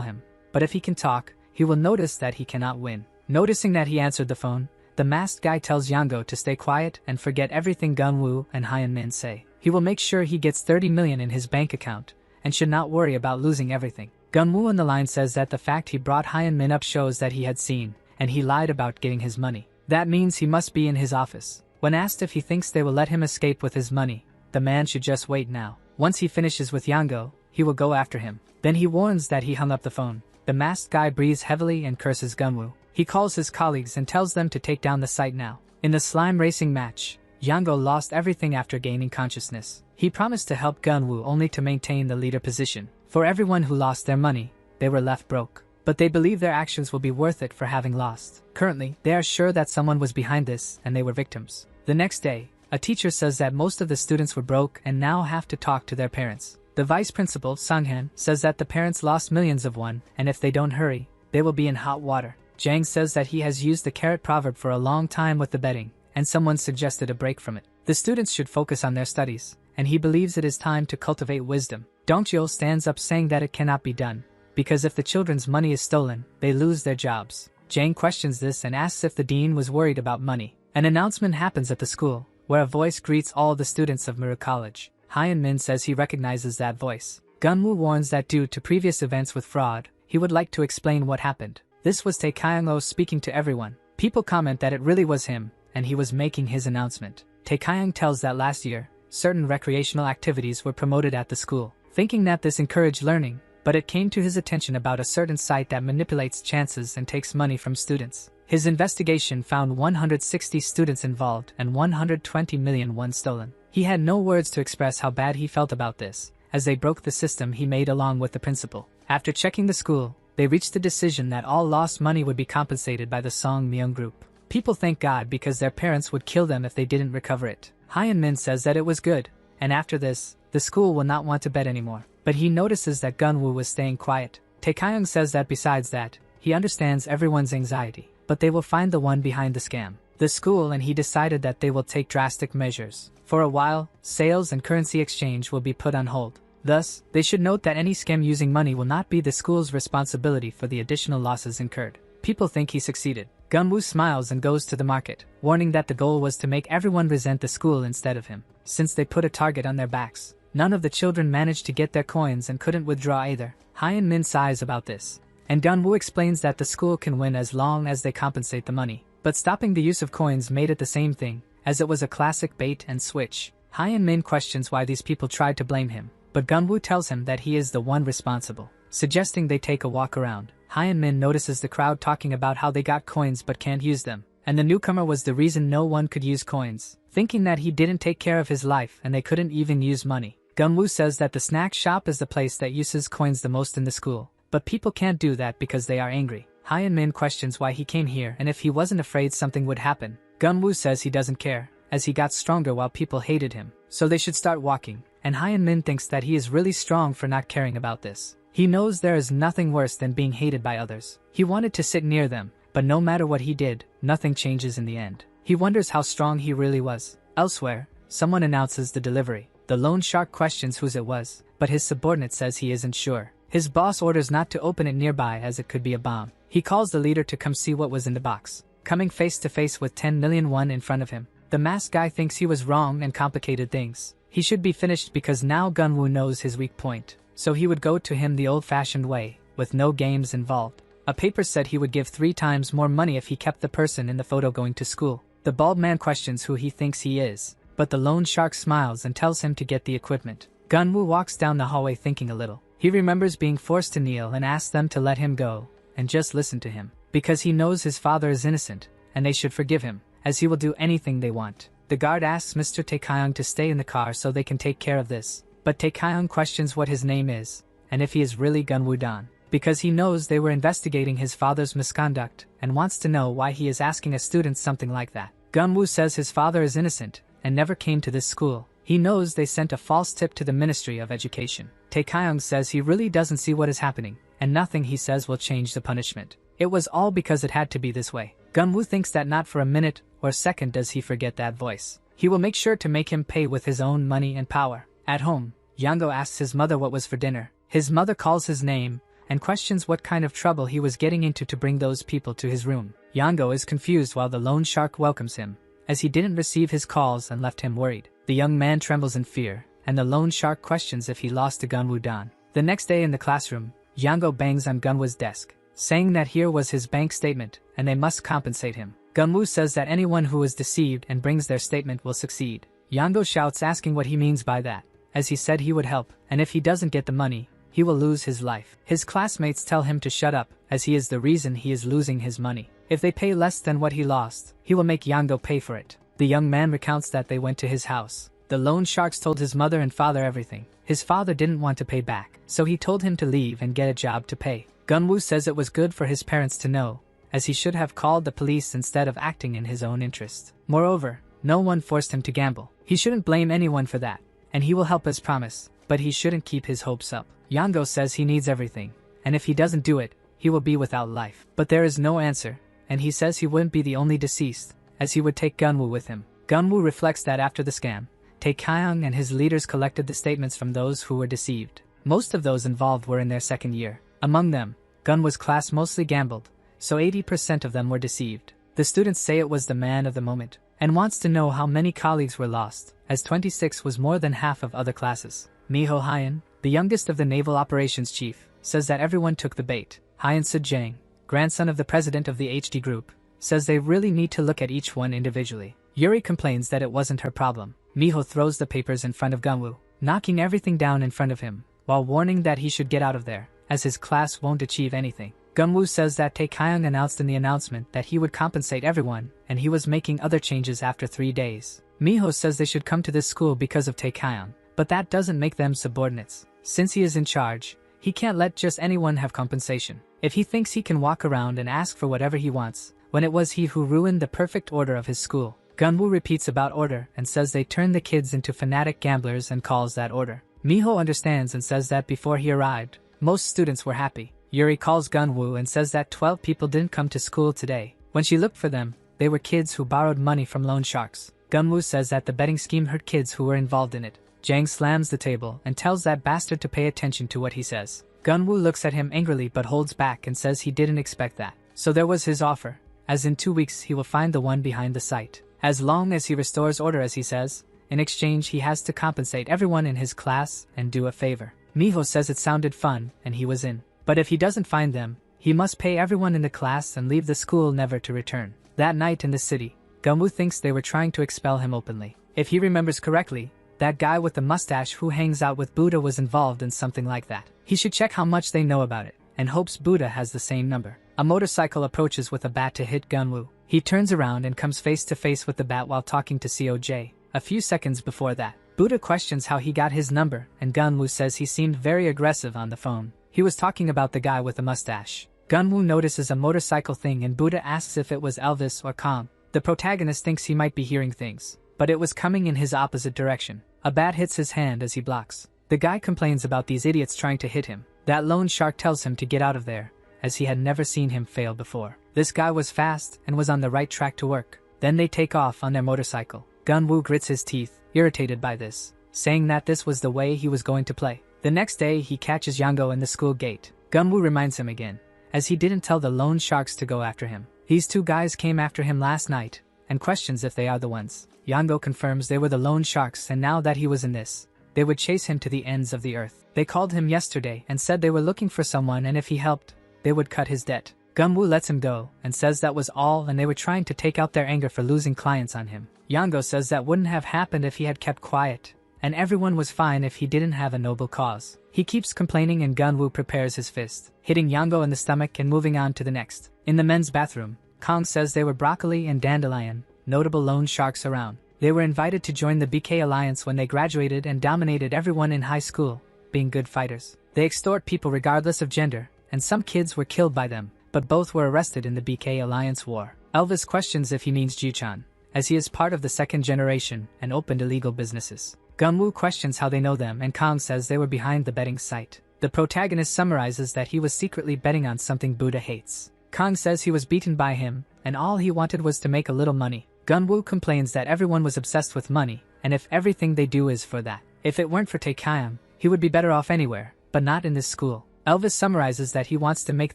Speaker 1: him, but if he can talk, he will notice that he cannot win. Noticing that he answered the phone, the masked guy tells Yango to stay quiet and forget everything Gunwoo and Hyun Min say. He will make sure he gets 30 million in his bank account, and should not worry about losing everything. Gunwoo on the line says that the fact he brought Hyun Min up shows that he had seen, and he lied about getting his money. That means he must be in his office. When asked if he thinks they will let him escape with his money, the man should just wait now. Once he finishes with Yango, he will go after him. Then he warns that he hung up the phone. The masked guy breathes heavily and curses Gunwoo. He calls his colleagues and tells them to take down the site now. In the slime racing match, Yango lost everything after gaining consciousness. He promised to help Gunwoo only to maintain the leader position. For everyone who lost their money, they were left broke. But they believe their actions will be worth it for having lost. Currently, they are sure that someone was behind this and they were victims. The next day, a teacher says that most of the students were broke and now have to talk to their parents. The vice principal, Sunghan, says that the parents lost millions of won, and if they don't hurry, they will be in hot water. Jang says that he has used the carrot proverb for a long time with the betting, and someone suggested a break from it. The students should focus on their studies, and he believes it is time to cultivate wisdom. Dongcheol stands up saying that it cannot be done, because if the children's money is stolen, they lose their jobs. Jang questions this and asks if the dean was worried about money. An announcement happens at the school, where a voice greets all the students of Miru College. Hyun Min says he recognizes that voice. Gunwoo warns that due to previous events with fraud, he would like to explain what happened. This was Tae Kyung-oh speaking to everyone. People comment that it really was him, and he was making his announcement. Tae Kyung tells that last year, certain recreational activities were promoted at the school, thinking that this encouraged learning, but it came to his attention about a certain site that manipulates chances and takes money from students. His investigation found 160 students involved and 120 million won stolen. He had no words to express how bad he felt about this, as they broke the system he made along with the principal. After checking the school, they reached the decision that all lost money would be compensated by the Song Myung group. People thank God because their parents would kill them if they didn't recover it. Hyun Min says that it was good, and after this, the school will not want to bet anymore. But he notices that Gunwoo was staying quiet. Tae Kyung says that besides that, he understands everyone's anxiety, but they will find the one behind the scam. The school and he decided that they will take drastic measures. For a while, sales and currency exchange will be put on hold. Thus, they should note that any scam using money will not be the school's responsibility for the additional losses incurred. People think he succeeded. Gunwoo smiles and goes to the market, warning that the goal was to make everyone resent the school instead of him. Since they put a target on their backs, none of the children managed to get their coins and couldn't withdraw either. Hyun Min sighs about this, and Gunwoo explains that the school can win as long as they compensate the money. But stopping the use of coins made it the same thing, as it was a classic bait and switch. Hyun Min questions why these people tried to blame him, but Gunwoo tells him that he is the one responsible, suggesting they take a walk around. Hyun Min notices the crowd talking about how they got coins but can't use them, and the newcomer was the reason no one could use coins, thinking that he didn't take care of his life and they couldn't even use money. Gunwoo says that the snack shop is the place that uses coins the most in the school, but people can't do that because they are angry. Hyun Min questions why he came here and if he wasn't afraid something would happen. Gunwoo says he doesn't care, as he got stronger while people hated him, so they should start walking, and Hyun Min thinks that he is really strong for not caring about this. He knows there is nothing worse than being hated by others. He wanted to sit near them, but no matter what he did, nothing changes in the end. He wonders how strong he really was. Elsewhere, someone announces the delivery. The loan shark questions whose it was, but his subordinate says he isn't sure. His boss orders not to open it nearby as it could be a bomb. He calls the leader to come see what was in the box. Coming face to face with 10 million won in front of him, the masked guy thinks he was wrong and complicated things. He should be finished because now Gunwoo knows his weak point, so he would go to him the old-fashioned way, with no games involved. A paper said he would give 3 times more money if he kept the person in the photo going to school. The bald man questions who he thinks he is, but the loan shark smiles and tells him to get the equipment. Gunwoo walks down the hallway thinking a little. He remembers being forced to kneel and asks them to let him go, and just listen to him, because he knows his father is innocent, and they should forgive him, as he will do anything they want. The guard asks Mr. Tae Kyung to stay in the car so they can take care of this, but Tae Kyung questions what his name is, and if he is really Gunwoo Dan, because he knows they were investigating his father's misconduct, and wants to know why he is asking a student something like that. Gunwoo says his father is innocent, and never came to this school. He knows they sent a false tip to the Ministry of Education. Tae Kyung says he really doesn't see what is happening, and nothing he says will change the punishment. It was all because it had to be this way. Gunwoo thinks that not for a minute or second does he forget that voice. He will make sure to make him pay with his own money and power. At home, Yango asks his mother what was for dinner. His mother calls his name and questions what kind of trouble he was getting into to bring those people to his room. Yango is confused while the loan shark welcomes him, as he didn't receive his calls and left him worried. The young man trembles in fear, and the loan shark questions if he lost to Gunwoo-dan. The next day in the classroom, Yango bangs on Gunwoo's desk, saying that here was his bank statement and they must compensate him. Gunwoo says that anyone who is deceived and brings their statement will succeed. Yango shouts asking what he means by that, as he said he would help, and if he doesn't get the money, he will lose his life. His classmates tell him to shut up, as he is the reason he is losing his money. If they pay less than what he lost, he will make Yango pay for it. The young man recounts that they went to his house. The loan sharks told his mother and father everything. His father didn't want to pay back, so he told him to leave and get a job to pay. Gunwoo says it was good for his parents to know, as he should have called the police instead of acting in his own interest. Moreover, no one forced him to gamble. He shouldn't blame anyone for that, and he will help as promised, but he shouldn't keep his hopes up. Yango says he needs everything, and if he doesn't do it, he will be without life. But there is no answer, and he says he wouldn't be the only deceased, as he would take Gunwoo with him. Gunwoo reflects that after the scam, Tae-kyung and his leaders collected the statements from those who were deceived. Most of those involved were in their second year. Among them, Gunwoo's class mostly gambled, so 80% of them were deceived. The students say it was the man of the moment, and wants to know how many colleagues were lost, as 26 was more than half of other classes. Miho Hyun, the youngest of the naval operations chief, says that everyone took the bait. Hyun Soo-jang, grandson of the president of the HD group, says they really need to look at each one individually. Yuri complains that it wasn't her problem. Miho throws the papers in front of Gunwoo, knocking everything down in front of him, while warning that he should get out of there, as his class won't achieve anything. Gunwoo says that Tae-kyung announced in the announcement that he would compensate everyone, and he was making other changes after 3 days. Miho says they should come to this school because of Tae-kyung, but that doesn't make them subordinates. Since he is in charge, he can't let just anyone have compensation. If he thinks he can walk around and ask for whatever he wants, when it was he who ruined the perfect order of his school. Gunwoo repeats about order and says they turn the kids into fanatic gamblers and calls that order. Miho understands and says that before he arrived, most students were happy. Yuri calls Gunwoo and says that 12 people didn't come to school today. When she looked for them, they were kids who borrowed money from loan sharks. Gunwoo says that the betting scheme hurt kids who were involved in it. Jang slams the table and tells that bastard to pay attention to what he says. Gunwoo looks at him angrily but holds back and says he didn't expect that. So there was his offer, as in 2 weeks he will find the one behind the site. As long as he restores order, as he says, in exchange he has to compensate everyone in his class and do a favor. Miho says it sounded fun and he was in. But if he doesn't find them, he must pay everyone in the class and leave the school never to return. That night in the city, Gunwoo thinks they were trying to expel him openly. If he remembers correctly, that guy with the mustache who hangs out with Buddha was involved in something like that. He should check how much they know about it, and hopes Buddha has the same number. A motorcycle approaches with a bat to hit Gunwoo. He turns around and comes face to face with the bat while talking to COJ. A few seconds before that, Buddha questions how he got his number, and Gunwoo says he seemed very aggressive on the phone. He was talking about the guy with the mustache. Gunwoo notices a motorcycle thing and Buddha asks if it was Elvis or Kong. The protagonist thinks he might be hearing things, but it was coming in his opposite direction. A bat hits his hand as he blocks. The guy complains about these idiots trying to hit him. That loan shark tells him to get out of there, as he had never seen him fail before. This guy was fast and was on the right track to work. Then they take off on their motorcycle. Gunwoo grits his teeth, irritated by this, saying that this was the way he was going to play. The next day he catches Yango in the school gate. Gunwoo reminds him again, as he didn't tell the loan sharks to go after him. These 2 guys came after him last night, and questions if they are the ones. Yango confirms they were the loan sharks, and now that he was in this, they would chase him to the ends of the earth. They called him yesterday and said they were looking for someone, and if he helped, they would cut his debt. Gunwoo lets him go and says that was all, and they were trying to take out their anger for losing clients on him. Yango says that wouldn't have happened if he had kept quiet, and everyone was fine if he didn't have a noble cause. He keeps complaining and Gunwoo prepares his fist, hitting Yango in the stomach and moving on to the next. In the men's bathroom, Kong says they were Broccoli and Dandelion, notable loan sharks around. They were invited to join the BK Alliance when they graduated and dominated everyone in high school, being good fighters. They extort people regardless of gender, and some kids were killed by them, but both were arrested in the BK Alliance war. Elvis questions if he means Ji-chan, as he is part of the second generation and opened illegal businesses. Gunwoo questions how they know them and Kong says they were behind the betting site. The protagonist summarizes that he was secretly betting on something Buddha hates. Kong says he was beaten by him, and all he wanted was to make a little money. Gunwoo complains that everyone was obsessed with money, and if everything they do is for that. If it weren't for Taekayam, he would be better off anywhere, but not in this school. Elvis summarizes that he wants to make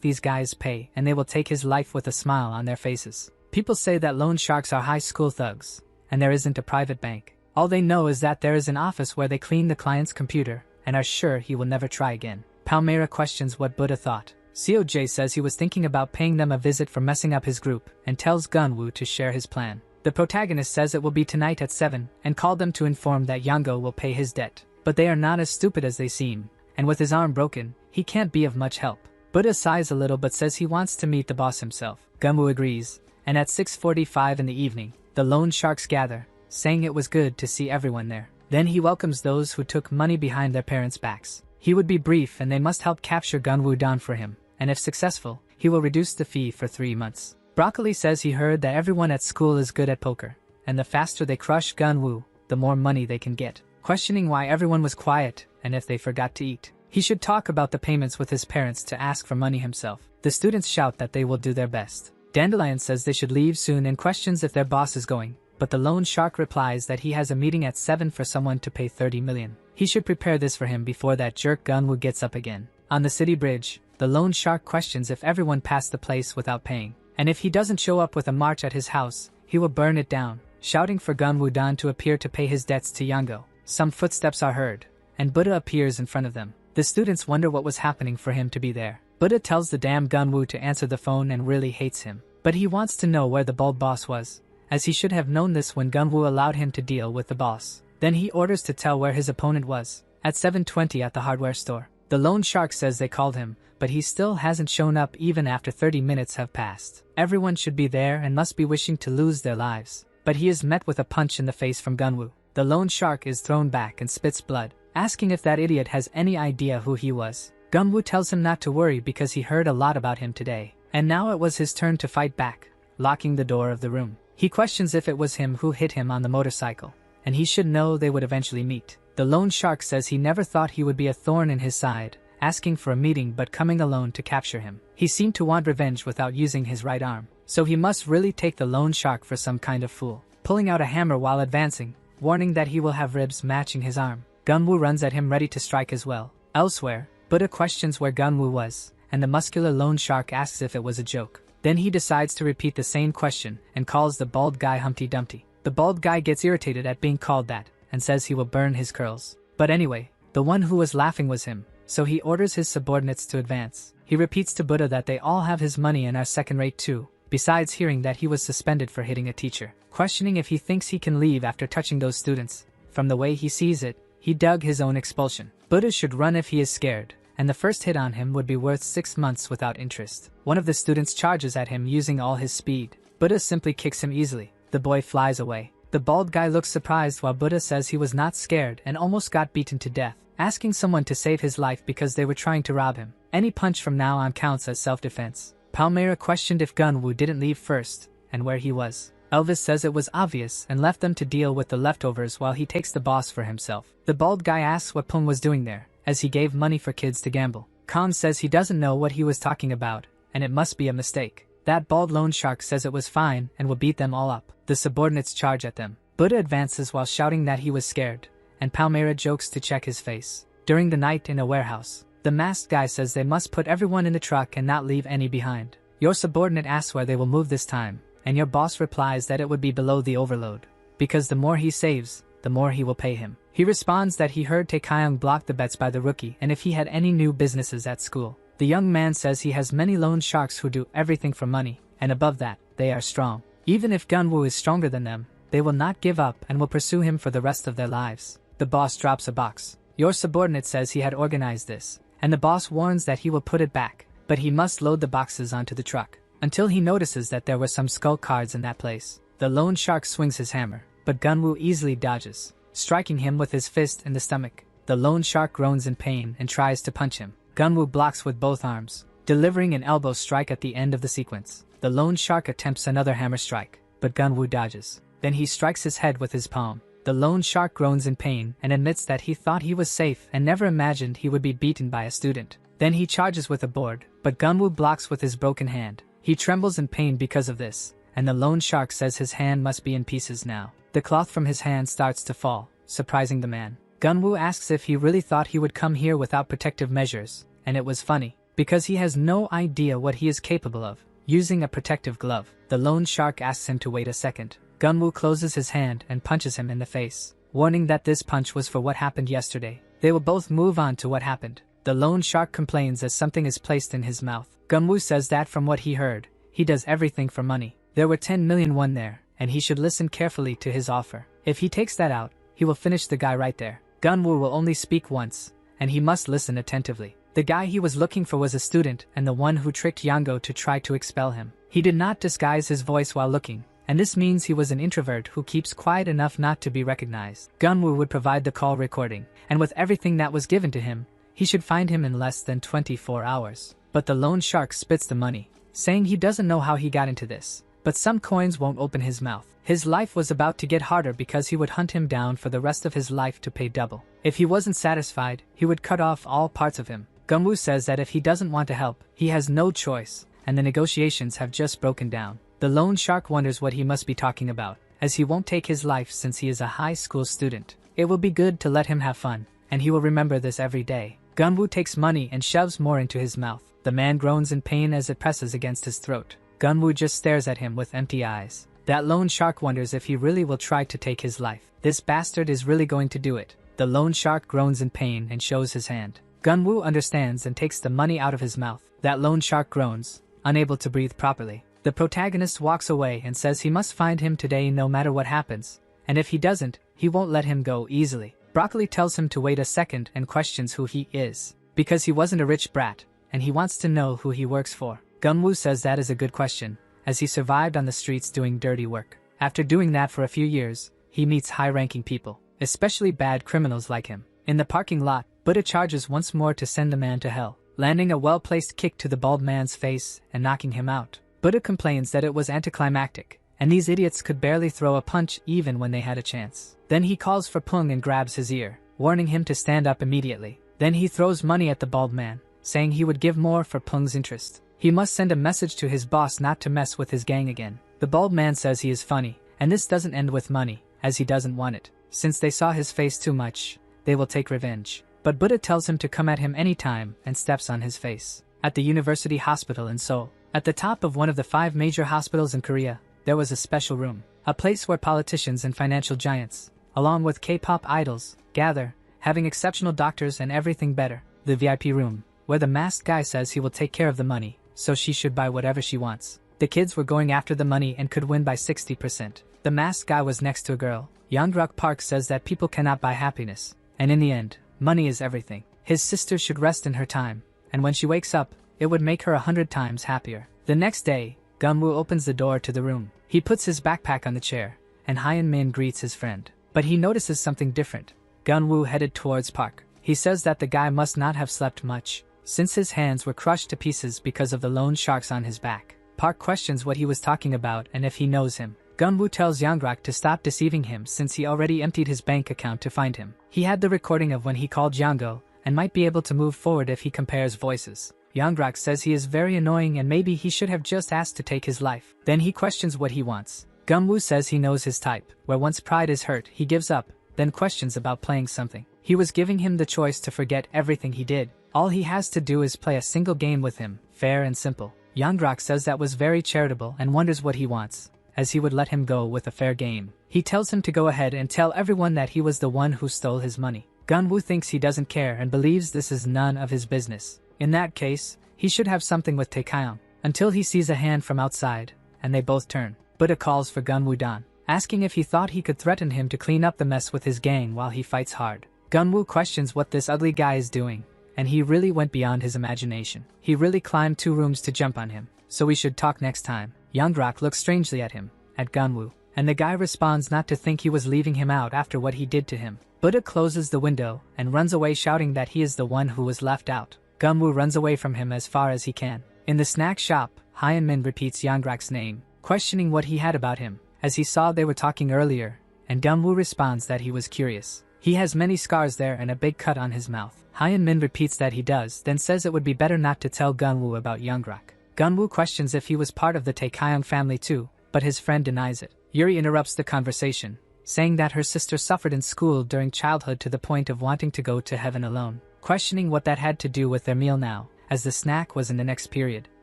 Speaker 1: these guys pay and they will take his life with a smile on their faces. People say that loan sharks are high school thugs, and there isn't a private bank. All they know is that there is an office where they clean the client's computer, and are sure he will never try again. Palmyra questions what Buddha thought. COJ says he was thinking about paying them a visit for messing up his group, and tells Gunwoo to share his plan. The protagonist says it will be tonight at 7, and called them to inform that Yango will pay his debt. But they are not as stupid as they seem, and with his arm broken, he can't be of much help. Buddha sighs a little but says he wants to meet the boss himself. Gunwoo agrees, and at 6:45 in the evening, the loan sharks gather, saying it was good to see everyone there. Then he welcomes those who took money behind their parents' backs. He would be brief and they must help capture Gunwoo down for him, and if successful, he will reduce the fee for 3 months. Broccoli says he heard that everyone at school is good at poker, and the faster they crush Gunwoo, the more money they can get. Questioning why everyone was quiet, and if they forgot to eat. He should talk about the payments with his parents to ask for money himself. The students shout that they will do their best. Dandelion says they should leave soon and questions if their boss is going, but the loan shark replies that he has a meeting at 7 for someone to pay 30 million. He should prepare this for him before that jerk Gunwoo gets up again. On the city bridge, the loan shark questions if everyone passed the place without paying, and if he doesn't show up with a march at his house, he will burn it down, shouting for Gunwoo-dan to appear to pay his debts to Yango. Some footsteps are heard, and Buddha appears in front of them. The students wonder what was happening for him to be there. Buddha tells the damn Gunwoo to answer the phone and really hates him. But he wants to know where the bald boss was, as he should have known this when Gunwoo allowed him to deal with the boss. Then he orders to tell where his opponent was, at 7:20 at the hardware store. The loan shark says they called him, but he still hasn't shown up even after 30 minutes have passed. Everyone should be there and must be wishing to lose their lives. But he is met with a punch in the face from Gunwoo. The loan shark is thrown back and spits blood, asking if that idiot has any idea who he was. Gunwoo tells him not to worry because he heard a lot about him today. And now it was his turn to fight back, locking the door of the room. He questions if it was him who hit him on the motorcycle, and he should know they would eventually meet. The loan shark says he never thought he would be a thorn in his side, asking for a meeting but coming alone to capture him. He seemed to want revenge without using his right arm, so he must really take the loan shark for some kind of fool. Pulling out a hammer while advancing, warning that he will have ribs matching his arm. Gunwoo runs at him ready to strike as well. Elsewhere, Buddha questions where Gunwoo was, and the muscular loan shark asks if it was a joke. Then he decides to repeat the same question and calls the bald guy Humpty Dumpty. The bald guy gets irritated at being called that and says he will burn his curls. But anyway, the one who was laughing was him, so he orders his subordinates to advance. He repeats to Buddha that they all have his money and are second-rate too, besides hearing that he was suspended for hitting a teacher. Questioning if he thinks he can leave after touching those students. From the way he sees it, he dug his own expulsion. Buddha should run if he is scared, and the first hit on him would be worth 6 months without interest. One of the students charges at him using all his speed. Buddha simply kicks him easily. The boy flies away. The bald guy looks surprised while Buddha says he was not scared and almost got beaten to death, asking someone to save his life because they were trying to rob him. Any punch from now on counts as self-defense. Palmyra questioned if Gunwoo didn't leave first, and where he was. Elvis says it was obvious and left them to deal with the leftovers while he takes the boss for himself. The bald guy asks what Pung was doing there, as he gave money for kids to gamble. Khan says he doesn't know what he was talking about, and it must be a mistake. That bald loan shark says it was fine and will beat them all up. The subordinates charge at them. Buddha advances while shouting that he was scared, and Palmyra jokes to check his face. During the night in a warehouse, the masked guy says they must put everyone in the truck and not leave any behind. Your subordinate asks where they will move this time, and your boss replies that it would be below the overload, because the more he saves, the more he will pay him. He responds that he heard Taekayong block the bets by the rookie and if he had any new businesses at school. The young man says he has many loan sharks who do everything for money, and above that, they are strong. Even if Gunwoo is stronger than them, they will not give up and will pursue him for the rest of their lives. The boss drops a box. Your subordinate says he had organized this, and the boss warns that he will put it back, but he must load the boxes onto the truck, until he notices that there were some skull cards in that place. The loan shark swings his hammer, but Gunwoo easily dodges, striking him with his fist in the stomach. The loan shark groans in pain and tries to punch him. Gunwoo blocks with both arms, delivering an elbow strike at the end of the sequence. The loan shark attempts another hammer strike, but Gunwoo dodges. Then he strikes his head with his palm. The loan shark groans in pain and admits that he thought he was safe and never imagined he would be beaten by a student. Then he charges with a board, but Gunwoo blocks with his broken hand. He trembles in pain because of this, and the loan shark says his hand must be in pieces now. The cloth from his hand starts to fall, surprising the man. Gunwoo asks if he really thought he would come here without protective measures, and it was funny, because he has no idea what he is capable of, using a protective glove. The loan shark asks him to wait a second. Gunwoo closes his hand and punches him in the face, warning that this punch was for what happened yesterday. They will both move on to what happened. The loan shark complains as something is placed in his mouth. Gunwoo says that from what he heard, he does everything for money. There were 10 million won there, and he should listen carefully to his offer. If he takes that out, he will finish the guy right there. Gunwoo will only speak once, and he must listen attentively. The guy he was looking for was a student and the one who tricked Yango to try to expel him. He did not disguise his voice while looking, and this means he was an introvert who keeps quiet enough not to be recognized. Gunwoo would provide the call recording, and with everything that was given to him, he should find him in less than 24 hours. But the loan shark spits the money, saying he doesn't know how he got into this, but some coins won't open his mouth. His life was about to get harder because he would hunt him down for the rest of his life to pay double. If he wasn't satisfied, he would cut off all parts of him. Gunwoo says that if he doesn't want to help, he has no choice, and the negotiations have just broken down. The loan shark wonders what he must be talking about, as he won't take his life since he is a high school student. It will be good to let him have fun, and he will remember this every day. Gunwoo takes money and shoves more into his mouth. The man groans in pain as it presses against his throat. Gunwoo just stares at him with empty eyes. That loan shark wonders if he really will try to take his life. This bastard is really going to do it. The loan shark groans in pain and shows his hand. Gunwoo understands and takes the money out of his mouth. That loan shark groans, unable to breathe properly. The protagonist walks away and says he must find him today no matter what happens, and if he doesn't, he won't let him go easily. Broccoli tells him to wait a second and questions who he is, because he wasn't a rich brat, and he wants to know who he works for. Gunwoo says that is a good question, as he survived on the streets doing dirty work. After doing that for a few years, he meets high-ranking people, especially bad criminals like him. In the parking lot, Buddha charges once more to send the man to hell, landing a well-placed kick to the bald man's face and knocking him out. Buddha complains that it was anticlimactic, and these idiots could barely throw a punch even when they had a chance. Then he calls for Pung and grabs his ear, warning him to stand up immediately. Then he throws money at the bald man, saying he would give more for Pung's interest. He must send a message to his boss not to mess with his gang again. The bald man says he is funny, and this doesn't end with money, as he doesn't want it. Since they saw his face too much, they will take revenge. But Buddha tells him to come at him anytime and steps on his face. At the University Hospital in Seoul, at the top of one of the 5 major hospitals in Korea, there was a special room, a place where politicians and financial giants, along with K-pop idols, gather, having exceptional doctors and everything better. The VIP room, where the masked guy says he will take care of the money, so she should buy whatever she wants. The kids were going after the money and could win by 60%. The masked guy was next to a girl. Yangruk Park says that people cannot buy happiness, and in the end, money is everything. His sister should rest in her time, and when she wakes up, it would make her 100 times happier. The next day, Gunwoo opens the door to the room. He puts his backpack on the chair, and Hyun Min greets his friend. But he notices something different. Gunwoo headed towards Park. He says that the guy must not have slept much, since his hands were crushed to pieces because of the loan sharks on his back. Park questions what he was talking about and if he knows him. Gunwoo tells Yangrok to stop deceiving him since he already emptied his bank account to find him. He had the recording of when he called Yango, and might be able to move forward if he compares voices. Yangrok says he is very annoying and maybe he should have just asked to take his life. Then he questions what he wants. Gunwoo says he knows his type, where once pride is hurt he gives up, then questions about playing something. He was giving him the choice to forget everything he did. All he has to do is play a single game with him, fair and simple. Yangrok says that was very charitable and wonders what he wants, as he would let him go with a fair game. He tells him to go ahead and tell everyone that he was the one who stole his money. Gunwoo thinks he doesn't care and believes this is none of his business. In that case, he should have something with Taekyeon, until he sees a hand from outside, and they both turn. Buddha calls for Gunwoo-dan, asking if he thought he could threaten him to clean up the mess with his gang while he fights hard. Gunwoo questions what this ugly guy is doing, and he really went beyond his imagination. He really climbed 2 rooms to jump on him, so we should talk next time. Yangrok looks strangely at him, at Gunwoo, and the guy responds not to think he was leaving him out after what he did to him. Buddha closes the window and runs away shouting that he is the one who was left out. Gunwoo runs away from him as far as he can. In the snack shop, Hyun Min repeats Yangrok's name, questioning what he had about him, as he saw they were talking earlier, and Gunwoo responds that he was curious. He has many scars there and a big cut on his mouth. Hyun-min repeats that he does, then says it would be better not to tell Gunwoo about Youngrak. Gunwoo questions if he was part of the Taekyeong family too, but his friend denies it. Yuri interrupts the conversation, saying that her sister suffered in school during childhood to the point of wanting to go to heaven alone, questioning what that had to do with their meal now, as the snack was in the next period.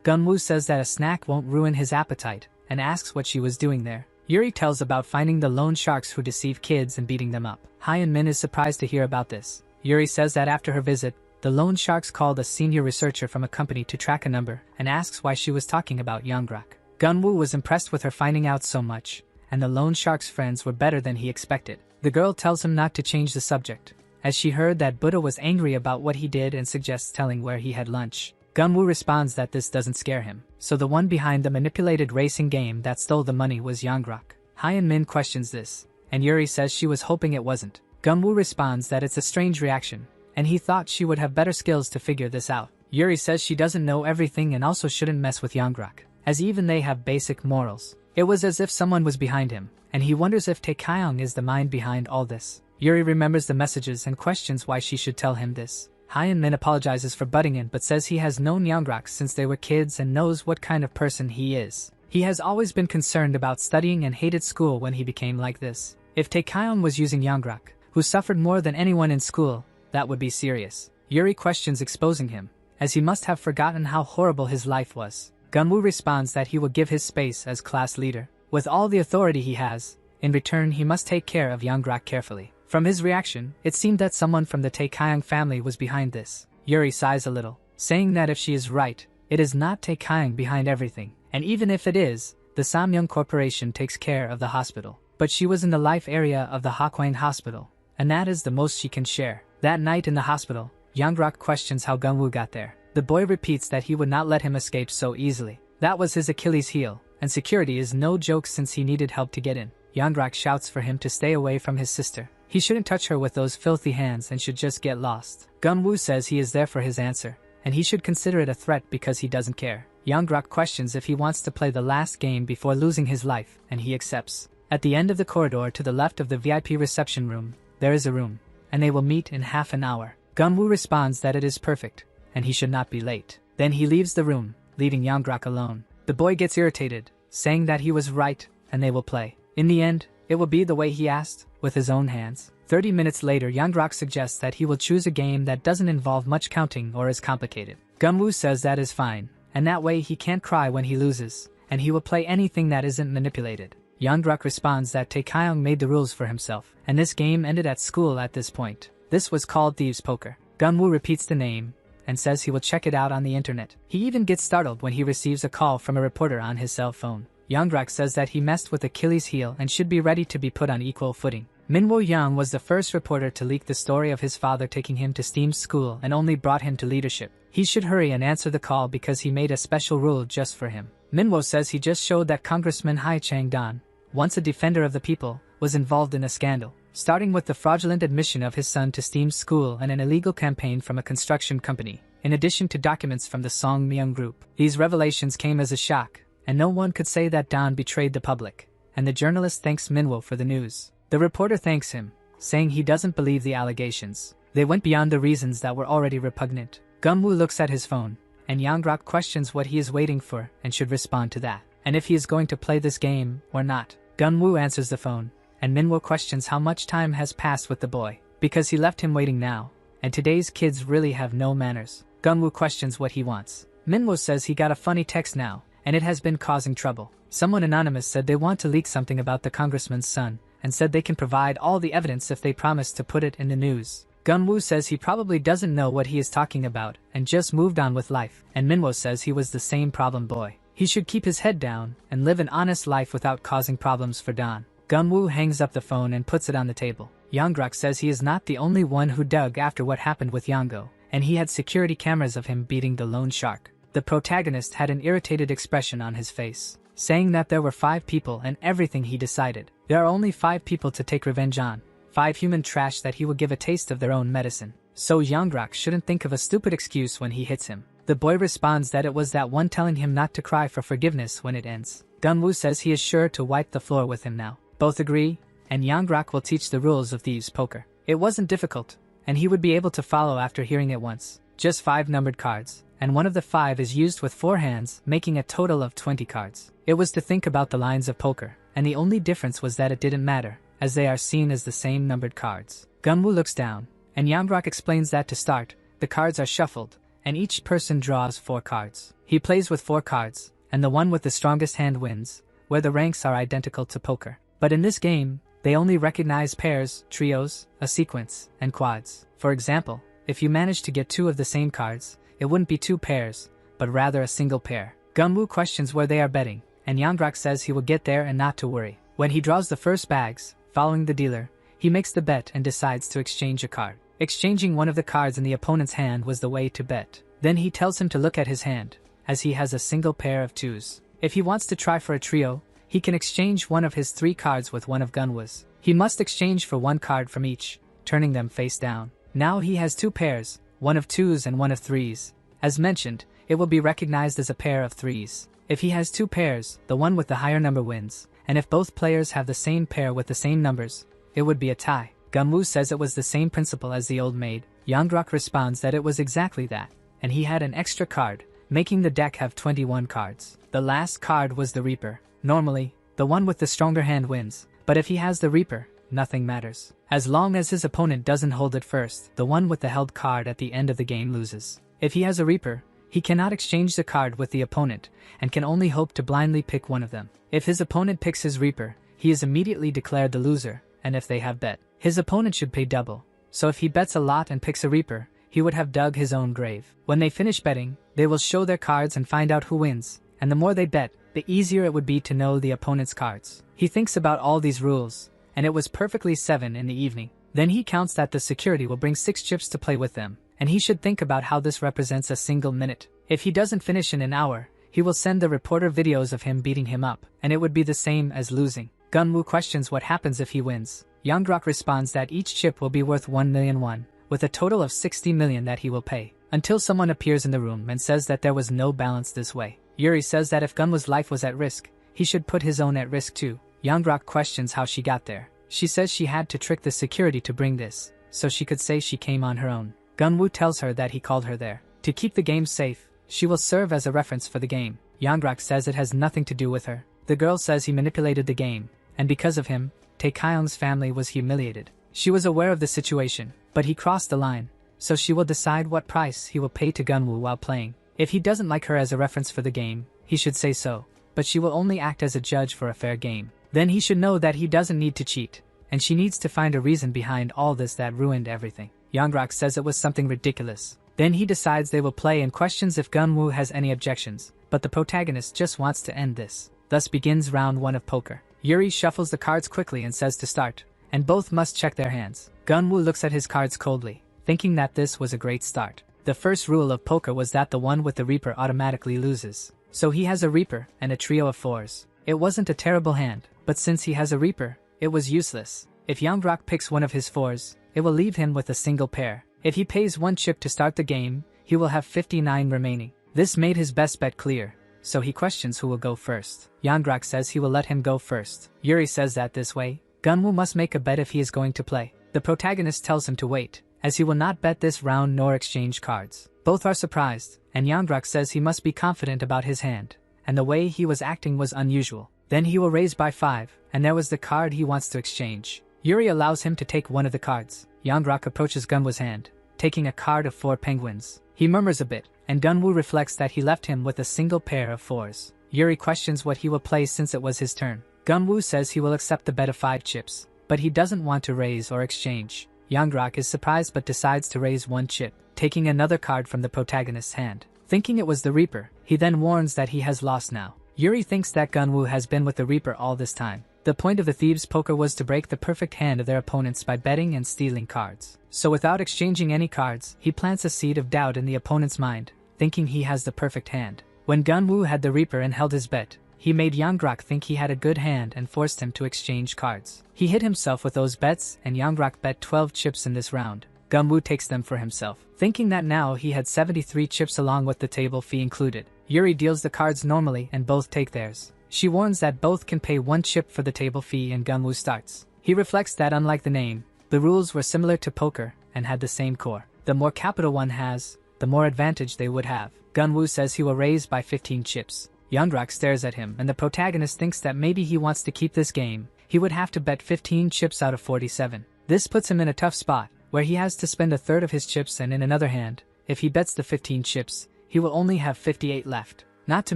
Speaker 1: Gunwoo says that a snack won't ruin his appetite, and asks what she was doing there. Yuri tells about finding the loan sharks who deceive kids and beating them up. Hyun-min is surprised to hear about this. Yuri says that after her visit, the loan sharks called a senior researcher from a company to track a number, and asks why she was talking about Youngrak. Gunwoo was impressed with her finding out so much, and the loan shark's friends were better than he expected. The girl tells him not to change the subject, as she heard that Buddha was angry about what he did and suggests telling where he had lunch. Gunwoo responds that this doesn't scare him, so the one behind the manipulated racing game that stole the money was Youngrak. Hyun-min questions this, and Yuri says she was hoping it wasn't. Gunwoo responds that it's a strange reaction, and he thought she would have better skills to figure this out. Yuri says she doesn't know everything and also shouldn't mess with Youngrak, as even they have basic morals. It was as if someone was behind him, and he wonders if Taekyeong is the mind behind all this. Yuri remembers the messages and questions why she should tell him this. Hyun-min apologizes for butting in but says he has known Youngrak since they were kids and knows what kind of person he is. He has always been concerned about studying and hated school when he became like this. If Taekyeong was using Youngrak, who suffered more than anyone in school, that would be serious. Yuri questions exposing him, as he must have forgotten how horrible his life was. Gunwoo responds that he will give his space as class leader. With all the authority he has, in return he must take care of Youngrak carefully. From his reaction, it seemed that someone from the Taekyeong family was behind this. Yuri sighs a little, saying that if she is right, it is not Taekyeong behind everything, and even if it is, the Samyang Corporation takes care of the hospital. But she was in the life area of the Hakwang Hospital, and that is the most she can share. That night in the hospital, Youngrak questions how Gunwoo got there. The boy repeats that he would not let him escape so easily. That was his Achilles heel, and security is no joke since he needed help to get in. Youngrak shouts for him to stay away from his sister. He shouldn't touch her with those filthy hands and should just get lost. Gunwoo says he is there for his answer, and he should consider it a threat because he doesn't care. Youngrak questions if he wants to play the last game before losing his life, and he accepts. At the end of the corridor to the left of the VIP reception room, there is a room, and they will meet in half an hour. Gunwoo responds that it is perfect, and he should not be late. Then he leaves the room, leaving Youngrak alone. The boy gets irritated, saying that he was right, and they will play. In the end, it will be the way he asked, with his own hands. 30 minutes later, Youngrak suggests that he will choose a game that doesn't involve much counting or is complicated. Gunwoo says that is fine, and that way he can't cry when he loses, and he will play anything that isn't manipulated. Youngrak responds that Taekyeong made the rules for himself, and this game ended at school at this point. This was called Thieves' Poker. Gunwoo repeats the name, and says he will check it out on the internet. He even gets startled when he receives a call from a reporter on his cell phone. Youngrak says that he messed with Achilles' heel and should be ready to be put on equal footing. Minwo Young was the first reporter to leak the story of his father taking him to STEAM school and only brought him to leadership. He should hurry and answer the call because he made a special rule just for him. Minwo says he just showed that Congressman Hai Chang-dan, once a defender of the people, was involved in a scandal, starting with the fraudulent admission of his son to STEAM school and an illegal campaign from a construction company, in addition to documents from the Song Myung group. These revelations came as a shock, and no one could say that Dan betrayed the public, and the journalist thanks Minwo for the news. The reporter thanks him, saying he doesn't believe the allegations. They went beyond the reasons that were already repugnant. Gunwoo looks at his phone, and Youngrak questions what he is waiting for and should respond to that, and if he is going to play this game or not. Gunwoo answers the phone, and Minwo questions how much time has passed with the boy, because he left him waiting now, and today's kids really have no manners. Gunwoo questions what he wants. Minwo says he got a funny text now, and it has been causing trouble. Someone anonymous said they want to leak something about the congressman's son, and said they can provide all the evidence if they promise to put it in the news. Gunwoo says he probably doesn't know what he is talking about and just moved on with life, and Minwo says he was the same problem boy. He should keep his head down and live an honest life without causing problems for Don. Gunwoo hangs up the phone and puts it on the table. Youngrak says he is not the only one who dug after what happened with Yongo, and he had security cameras of him beating the loan shark. The protagonist had an irritated expression on his face, saying that there were 5 people and everything he decided. There are only 5 people to take revenge on, 5 human trash that he will give a taste of their own medicine. So Youngrak shouldn't think of a stupid excuse when he hits him. The boy responds that it was that one telling him not to cry for forgiveness when it ends. Gunwoo says he is sure to wipe the floor with him now. Both agree, and Yanggrak will teach the rules of thieves' poker. It wasn't difficult, and he would be able to follow after hearing it once. Just 5 numbered cards, and one of the 5 is used with 4 hands, making a total of 20 cards. It was to think about the lines of poker, and the only difference was that it didn't matter, as they are seen as the same numbered cards. Gunwoo looks down, and Yanggrak explains that to start, the cards are shuffled, and each person draws 4 cards. He plays with 4 cards, and the one with the strongest hand wins, where the ranks are identical to poker. But in this game, they only recognize pairs, trios, a sequence, and quads. For example, if you manage to get 2 of the same cards, it wouldn't be 2 pairs, but rather a single pair. Gunwoo questions where they are betting, and Yanggrak says he will get there and not to worry. When he draws the first bags, following the dealer, he makes the bet and decides to exchange a card. Exchanging one of the cards in the opponent's hand was the way to bet. Then he tells him to look at his hand, as he has a single pair of 2s. If he wants to try for a trio, he can exchange one of his 3 cards with one of Gunwoo's. He must exchange for 1 card from each, turning them face down. Now he has 2 pairs, one of 2s and one of 3s. As mentioned, it will be recognized as a pair of 3s. If he has 2 pairs, the one with the higher number wins, and if both players have the same pair with the same numbers, it would be a tie. Gunwoo says it was the same principle as the old maid. Yanggrak responds that it was exactly that, and he had an extra card, making the deck have 21 cards. The last card was the Reaper. Normally, the one with the stronger hand wins, but if he has the Reaper, nothing matters. As long as his opponent doesn't hold it first, the one with the held card at the end of the game loses. If he has a Reaper, he cannot exchange the card with the opponent, and can only hope to blindly pick one of them. If his opponent picks his Reaper, he is immediately declared the loser, and if they have bet, his opponent should pay double. So if he bets a lot and picks a Reaper, he would have dug his own grave. When they finish betting, they will show their cards and find out who wins, and the more they bet, the easier it would be to know the opponent's cards. He thinks about all these rules, and it was perfectly 7 in the evening. Then he counts that the security will bring 6 chips to play with them, and he should think about how this represents a single minute. If he doesn't finish in an hour, he will send the reporter videos of him beating him up, and it would be the same as losing. Gunwoo questions what happens if he wins. Yanggrak responds that each chip will be worth 1 million won, with a total of 60 million that he will pay, until someone appears in the room and says that there was no balance this way. Yuri says that if Gunwoo's life was at risk, he should put his own at risk too. Yanggrak questions how she got there. She says she had to trick the security to bring this, so she could say she came on her own. Gunwoo tells her that he called her there. To keep the game safe, she will serve as a reference for the game. Yanggrak says it has nothing to do with her. The girl says he manipulated the game, and because of him, Taekyeon's family was humiliated. She was aware of the situation, but he crossed the line, so she will decide what price he will pay to Gunwoo while playing. If he doesn't like her as a reference for the game, he should say so, but she will only act as a judge for a fair game. Then he should know that he doesn't need to cheat, and she needs to find a reason behind all this that ruined everything. Yanggrak says it was something ridiculous. Then he decides they will play and questions if Gunwoo has any objections, but the protagonist just wants to end this. Thus begins round 1 of poker. Yuri shuffles the cards quickly and says to start, and both must check their hands. Gunwoo looks at his cards coldly, thinking that this was a great start. The first rule of poker was that the one with the Reaper automatically loses. So he has a Reaper and a trio of 4s. It wasn't a terrible hand, but since he has a Reaper, it was useless. If Yanggrak picks one of his 4s, it will leave him with a single pair. If he pays 1 chip to start the game, he will have 59 remaining. This made his best bet clear, so he questions who will go first. Yanggrak says he will let him go first. Yuri says that this way, Gunwoo must make a bet if he is going to play. The protagonist tells him to wait, as he will not bet this round nor exchange cards. Both are surprised, and Yanggrak says he must be confident about his hand, and the way he was acting was unusual. Then he will raise by 5, and there was the card he wants to exchange. Yuri allows him to take one of the cards. Yanggrak approaches Gunwoo's hand, taking a card of 4 penguins. He murmurs a bit, and Gunwoo reflects that he left him with a single pair of 4s. Yuri questions what he will play since it was his turn. Gunwoo says he will accept the bet of 5 chips, but he doesn't want to raise or exchange. Yanggrak is surprised but decides to raise 1 chip, taking another card from the protagonist's hand. Thinking it was the Reaper, he then warns that he has lost now. Yuri thinks that Gunwoo has been with the Reaper all this time. The point of the thieves' poker was to break the perfect hand of their opponents by betting and stealing cards. So without exchanging any cards, he plants a seed of doubt in the opponent's mind, thinking he has the perfect hand. When Gunwoo had the Reaper and held his bet, he made Yanggrak think he had a good hand and forced him to exchange cards. He hit himself with those bets, and Yanggrak bet 12 chips in this round. Gunwoo takes them for himself, thinking that now he had 73 chips along with the table fee included. Yuri deals the cards normally and both take theirs. She warns that both can pay 1 chip for the table fee and Gunwoo starts. He reflects that unlike the name, the rules were similar to poker and had the same core. The more capital one has, the more advantage they would have. Gunwoo says he will raise by 15 chips. Youngrak stares at him and the protagonist thinks that maybe he wants to keep this game. He would have to bet 15 chips out of 47. This puts him in a tough spot, where he has to spend a third of his chips, and in another hand, if he bets the 15 chips, he will only have 58 left. Not to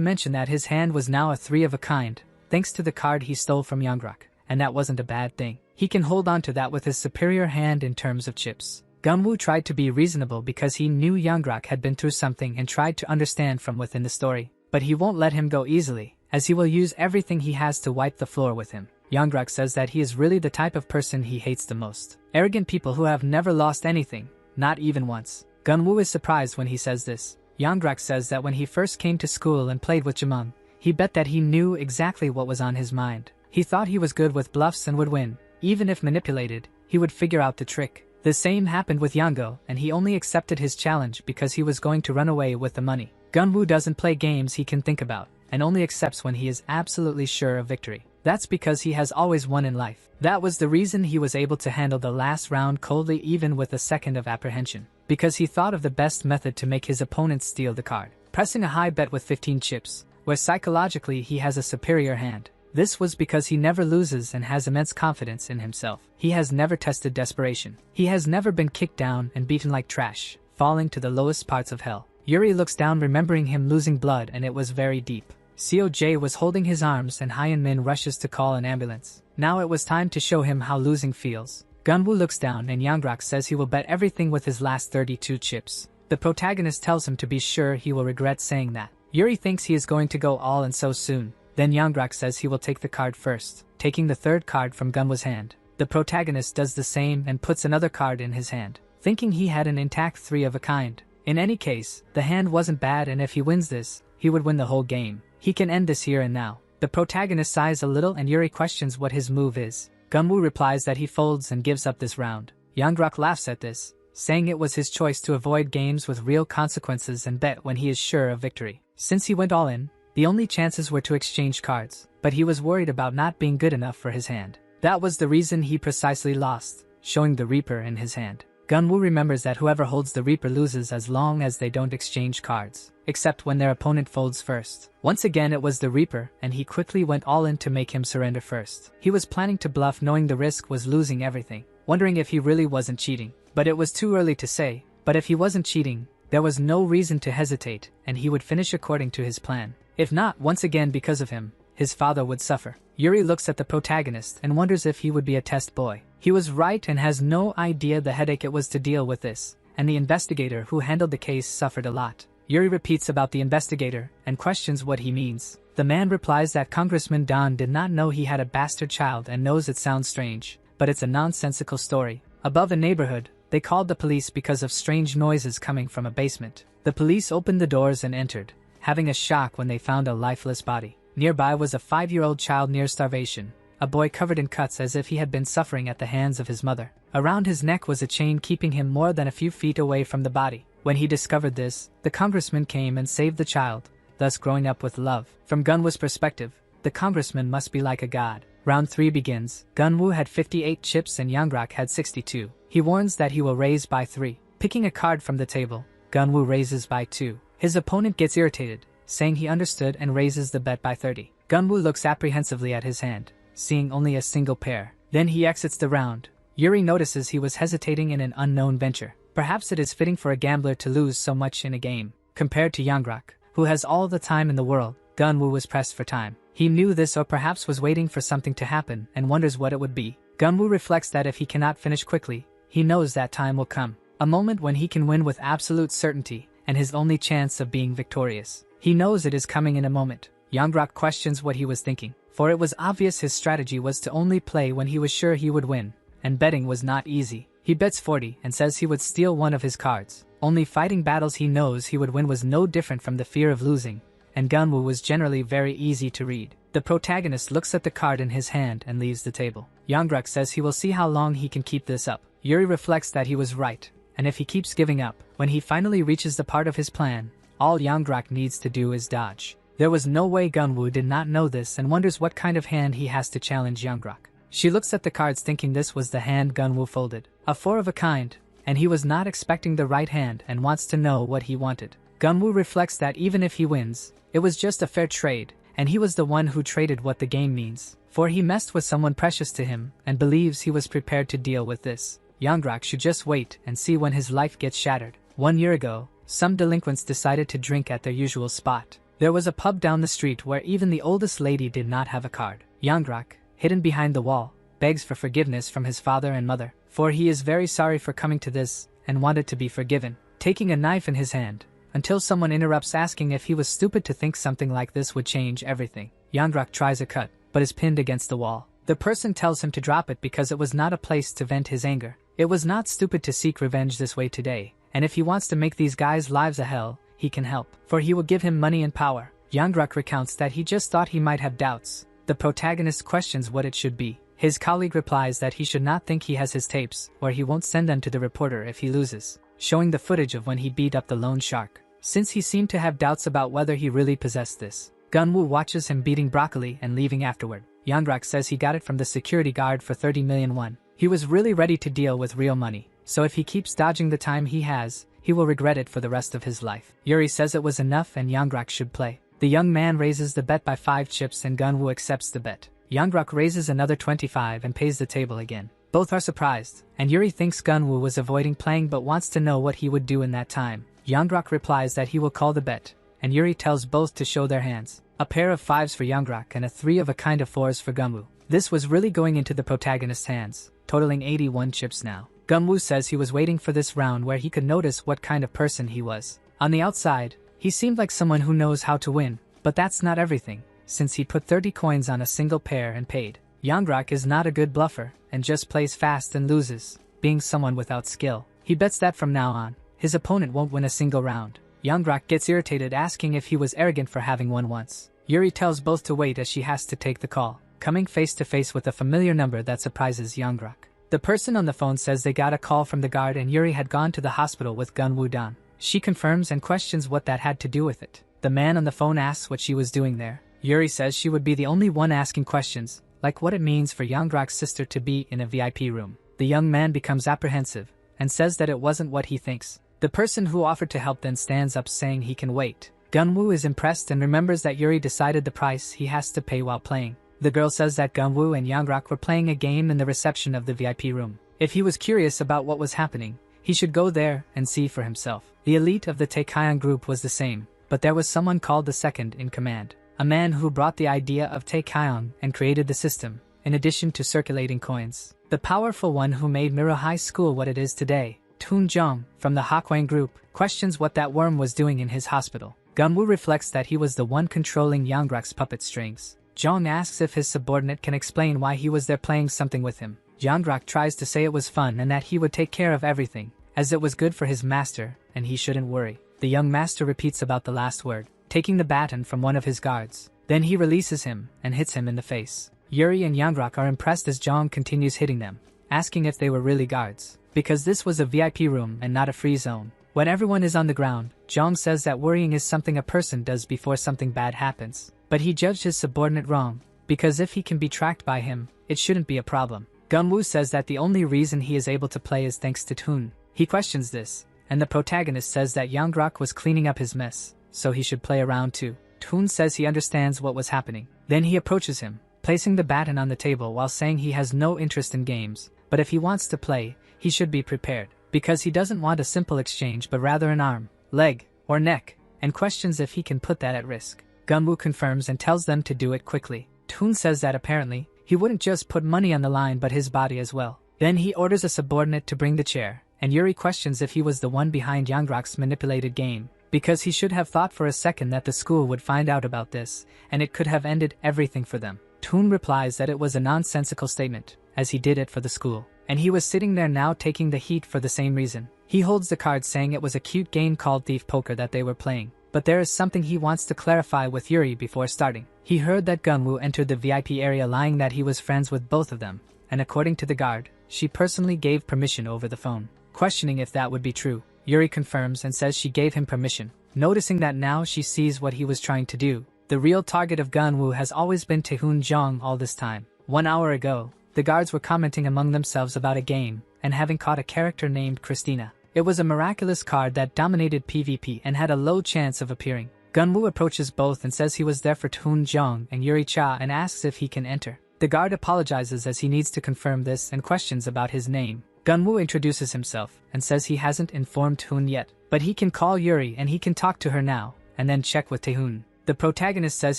Speaker 1: mention that his hand was now a 3 of a kind, thanks to the card he stole from Youngrak, and that wasn't a bad thing. He can hold on to that with his superior hand in terms of chips. Gunwoo tried to be reasonable because he knew Youngrak had been through something and tried to understand from within the story. But he won't let him go easily, as he will use everything he has to wipe the floor with him. Youngrak says that he is really the type of person he hates the most. Arrogant people who have never lost anything, not even once. Gunwoo is surprised when he says this. Youngrak says that when he first came to school and played with Jamung, he bet that he knew exactly what was on his mind. He thought he was good with bluffs and would win. Even if manipulated, he would figure out the trick. The same happened with Yango, and he only accepted his challenge because he was going to run away with the money. Gunwoo doesn't play games he can think about, and only accepts when he is absolutely sure of victory. That's because he has always won in life. That was the reason he was able to handle the last round coldly even with a second of apprehension. Because he thought of the best method to make his opponent steal the card. Pressing a high bet with 15 chips, where psychologically he has a superior hand. This was because he never loses and has immense confidence in himself. He has never tested desperation. He has never been kicked down and beaten like trash, falling to the lowest parts of hell. Yuri looks down remembering him losing blood, and it was very deep. Seo-jae was holding his arms and Hyun-min rushes to call an ambulance. Now it was time to show him how losing feels. Gunwoo looks down and Youngrak says he will bet everything with his last 32 chips. The protagonist tells him to be sure he will regret saying that. Yuri thinks he is going to go all in so soon. Then Youngrak says he will take the card first, taking the third card from Gunwoo's hand. The protagonist does the same and puts another card in his hand, thinking he had an intact 3 of a kind. In any case, the hand wasn't bad, and if he wins this, he would win the whole game. He can end this here and now. The protagonist sighs a little and Yuri questions what his move is. Gunwoo replies that he folds and gives up this round. Youngrak laughs at this, saying it was his choice to avoid games with real consequences and bet when he is sure of victory. Since he went all in, the only chances were to exchange cards, but he was worried about not being good enough for his hand. That was the reason he precisely lost, showing the Reaper in his hand. Gunwoo remembers that whoever holds the Reaper loses as long as they don't exchange cards, except when their opponent folds first. Once again it was the Reaper, and he quickly went all in to make him surrender first. He was planning to bluff knowing the risk was losing everything, wondering if he really wasn't cheating. But it was too early to say, but if he wasn't cheating, there was no reason to hesitate, and he would finish according to his plan. If not, once again because of him, his father would suffer. Yuri looks at the protagonist and wonders if he would be a test boy. He was right and has no idea the headache it was to deal with this, and the investigator who handled the case suffered a lot. Yuri repeats about the investigator and questions what he means. The man replies that Congressman Don did not know he had a bastard child and knows it sounds strange, but it's a nonsensical story. Above the neighborhood, they called the police because of strange noises coming from a basement. The police opened the doors and entered, having a shock when they found a lifeless body. Nearby was a 5-year-old child near starvation, a boy covered in cuts as if he had been suffering at the hands of his mother. Around his neck was a chain keeping him more than a few feet away from the body. When he discovered this, the congressman came and saved the child, thus growing up with love. From Gunwoo's perspective, the congressman must be like a god. Round 3 begins. Gunwoo had 58 chips and Youngrak had 62. He warns that he will raise by 3. Picking a card from the table, Gunwoo raises by 2. His opponent gets irritated, saying he understood and raises the bet by 30. Gunwoo looks apprehensively at his hand, seeing only a single pair. Then he exits the round. Yuri notices he was hesitating in an unknown venture. Perhaps it is fitting for a gambler to lose so much in a game. Compared to Youngrak, who has all the time in the world, Gunwoo was pressed for time. He knew this, or perhaps was waiting for something to happen and wonders what it would be. Gunwoo reflects that if he cannot finish quickly, he knows that time will come. A moment when he can win with absolute certainty, and his only chance of being victorious. He knows it is coming in a moment. Youngrak questions what he was thinking, for it was obvious his strategy was to only play when he was sure he would win, and betting was not easy. He bets 40 and says he would steal one of his cards. Only fighting battles he knows he would win was no different from the fear of losing, and Gunwoo was generally very easy to read. The protagonist looks at the card in his hand and leaves the table. Youngrak says he will see how long he can keep this up. Yuri reflects that he was right, and if he keeps giving up, when he finally reaches the part of his plan, all Youngrak needs to do is dodge. There was no way Gunwoo did not know this and wonders what kind of hand he has to challenge Youngrak. She looks at the cards thinking this was the hand Gunwoo folded. A 4 of a kind, and he was not expecting the right hand and wants to know what he wanted. Gunwoo reflects that even if he wins, it was just a fair trade, and he was the one who traded what the game means. For he messed with someone precious to him and believes he was prepared to deal with this. Yangrak should just wait and see when his life gets shattered. 1 year ago, some delinquents decided to drink at their usual spot. There was a pub down the street where even the oldest lady did not have a card. Yangrak, hidden behind the wall, begs for forgiveness from his father and mother, for he is very sorry for coming to this and wanted to be forgiven, taking a knife in his hand, until someone interrupts asking if he was stupid to think something like this would change everything. Yangrak tries a cut, but is pinned against the wall. The person tells him to drop it because it was not a place to vent his anger. It was not stupid to seek revenge this way today, and if he wants to make these guys' lives a hell, he can help, for he will give him money and power. Yangrak recounts that he just thought he might have doubts. The protagonist questions what it should be. His colleague replies that he should not think he has his tapes, or he won't send them to the reporter if he loses, showing the footage of when he beat up the lone shark. Since he seemed to have doubts about whether he really possessed this, Gunwoo watches him beating broccoli and leaving afterward. Yangrak says he got it from the security guard for 30 million won. He was really ready to deal with real money, so if he keeps dodging the time he has, he will regret it for the rest of his life. Yuri says it was enough and Yangrak should play. The young man raises the bet by 5 chips and Gunwoo accepts the bet. Yangrak raises another 25 and pays the table again. Both are surprised, and Yuri thinks Gunwoo was avoiding playing but wants to know what he would do in that time. Yangrak replies that he will call the bet, and Yuri tells both to show their hands. A pair of 5s for Yangrak and a 3 of a kind of 4s for Gunwoo. This was really going into the protagonist's hands, totaling 81 chips now. Gunwoo says he was waiting for this round where he could notice what kind of person he was. On the outside, he seemed like someone who knows how to win, but that's not everything, since he put 30 coins on a single pair and paid. Yangrak is not a good bluffer, and just plays fast and loses, being someone without skill. He bets that from now on, his opponent won't win a single round. Yangrak gets irritated asking if he was arrogant for having won once. Yuri tells both to wait as she has to take the call, coming face to face with a familiar number that surprises Yangrak. The person on the phone says they got a call from the guard and Yuri had gone to the hospital with Gunwoo-dan. She confirms and questions what that had to do with it. The man on the phone asks what she was doing there. Yuri says she would be the only one asking questions, like what it means for Yangrak's sister to be in a VIP room. The young man becomes apprehensive, and says that it wasn't what he thinks. The person who offered to help then stands up saying he can wait. Gunwoo is impressed and remembers that Yuri decided the price he has to pay while playing. The girl says that Gunwoo and Yangrak were playing a game in the reception of the VIP room. If he was curious about what was happening, he should go there and see for himself. The elite of the Taekyon group was the same, but there was someone called the second in command. A man who brought the idea of Taekyon and created the system, in addition to circulating coins. The powerful one who made Miro High School what it is today, Toon Jong, from the Hakwang group, questions what that worm was doing in his hospital. Gunwoo reflects that he was the one controlling Yangrak's puppet strings. Jong asks if his subordinate can explain why he was there playing something with him. Yangrak tries to say it was fun and that he would take care of everything, as it was good for his master, and he shouldn't worry. The young master repeats about the last word, taking the baton from one of his guards. Then he releases him and hits him in the face. Yuri and Yangrak are impressed as Jong continues hitting them, asking if they were really guards, because this was a VIP room and not a free zone. When everyone is on the ground, Jong says that worrying is something a person does before something bad happens. But he judged his subordinate wrong, because if he can be tracked by him, it shouldn't be a problem. Gunwoo says that the only reason he is able to play is thanks to Toon. He questions this, and the protagonist says that Yangrak was cleaning up his mess, so he should play around too. Toon says he understands what was happening. Then he approaches him, placing the baton on the table while saying he has no interest in games, but if he wants to play, he should be prepared, because he doesn't want a simple exchange but rather an arm, leg, or neck, and questions if he can put that at risk. Gunwoo confirms and tells them to do it quickly. Toon says that apparently, he wouldn't just put money on the line but his body as well. Then he orders a subordinate to bring the chair, and Yuri questions if he was the one behind Yangrak's manipulated game, because he should have thought for a second that the school would find out about this, and it could have ended everything for them. Toon replies that it was a nonsensical statement, as he did it for the school, and he was sitting there now taking the heat for the same reason. He holds the card saying it was a cute game called Thief Poker that they were playing. But there is something he wants to clarify with Yuri before starting. He heard that Gunwoo entered the VIP area lying that he was friends with both of them, and according to the guard, she personally gave permission over the phone. Questioning if that would be true, Yuri confirms and says she gave him permission. Noticing that now she sees what he was trying to do, the real target of Gunwoo has always been Taehoon Jong all this time. 1 hour ago, the guards were commenting among themselves about a game, and having caught a character named Christina. It was a miraculous card that dominated PvP and had a low chance of appearing. Gunwoo approaches both and says he was there for Toon Jong and Yuri Cha and asks if he can enter. The guard apologizes as he needs to confirm this and questions about his name. Gunwoo introduces himself and says he hasn't informed Toon yet, but he can call Yuri and he can talk to her now, and then check with Taehoon. The protagonist says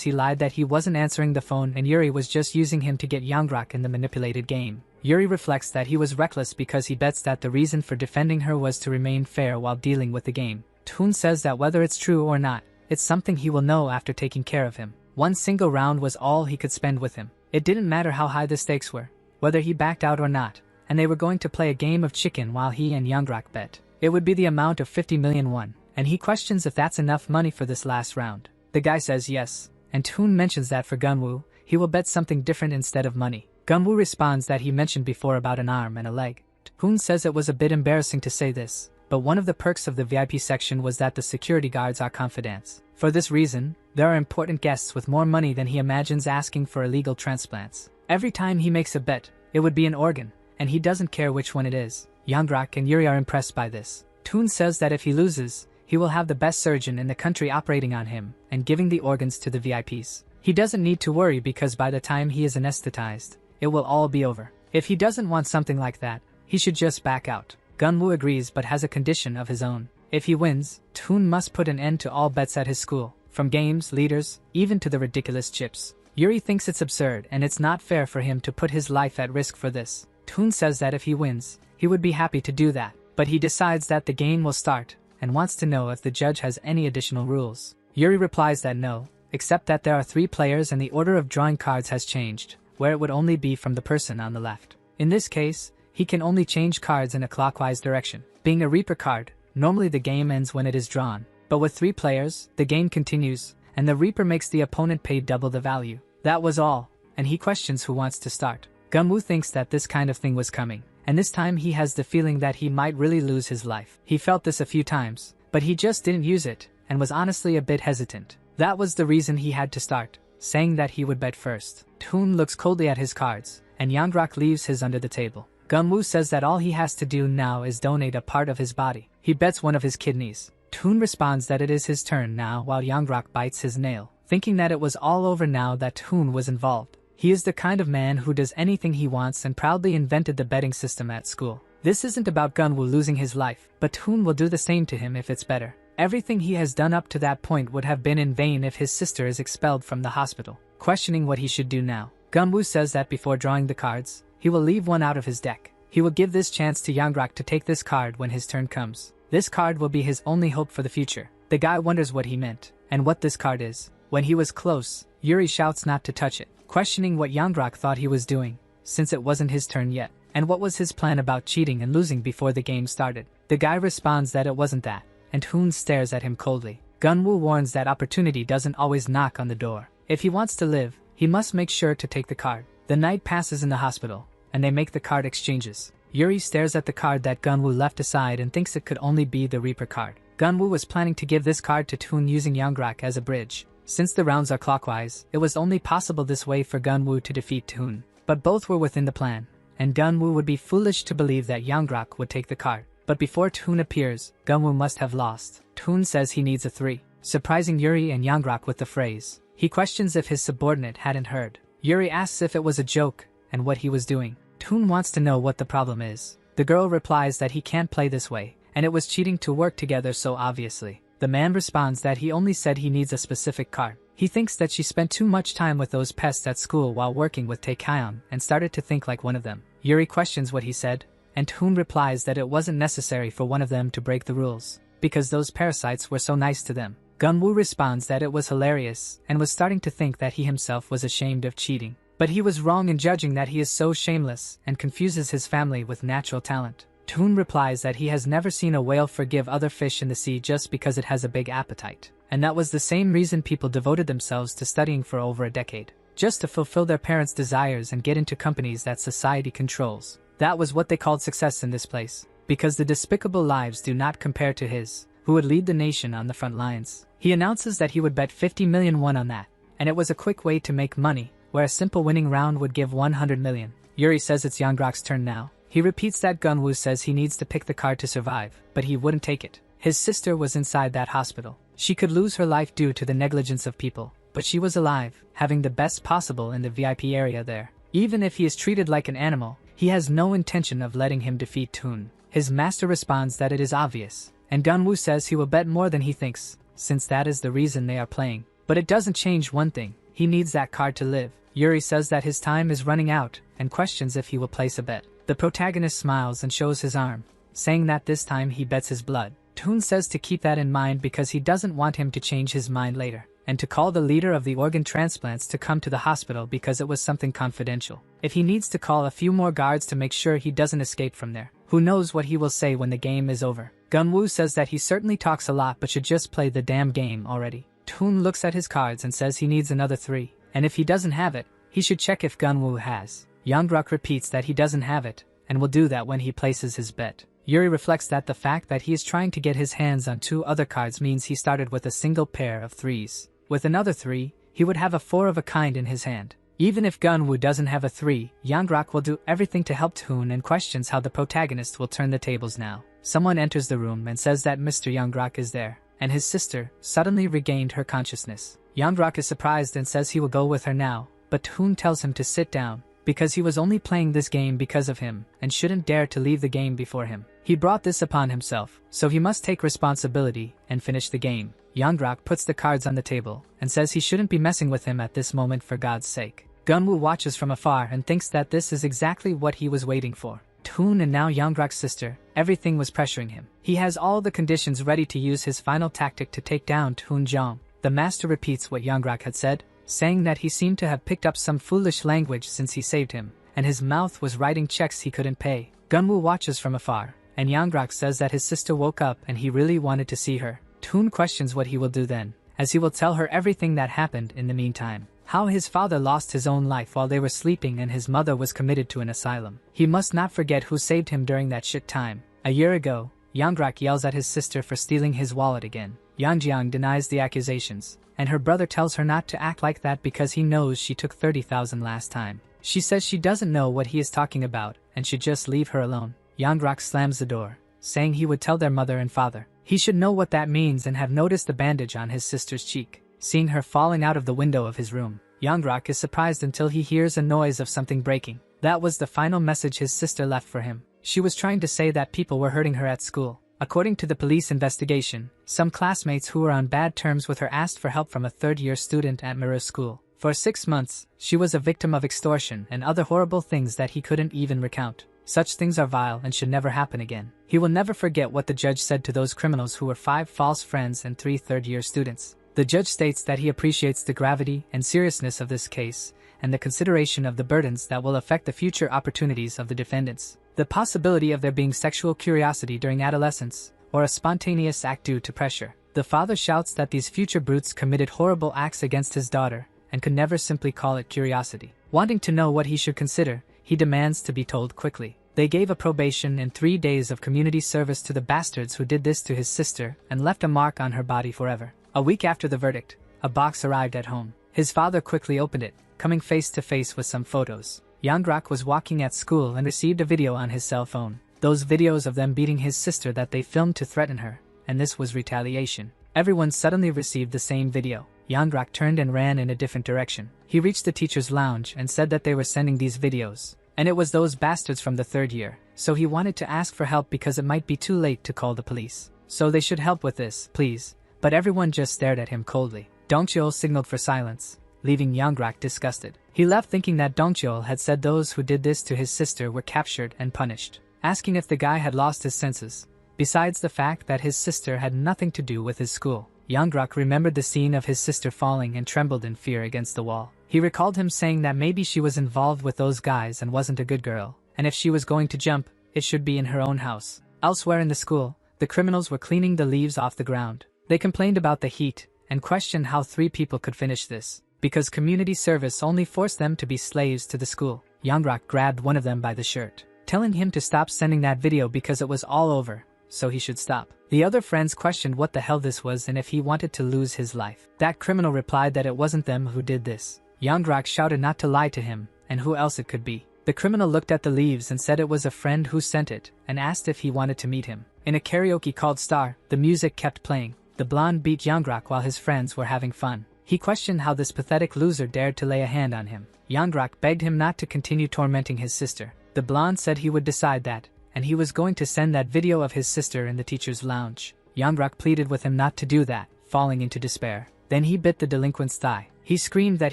Speaker 1: he lied that he wasn't answering the phone and Yuri was just using him to get Yanggrak in the manipulated game. Yuri reflects that he was reckless because he bets that the reason for defending her was to remain fair while dealing with the game. Toon says that whether it's true or not, it's something he will know after taking care of him. One single round was all he could spend with him. It didn't matter how high the stakes were, whether he backed out or not, and they were going to play a game of chicken while he and Yanggrak bet. It would be the amount of 50 million won, and he questions if that's enough money for this last round. The guy says yes, and Toon mentions that for Gunwoo, he will bet something different instead of money. Gunwoo responds that he mentioned before about an arm and a leg. Toon says it was a bit embarrassing to say this, but one of the perks of the VIP section was that the security guards are confidants. For this reason, there are important guests with more money than he imagines asking for illegal transplants. Every time he makes a bet, it would be an organ, and he doesn't care which one it is. Yanggrak and Yuri are impressed by this. Toon says that if he loses, he will have the best surgeon in the country operating on him and giving the organs to the VIPs. He doesn't need to worry because by the time he is anesthetized, it will all be over. If he doesn't want something like that, he should just back out. Gunwoo agrees but has a condition of his own. If he wins, Toon must put an end to all bets at his school, from games, leaders, even to the ridiculous chips. Yuri thinks it's absurd and it's not fair for him to put his life at risk for this. Toon says that if he wins, he would be happy to do that, but he decides that the game will start and wants to know if the judge has any additional rules. Yuri replies that no, except that there are 3 players and the order of drawing cards has changed, where it would only be from the person on the left. In this case, he can only change cards in a clockwise direction. Being a Reaper card, normally the game ends when it is drawn, but with 3 players, the game continues, and the Reaper makes the opponent pay double the value. That was all, and he questions who wants to start. Gunwoo thinks that this kind of thing was coming, and this time he has the feeling that he might really lose his life. He felt this a few times, but he just didn't use it, and was honestly a bit hesitant. That was the reason he had to start, saying that he would bet first. Toon looks coldly at his cards, and Yanggrak leaves his under the table. Gunwoo says that all he has to do now is donate a part of his body. He bets one of his kidneys. Toon responds that it is his turn now while Yanggrak bites his nail, thinking that it was all over now that Toon was involved. He is the kind of man who does anything he wants and proudly invented the betting system at school. This isn't about Gunwoo losing his life, but Toon will do the same to him if it's better. Everything he has done up to that point would have been in vain if his sister is expelled from the hospital. Questioning what he should do now, Gunwoo says that before drawing the cards, he will leave one out of his deck. He will give this chance to Yanggrak to take this card when his turn comes. This card will be his only hope for the future. The guy wonders what he meant, and what this card is. When he was close, Yuri shouts not to touch it, questioning what Yanggrak thought he was doing, since it wasn't his turn yet, and what was his plan about cheating and losing before the game started. The guy responds that it wasn't that, and Toon stares at him coldly. Gunwoo warns that opportunity doesn't always knock on the door. If he wants to live, he must make sure to take the card. The night passes in the hospital, and they make the card exchanges. Yuri stares at the card that Gunwoo left aside and thinks it could only be the Reaper card. Gunwoo was planning to give this card to Toon using Yanggrak as a bridge. Since the rounds are clockwise, it was only possible this way for Gunwoo to defeat Toon. But both were within the plan, and Gunwoo would be foolish to believe that Yanggrak would take the card. But before Toon appears, Gunwoo must have lost. Toon says he needs a 3, surprising Yuri and Yanggrak with the phrase. He questions if his subordinate hadn't heard. Yuri asks if it was a joke, and what he was doing. Toon wants to know what the problem is. The girl replies that he can't play this way, and it was cheating to work together so obviously. The man responds that he only said he needs a specific card. He thinks that she spent too much time with those pests at school while working with Taekyon and started to think like one of them. Yuri questions what he said, and Toon replies that it wasn't necessary for one of them to break the rules, because those parasites were so nice to them. Gunwoo responds that it was hilarious and was starting to think that he himself was ashamed of cheating. But he was wrong in judging that he is so shameless and confuses his family with natural talent. Toon replies that he has never seen a whale forgive other fish in the sea just because it has a big appetite. And that was the same reason people devoted themselves to studying for over a decade. Just to fulfill their parents' desires and get into companies that society controls. That was what they called success in this place. Because the despicable lives do not compare to his, who would lead the nation on the front lines. He announces that he would bet 50 million won on that. And it was a quick way to make money, where a simple winning round would give 100 million. Yuri says it's Yanggrak's turn now. He repeats that Gunwoo says he needs to pick the card to survive, but he wouldn't take it. His sister was inside that hospital. She could lose her life due to the negligence of people, but she was alive, having the best possible in the VIP area there. Even if he is treated like an animal, he has no intention of letting him defeat Toon. His master responds that it is obvious, and Gunwoo says he will bet more than he thinks, since that is the reason they are playing. But it doesn't change one thing, he needs that card to live. Yuri says that his time is running out, and questions if he will place a bet. The protagonist smiles and shows his arm, saying that this time he bets his blood. Toon says to keep that in mind because he doesn't want him to change his mind later, and to call the leader of the organ transplants to come to the hospital because it was something confidential. If he needs to call a few more guards to make sure he doesn't escape from there, who knows what he will say when the game is over. Gunwoo says that he certainly talks a lot but should just play the damn game already. Toon looks at his cards and says he needs another 3, and if he doesn't have it, he should check if Gunwoo has. Yanggrak repeats that he doesn't have it, and will do that when he places his bet. Yuri reflects that the fact that he is trying to get his hands on 2 other cards means he started with a single pair of 3s. With another 3, he would have a 4 of a kind in his hand. Even if Gunwoo doesn't have a 3, Yanggrak will do everything to help Toon and questions how the protagonist will turn the tables now. Someone enters the room and says that Mr. Yanggrak is there, and his sister suddenly regained her consciousness. Yanggrak is surprised and says he will go with her now, but Toon tells him to sit down, because he was only playing this game because of him, and shouldn't dare to leave the game before him. He brought this upon himself, so he must take responsibility and finish the game. Yanggrak puts the cards on the table, and says he shouldn't be messing with him at this moment for God's sake. Gunwoo watches from afar and thinks that this is exactly what he was waiting for. Toon and now Yanggrak's sister, everything was pressuring him. He has all the conditions ready to use his final tactic to take down Toon Jong. The master repeats what Yanggrak had said, saying that he seemed to have picked up some foolish language since he saved him, and his mouth was writing checks he couldn't pay. Gunwoo watches from afar, and Yanggrak says that his sister woke up and he really wanted to see her. Toon questions what he will do then, as he will tell her everything that happened in the meantime. How his father lost his own life while they were sleeping and his mother was committed to an asylum. He must not forget who saved him during that shit time. A year ago, Yanggrak yells at his sister for stealing his wallet again. Yangjiang denies the accusations, and her brother tells her not to act like that because he knows she took 30,000 last time. She says she doesn't know what he is talking about and should just leave her alone. Yanggrak slams the door, saying he would tell their mother and father. He should know what that means and have noticed the bandage on his sister's cheek. Seeing her falling out of the window of his room, Yanggrak is surprised until he hears a noise of something breaking. That was the final message his sister left for him. She was trying to say that people were hurting her at school. According to the police investigation, some classmates who were on bad terms with her asked for help from a third-year student at Miru's school. For 6 months, she was a victim of extortion and other horrible things that he couldn't even recount. Such things are vile and should never happen again. He will never forget what the judge said to those criminals who were 5 false friends and 3 third-year students. The judge states that he appreciates the gravity and seriousness of this case and the consideration of the burdens that will affect the future opportunities of the defendants. The possibility of there being sexual curiosity during adolescence, or a spontaneous act due to pressure. The father shouts that these future brutes committed horrible acts against his daughter, and could never simply call it curiosity. Wanting to know what he should consider, he demands to be told quickly. They gave a probation and 3 days of community service to the bastards who did this to his sister and left a mark on her body forever. A week after the verdict, a box arrived at home. His father quickly opened it, coming face to face with some photos. Yanggrak was walking at school and received a video on his cell phone. Those videos of them beating his sister that they filmed to threaten her, and this was retaliation. Everyone suddenly received the same video. Yanggrak turned and ran in a different direction. He reached the teacher's lounge and said that they were sending these videos. And it was those bastards from the 3rd year, so he wanted to ask for help because it might be too late to call the police. So they should help with this, please. But everyone just stared at him coldly. Dongcheol signaled for silence, leaving Yanggrak disgusted. He left thinking that Dongcheol had said those who did this to his sister were captured and punished, asking if the guy had lost his senses, besides the fact that his sister had nothing to do with his school. Yanggrak remembered the scene of his sister falling and trembled in fear against the wall. He recalled him saying that maybe she was involved with those guys and wasn't a good girl, and if she was going to jump, it should be in her own house. Elsewhere in the school, the criminals were cleaning the leaves off the ground. They complained about the heat, and questioned how 3 people could finish this, because community service only forced them to be slaves to the school. Yanggrak grabbed one of them by the shirt, telling him to stop sending that video because it was all over, so he should stop. The other friends questioned what the hell this was and if he wanted to lose his life. That criminal replied that it wasn't them who did this. Yanggrak shouted not to lie to him, and who else it could be. The criminal looked at the leaves and said it was a friend who sent it, and asked if he wanted to meet him. In a karaoke called Star, the music kept playing. The blonde beat Yangrak while his friends were having fun. He questioned how this pathetic loser dared to lay a hand on him. Yangrak begged him not to continue tormenting his sister. The blonde said he would decide that, and he was going to send that video of his sister in the teacher's lounge. Yangrak pleaded with him not to do that, falling into despair. Then he bit the delinquent's thigh. He screamed that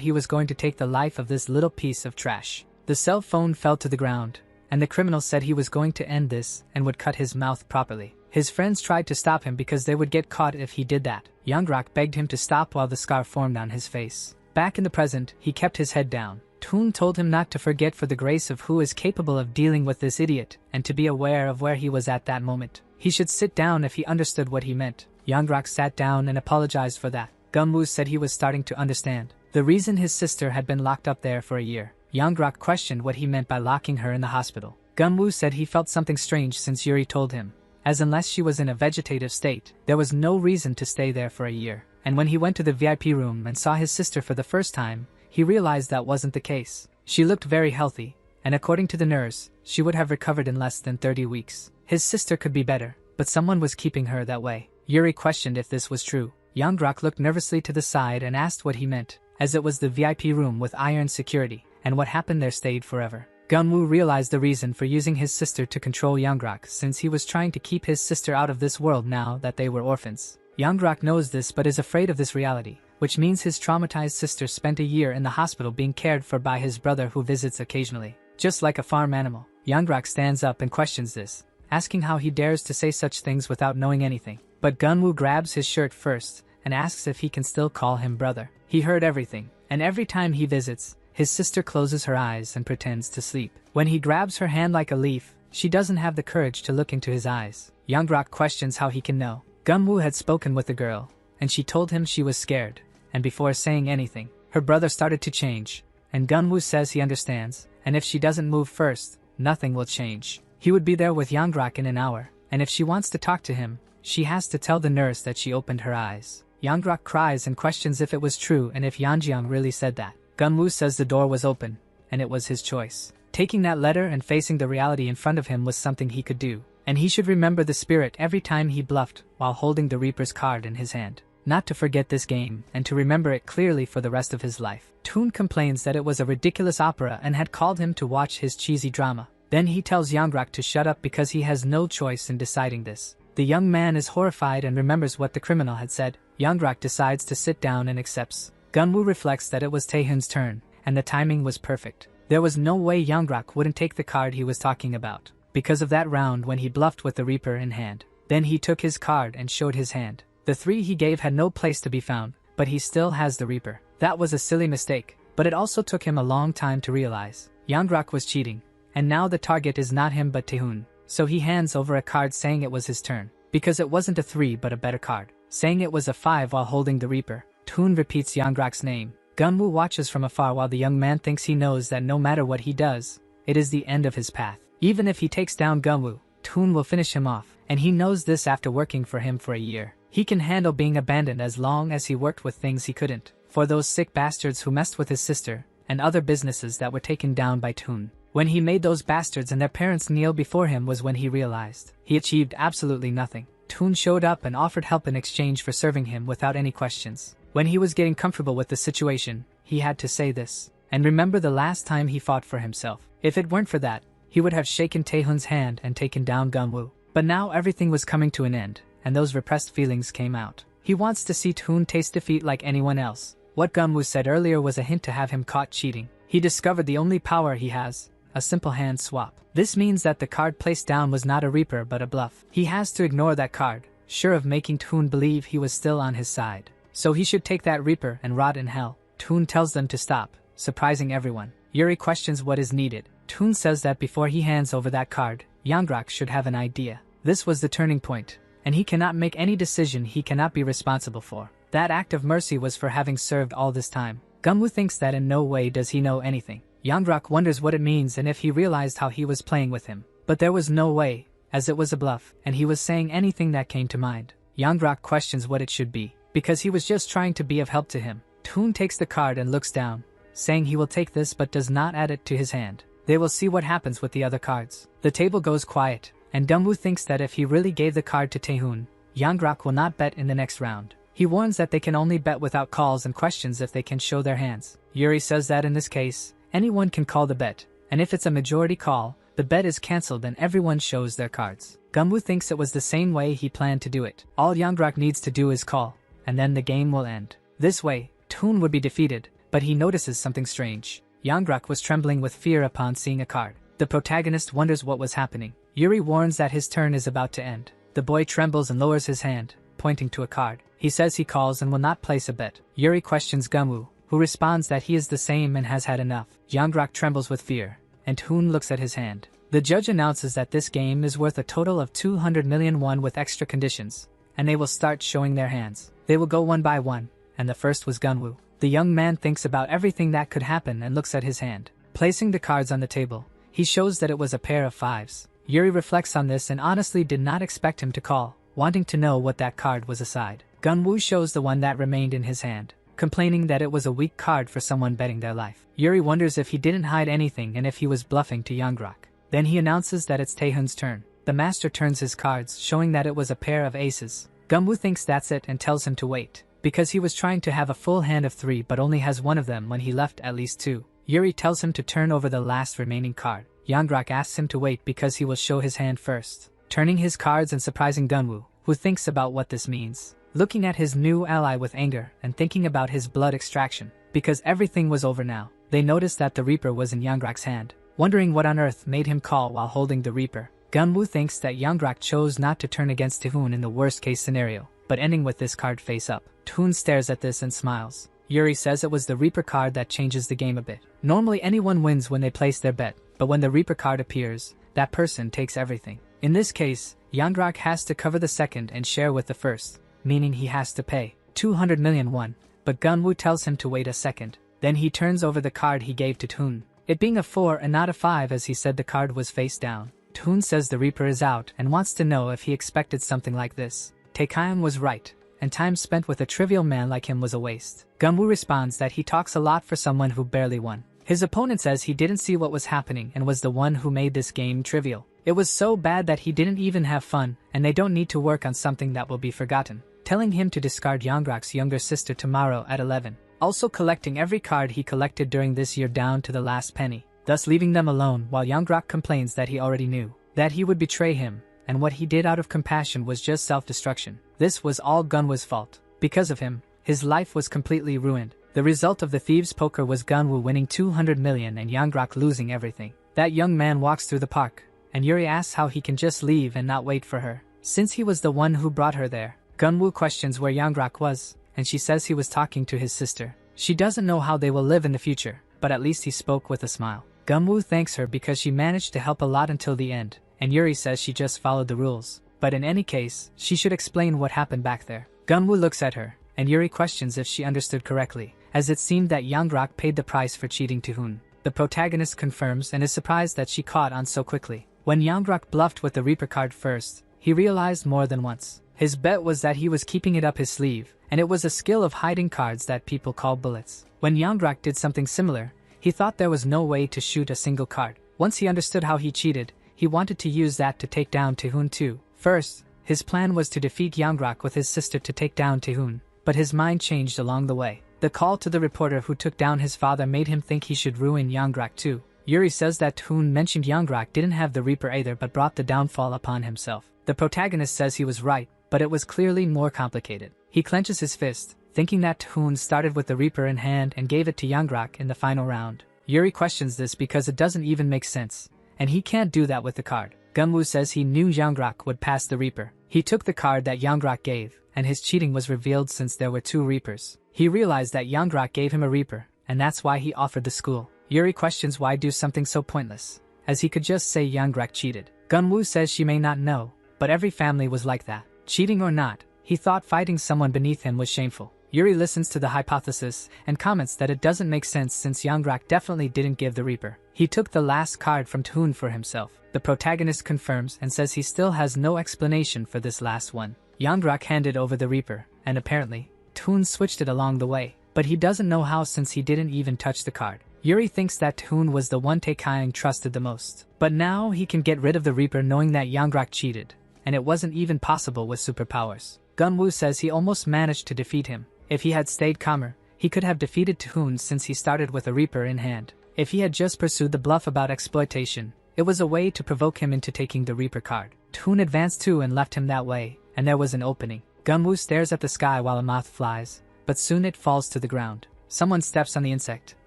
Speaker 1: he was going to take the life of this little piece of trash. The cell phone fell to the ground, and the criminal said he was going to end this and would cut his mouth properly. His friends tried to stop him because they would get caught if he did that. Yangrak begged him to stop while the scar formed on his face. Back in the present, he kept his head down. Toon told him not to forget for the grace of who is capable of dealing with this idiot, and to be aware of where he was at that moment. He should sit down if he understood what he meant. Yangrak sat down and apologized for that. Gunwoo said he was starting to understand the reason his sister had been locked up there for a year. Yangrak questioned what he meant by locking her in the hospital. Gunwoo said he felt something strange since Yuri told him, as unless she was in a vegetative state, there was no reason to stay there for a year. And when he went to the VIP room and saw his sister for the first time, he realized that wasn't the case. She looked very healthy, and according to the nurse, she would have recovered in less than 30 weeks. His sister could be better, but someone was keeping her that way. Yuri questioned if this was true. Yangrak looked nervously to the side and asked what he meant, as it was the VIP room with iron security, and what happened there stayed forever. Gunwoo realized the reason for using his sister to control Yangrak since he was trying to keep his sister out of this world now that they were orphans. Yangrak knows this but is afraid of this reality, which means his traumatized sister spent a year in the hospital being cared for by his brother who visits occasionally. Just like a farm animal, Yangrak stands up and questions this, asking how he dares to say such things without knowing anything. But Gunwoo grabs his shirt first and asks if he can still call him brother. He heard everything, and every time he visits, his sister closes her eyes and pretends to sleep. When he grabs her hand like a leaf, she doesn't have the courage to look into his eyes. Yangrak questions how he can know. Gunwoo had spoken with the girl, and she told him she was scared, and before saying anything, her brother started to change, and Gunwoo says he understands, and if she doesn't move first, nothing will change. He would be there with Yangrak in an hour, and if she wants to talk to him, she has to tell the nurse that she opened her eyes. Yangrak cries and questions if it was true and if Yanjiang really said that. Gunwoo says the door was open, and it was his choice. Taking that letter and facing the reality in front of him was something he could do, and he should remember the spirit every time he bluffed while holding the Reaper's card in his hand. Not to forget this game, and to remember it clearly for the rest of his life. Toon complains that it was a ridiculous opera and had called him to watch his cheesy drama. Then he tells Yangrak to shut up because he has no choice in deciding this. The young man is horrified and remembers what the criminal had said. Yangrak decides to sit down and accepts. Gunwoo reflects that it was Taehoon's turn, and the timing was perfect. There was no way Yangrak wouldn't take the card he was talking about, because of that round when he bluffed with the Reaper in hand. Then he took his card and showed his hand. The 3 he gave had no place to be found, but he still has the Reaper. That was a silly mistake, but it also took him a long time to realize. Yangrak was cheating, and now the target is not him but Taehoon. So he hands over a card saying it was his turn, because it wasn't a 3 but a better card, saying it was a 5 while holding the Reaper. Toon repeats Yangrak's name. Gunwoo watches from afar while the young man thinks he knows that no matter what he does, it is the end of his path. Even if he takes down Gunwoo, Toon will finish him off, and he knows this after working for him for a year. He can handle being abandoned as long as he worked with things he couldn't, for those sick bastards who messed with his sister, and other businesses that were taken down by Toon. When he made those bastards and their parents kneel before him was when he realized he achieved absolutely nothing. Toon showed up and offered help in exchange for serving him without any questions. When he was getting comfortable with the situation, he had to say this, and remember the last time he fought for himself. If it weren't for that, he would have shaken Taehoon's hand and taken down Gunwoo. But now everything was coming to an end, and those repressed feelings came out. He wants to see Toon taste defeat like anyone else. What Gunwoo said earlier was a hint to have him caught cheating. He discovered the only power he has, a simple hand swap. This means that the card placed down was not a Reaper but a bluff. He has to ignore that card, sure of making Toon believe he was still on his side. So he should take that Reaper and rot in hell. Toon tells them to stop, surprising everyone. Yuri questions what is needed. Toon says that before he hands over that card, Yangrak should have an idea. This was the turning point, and he cannot make any decision he cannot be responsible for. That act of mercy was for having served all this time. Gunwoo thinks that in no way does he know anything. Yangrak wonders what it means and if he realized how he was playing with him. But there was no way, as it was a bluff, and he was saying anything that came to mind. Yangrak questions what it should be, because he was just trying to be of help to him. Toon takes the card and looks down, saying he will take this but does not add it to his hand. They will see what happens with the other cards. The table goes quiet, and Dongwoo thinks that if he really gave the card to Taehoon, Yanggrak will not bet in the next round. He warns that they can only bet without calls and questions if they can show their hands. Yuri says that in this case, anyone can call the bet, and if it's a majority call, the bet is cancelled and everyone shows their cards. Gumwoo thinks it was the same way he planned to do it. All Yanggrak needs to do is call, and then the game will end. This way, Taehoon would be defeated, but he notices something strange. Yanggrak was trembling with fear upon seeing a card. The protagonist wonders what was happening. Yuri warns that his turn is about to end. The boy trembles and lowers his hand, pointing to a card. He says he calls and will not place a bet. Yuri questions Gumwoo, who responds that he is the same and has had enough. Yanggrak trembles with fear, and Taehoon looks at his hand. The judge announces that this game is worth a total of 200 million won with extra conditions, and they will start showing their hands. They will go one by one, and the first was Gumwoo. The young man thinks about everything that could happen and looks at his hand. Placing the cards on the table, he shows that it was a pair of fives. Yuri reflects on this and honestly did not expect him to call, wanting to know what that card was aside. Gumwoo shows the one that remained in his hand, complaining that it was a weak card for someone betting their life. Yuri wonders if he didn't hide anything and if he was bluffing to Yanggrak. Then he announces that it's Taehoon's turn. The master turns his cards, showing that it was a pair of aces. Gumwoo thinks that's it and tells him to wait, because he was trying to have a full hand of 3 but only has one of them when he left at least 2. Yuri tells him to turn over the last remaining card. Yanggrak asks him to wait because he will show his hand first, turning his cards and surprising Gumwoo, who thinks about what this means. Looking at his new ally with anger and thinking about his blood extraction, because everything was over now. They noticed that the Reaper was in Yanggrak's hand, wondering what on earth made him call while holding the Reaper. Gumwoo thinks that Yanggrak chose not to turn against Taehoon in the worst case scenario, but ending with this card face up. Taehoon stares at this and smiles. Yuri says it was the Reaper card that changes the game a bit. Normally anyone wins when they place their bet, but when the Reaper card appears, that person takes everything. In this case, Yanggrak has to cover the second and share with the first, meaning he has to pay 200 million won, but Gumwoo tells him to wait a second. Then he turns over the card he gave to Taehoon, it being a 4 and not a 5 as he said the card was face down. Taehoon says the Reaper is out and wants to know if he expected something like this. Taekyon was right, and time spent with a trivial man like him was a waste. Gumwoo responds that he talks a lot for someone who barely won. His opponent says he didn't see what was happening and was the one who made this game trivial. It was so bad that he didn't even have fun, and they don't need to work on something that will be forgotten. Telling him to discard Yanggrak's younger sister tomorrow at 11. Also collecting every card he collected during this year down to the last penny, thus leaving them alone while Yanggrak complains that he already knew that he would betray him, and what he did out of compassion was just self-destruction. This was all Gumwoo's fault. Because of him, his life was completely ruined. The result of the thieves' poker was Gumwoo winning 200 million and Yanggrak losing everything. That young man walks through the park, and Yuri asks how he can just leave and not wait for her, since he was the one who brought her there. Gumwoo questions where Yanggrak was, and she says he was talking to his sister. She doesn't know how they will live in the future, but at least he spoke with a smile. Gumwoo thanks her because she managed to help a lot until the end, and Yuri says she just followed the rules. But in any case, she should explain what happened back there. Gumwoo looks at her, and Yuri questions if she understood correctly, as it seemed that Yanggrak paid the price for cheating Taehoon. The protagonist confirms and is surprised that she caught on so quickly. When Yanggrak bluffed with the Reaper card first, he realized more than once. His bet was that he was keeping it up his sleeve, and it was a skill of hiding cards that people call bullets. When Yanggrak did something similar, he thought there was no way to shoot a single card. Once he understood how he cheated, he wanted to use that to take down Taehoon too. First, his plan was to defeat Yanggrak with his sister to take down Taehoon, but his mind changed along the way. The call to the reporter who took down his father made him think he should ruin Yanggrak too. Yuri says that Taehoon mentioned Yanggrak didn't have the Reaper either but brought the downfall upon himself. The protagonist says he was right, but it was clearly more complicated. He clenches his fist, thinking that Taehoon started with the Reaper in hand and gave it to Yanggrak in the final round. Yuri questions this because it doesn't even make sense, and he can't do that with the card. Gumwoo says he knew Yanggrak would pass the Reaper. He took the card that Yanggrak gave, and his cheating was revealed since there were 2 Reapers. He realized that Yanggrak gave him a Reaper, and that's why he offered the school. Yuri questions why do something so pointless, as he could just say Yanggrak cheated. Gumwoo says she may not know, but every family was like that. Cheating or not, he thought fighting someone beneath him was shameful. Yuri listens to the hypothesis and comments that it doesn't make sense since Yanggrak definitely didn't give the Reaper. He took the last card from Taehoon for himself. The protagonist confirms and says he still has no explanation for this last one. Yanggrak handed over the Reaper, and apparently, Taehoon switched it along the way, but he doesn't know how since he didn't even touch the card. Yuri thinks that Toon was the one Taekayang trusted the most. But now he can get rid of the Reaper knowing that Yanggrak cheated, and it wasn't even possible with superpowers. Gunwoo says he almost managed to defeat him. If he had stayed calmer, he could have defeated Toon since he started with a Reaper in hand. If he had just pursued the bluff about exploitation, it was a way to provoke him into taking the Reaper card. Toon advanced too and left him that way, and there was an opening. Gunwoo stares at the sky while a moth flies, but soon it falls to the ground. Someone steps on the insect,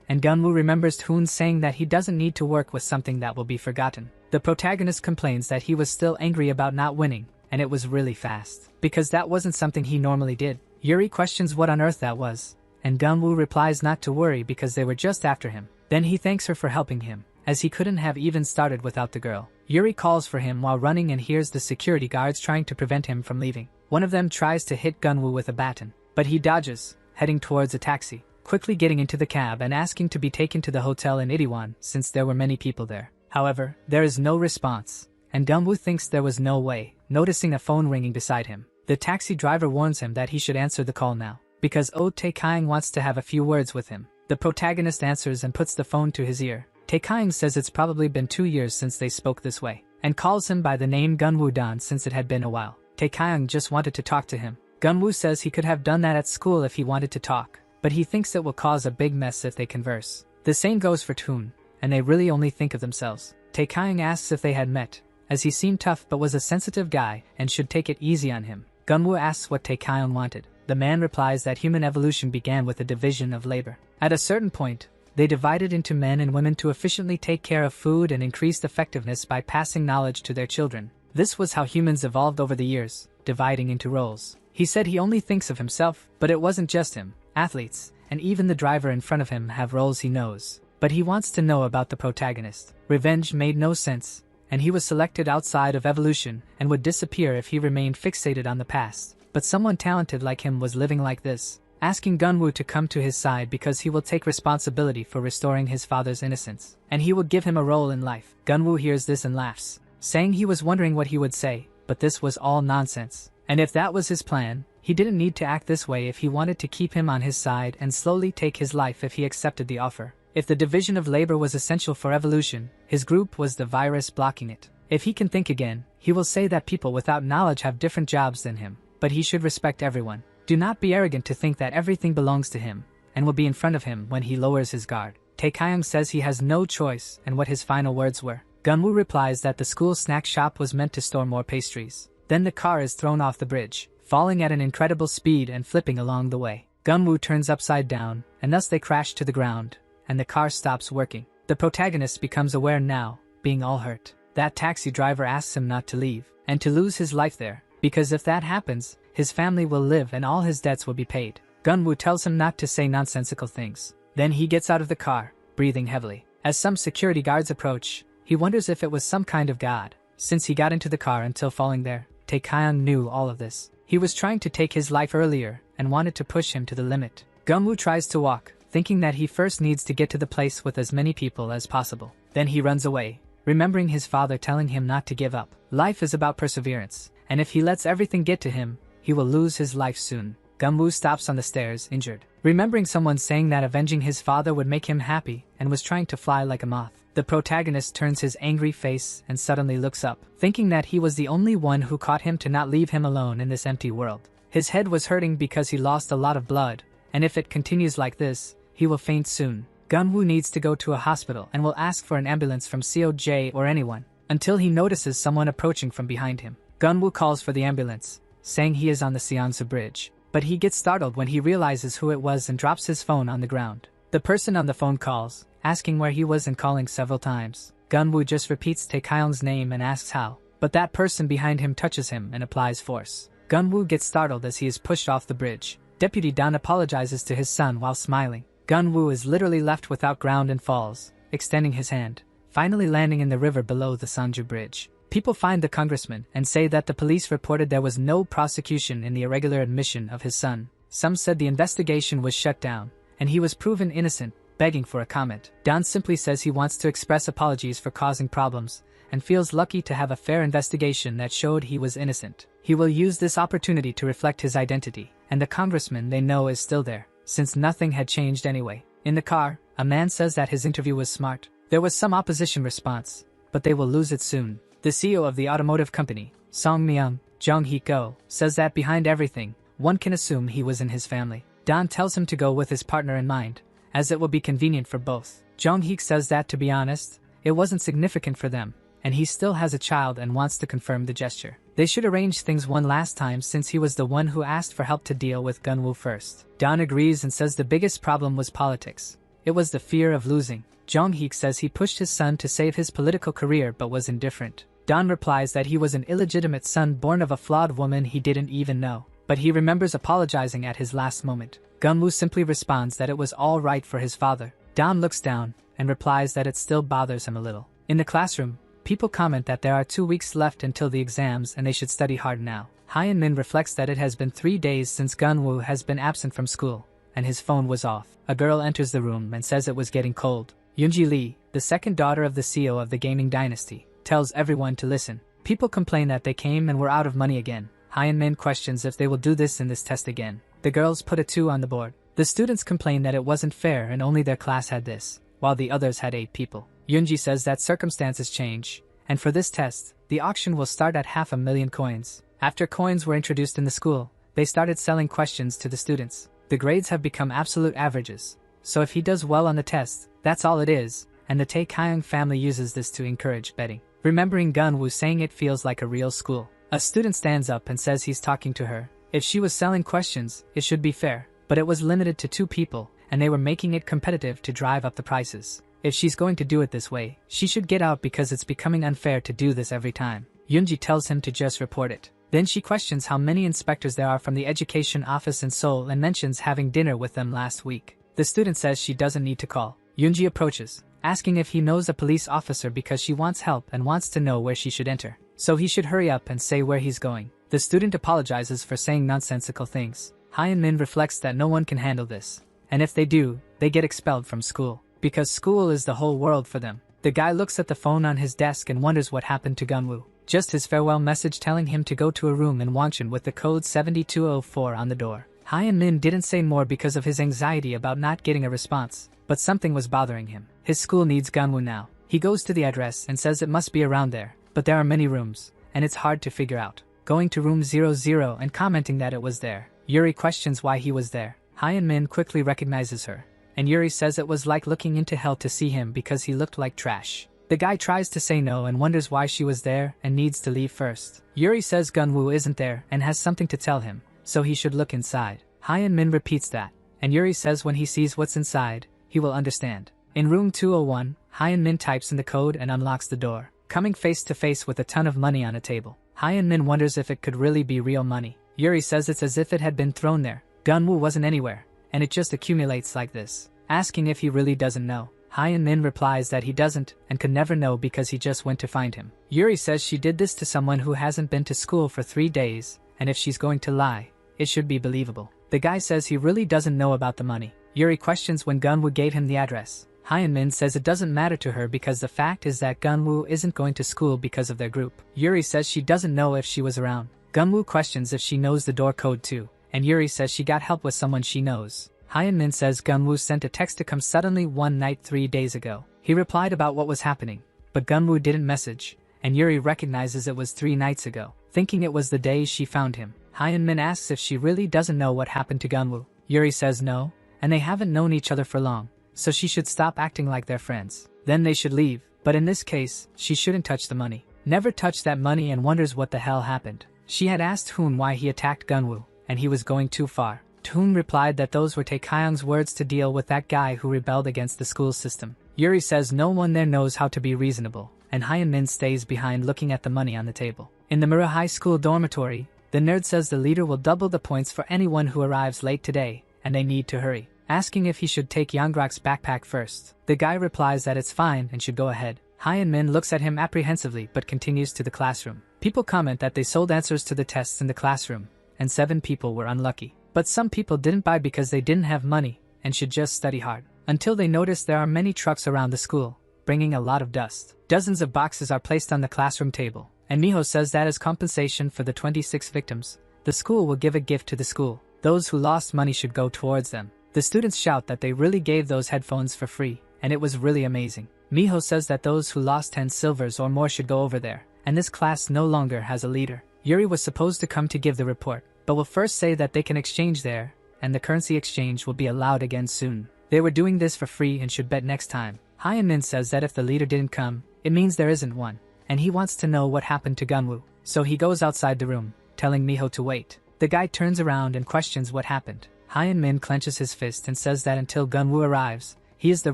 Speaker 1: and Gunwoo remembers Toon saying that he doesn't need to work with something that will be forgotten. The protagonist complains that he was still angry about not winning, and it was really fast, because that wasn't something he normally did. Yuri questions what on earth that was, and Gunwoo replies not to worry because they were just after him. Then he thanks her for helping him, as he couldn't have even started without the girl. Yuri calls for him while running and hears the security guards trying to prevent him from leaving. One of them tries to hit Gunwoo with a baton, but he dodges, heading towards a taxi, quickly getting into the cab and asking to be taken to the hotel in Itaewon since there were many people there. However, there is no response, and Gunwoo thinks there was no way, noticing a phone ringing beside him. The taxi driver warns him that he should answer the call now, because Taekayang wants to have a few words with him. The protagonist answers and puts the phone to his ear. Taekayang says it's probably been 2 years since they spoke this way, and calls him by the name Gunwoo-dan since it had been a while. Taekayang just wanted to talk to him. Gunwoo says he could have done that at school if he wanted to talk, but he thinks it will cause a big mess if they converse. The same goes for Toon, and they really only think of themselves. Taekayang asks if they had met, as he seemed tough but was a sensitive guy and should take it easy on him. Gunwoo asks what Taekayang wanted. The man replies that human evolution began with a division of labor. At a certain point, they divided into men and women to efficiently take care of food and increased effectiveness by passing knowledge to their children. This was how humans evolved over the years, dividing into roles. He said he only thinks of himself, but it wasn't just him. Athletes, and even the driver in front of him have roles he knows. But he wants to know about the protagonist. Revenge made no sense, and he was selected outside of evolution and would disappear if he remained fixated on the past. But someone talented like him was living like this, asking Gunwoo to come to his side because he will take responsibility for restoring his father's innocence, and he will give him a role in life. Gunwoo hears this and laughs, saying he was wondering what he would say, but this was all nonsense. And if that was his plan, he didn't need to act this way if he wanted to keep him on his side and slowly take his life if he accepted the offer. If the division of labor was essential for evolution, his group was the virus blocking it. If he can think again, he will say that people without knowledge have different jobs than him, but he should respect everyone. Do not be arrogant to think that everything belongs to him, and will be in front of him when he lowers his guard. Taekayang says he has no choice and what his final words were. Gunwoo replies that the school snack shop was meant to store more pastries. Then the car is thrown off the bridge, falling at an incredible speed and flipping along the way. Gunwoo turns upside down, and thus they crash to the ground, and the car stops working. The protagonist becomes aware now, being all hurt. That taxi driver asks him not to leave, and to lose his life there, because if that happens, his family will live and all his debts will be paid. Gunwoo tells him not to say nonsensical things. Then he gets out of the car, breathing heavily. As some security guards approach, he wonders if it was some kind of god, since he got into the car until falling there. Taekayang knew all of this. He was trying to take his life earlier and wanted to push him to the limit. Gunwoo tries to walk, thinking that he first needs to get to the place with as many people as possible. Then he runs away, remembering his father telling him not to give up. Life is about perseverance, and if he lets everything get to him, he will lose his life soon. Gunwoo stops on the stairs, injured, remembering someone saying that avenging his father would make him happy and was trying to fly like a moth. The protagonist turns his angry face and suddenly looks up, thinking that he was the only one who caught him to not leave him alone in this empty world. His head was hurting because he lost a lot of blood, and if it continues like this, he will faint soon. Gunwoo needs to go to a hospital and will ask for an ambulance from COJ or anyone, until he notices someone approaching from behind him. Gunwoo calls for the ambulance, saying he is on the Seonsu Bridge, but he gets startled when he realizes who it was and drops his phone on the ground. The person on the phone calls, asking where he was and calling several times. Gunwoo just repeats Taekayang's name and asks how, but that person behind him touches him and applies force. Gunwoo gets startled as he is pushed off the bridge. Deputy Dan apologizes to his son while smiling. Gunwoo is literally left without ground and falls, extending his hand, finally landing in the river below the Sanju Bridge. People find the congressman and say that the police reported there was no prosecution in the irregular admission of his son. Some said the investigation was shut down, and he was proven innocent, begging for a comment. Don simply says he wants to express apologies for causing problems, and feels lucky to have a fair investigation that showed he was innocent. He will use this opportunity to reflect his identity, and the congressman they know is still there, since nothing had changed anyway. In the car, a man says that his interview was smart. There was some opposition response, but they will lose it soon. The CEO of the automotive company, Song Myung, Jung Hee-go, says that behind everything, one can assume he was in his family. Don tells him to go with his partner in mind, as it will be convenient for both. Jung Hee says that, to be honest, it wasn't significant for them, and he still has a child and wants to confirm the gesture. They should arrange things one last time since he was the one who asked for help to deal with Gunwoo first. Don agrees and says the biggest problem was politics. It was the fear of losing. Jung Hee says he pushed his son to save his political career but was indifferent. Don replies that he was an illegitimate son born of a flawed woman he didn't even know, but he remembers apologizing at his last moment. Gunwoo simply responds that it was all right for his father. Don looks down and replies that it still bothers him a little. In the classroom, people comment that there are 2 weeks left until the exams and they should study hard now. Hyun-min reflects that it has been 3 days since Gunwoo has been absent from school, and his phone was off. A girl enters the room and says it was getting cold. Yoonji Lee, the second daughter of the CEO of the gaming dynasty, tells everyone to listen. People complain that they came and were out of money again. Hyun-min questions if they will do this in this test again. The girls put a 2 on the board. The students complain that it wasn't fair and only their class had this, while the others had 8 people. Yoonji says that circumstances change, and for this test, the auction will start at 500,000 coins. After coins were introduced in the school, they started selling questions to the students. The grades have become absolute averages, so if he does well on the test, that's all it is, and the Tae Kyung family uses this to encourage betting. Remembering Gunwoo saying it feels like a real school, a student stands up and says he's talking to her. If she was selling questions, it should be fair, but it was limited to 2 people, and they were making it competitive to drive up the prices. If she's going to do it this way, she should get out because it's becoming unfair to do this every time. Yoonji tells him to just report it. Then she questions how many inspectors there are from the education office in Seoul and mentions having dinner with them last week. The student says she doesn't need to call. Yoonji approaches, asking if he knows a police officer because she wants help and wants to know where she should enter. So he should hurry up and say where he's going. The student apologizes for saying nonsensical things. Hyun-min reflects that no one can handle this, and if they do, they get expelled from school, because school is the whole world for them. The guy looks at the phone on his desk and wonders what happened to Gunwoo. Just his farewell message telling him to go to a room in Wangchun with the code 7204 on the door. Hyun-min didn't say more because of his anxiety about not getting a response, but something was bothering him. His school needs Gunwoo now. He goes to the address and says it must be around there, but there are many rooms, and it's hard to figure out. Going to room 00 and commenting that it was there. Yuri questions why he was there. Hyun-min quickly recognizes her, and Yuri says it was like looking into hell to see him because he looked like trash. The guy tries to say no and wonders why she was there and needs to leave first. Yuri says Gunwoo isn't there and has something to tell him, so he should look inside. Hyun-min repeats that, and Yuri says when he sees what's inside, he will understand. In room 201, Hyun-min types in the code and unlocks the door, coming face to face with a ton of money on a table. Hyun-min wonders if it could really be real money. Yuri says it's as if it had been thrown there. Gunwoo wasn't anywhere, and it just accumulates like this. Asking if he really doesn't know, Hyun-min replies that he doesn't and could never know because he just went to find him. Yuri says she did this to someone who hasn't been to school for 3 days, and if she's going to lie, it should be believable. The guy says he really doesn't know about the money. Yuri questions when Gunwoo gave him the address. Hyun-min says it doesn't matter to her because the fact is that Gunwoo isn't going to school because of their group. Yuri says she doesn't know if she was around. Gunwoo questions if she knows the door code too, and Yuri says she got help with someone she knows. Hyun-min says Gunwoo sent a text to come suddenly one night 3 days ago. He replied about what was happening, but Gunwoo didn't message, and Yuri recognizes it was 3 nights ago, thinking it was the day she found him. Hyun-min asks if she really doesn't know what happened to Gunwoo. Yuri says no, and they haven't known each other for long, so she should stop acting like they're friends. Then they should leave, but in this case, she shouldn't touch the money. Never touch that money and wonders what the hell happened. She had asked Hoon why he attacked Gunwoo, and he was going too far. Hoon replied that those were Tae Kyung's words to deal with that guy who rebelled against the school system. Yuri says no one there knows how to be reasonable, and Hyun-min stays behind looking at the money on the table. In the Mura High School dormitory, the nerd says the leader will double the points for anyone who arrives late today, and they need to hurry. Asking if he should take Yonggrak's backpack first. The guy replies that it's fine and should go ahead. Hyun-min looks at him apprehensively but continues to the classroom. People comment that they sold answers to the tests in the classroom, and 7 people were unlucky. But some people didn't buy because they didn't have money and should just study hard. Until they notice there are many trucks around the school, bringing a lot of dust. Dozens of boxes are placed on the classroom table, and Miho says that as compensation for the 26 victims, the school will give a gift to the school. Those who lost money should go towards them. The students shout that they really gave those headphones for free, and it was really amazing. Miho says that those who lost 10 silvers or more should go over there, and this class no longer has a leader. Yuri was supposed to come to give the report, but will first say that they can exchange there, and the currency exchange will be allowed again soon. They were doing this for free and should bet next time. Hyun-min says that if the leader didn't come, it means there isn't one, and he wants to know what happened to Gunwoo. So he goes outside the room, telling Miho to wait. The guy turns around and questions what happened. Hyun-min clenches his fist and says that until Gunwoo arrives, he is the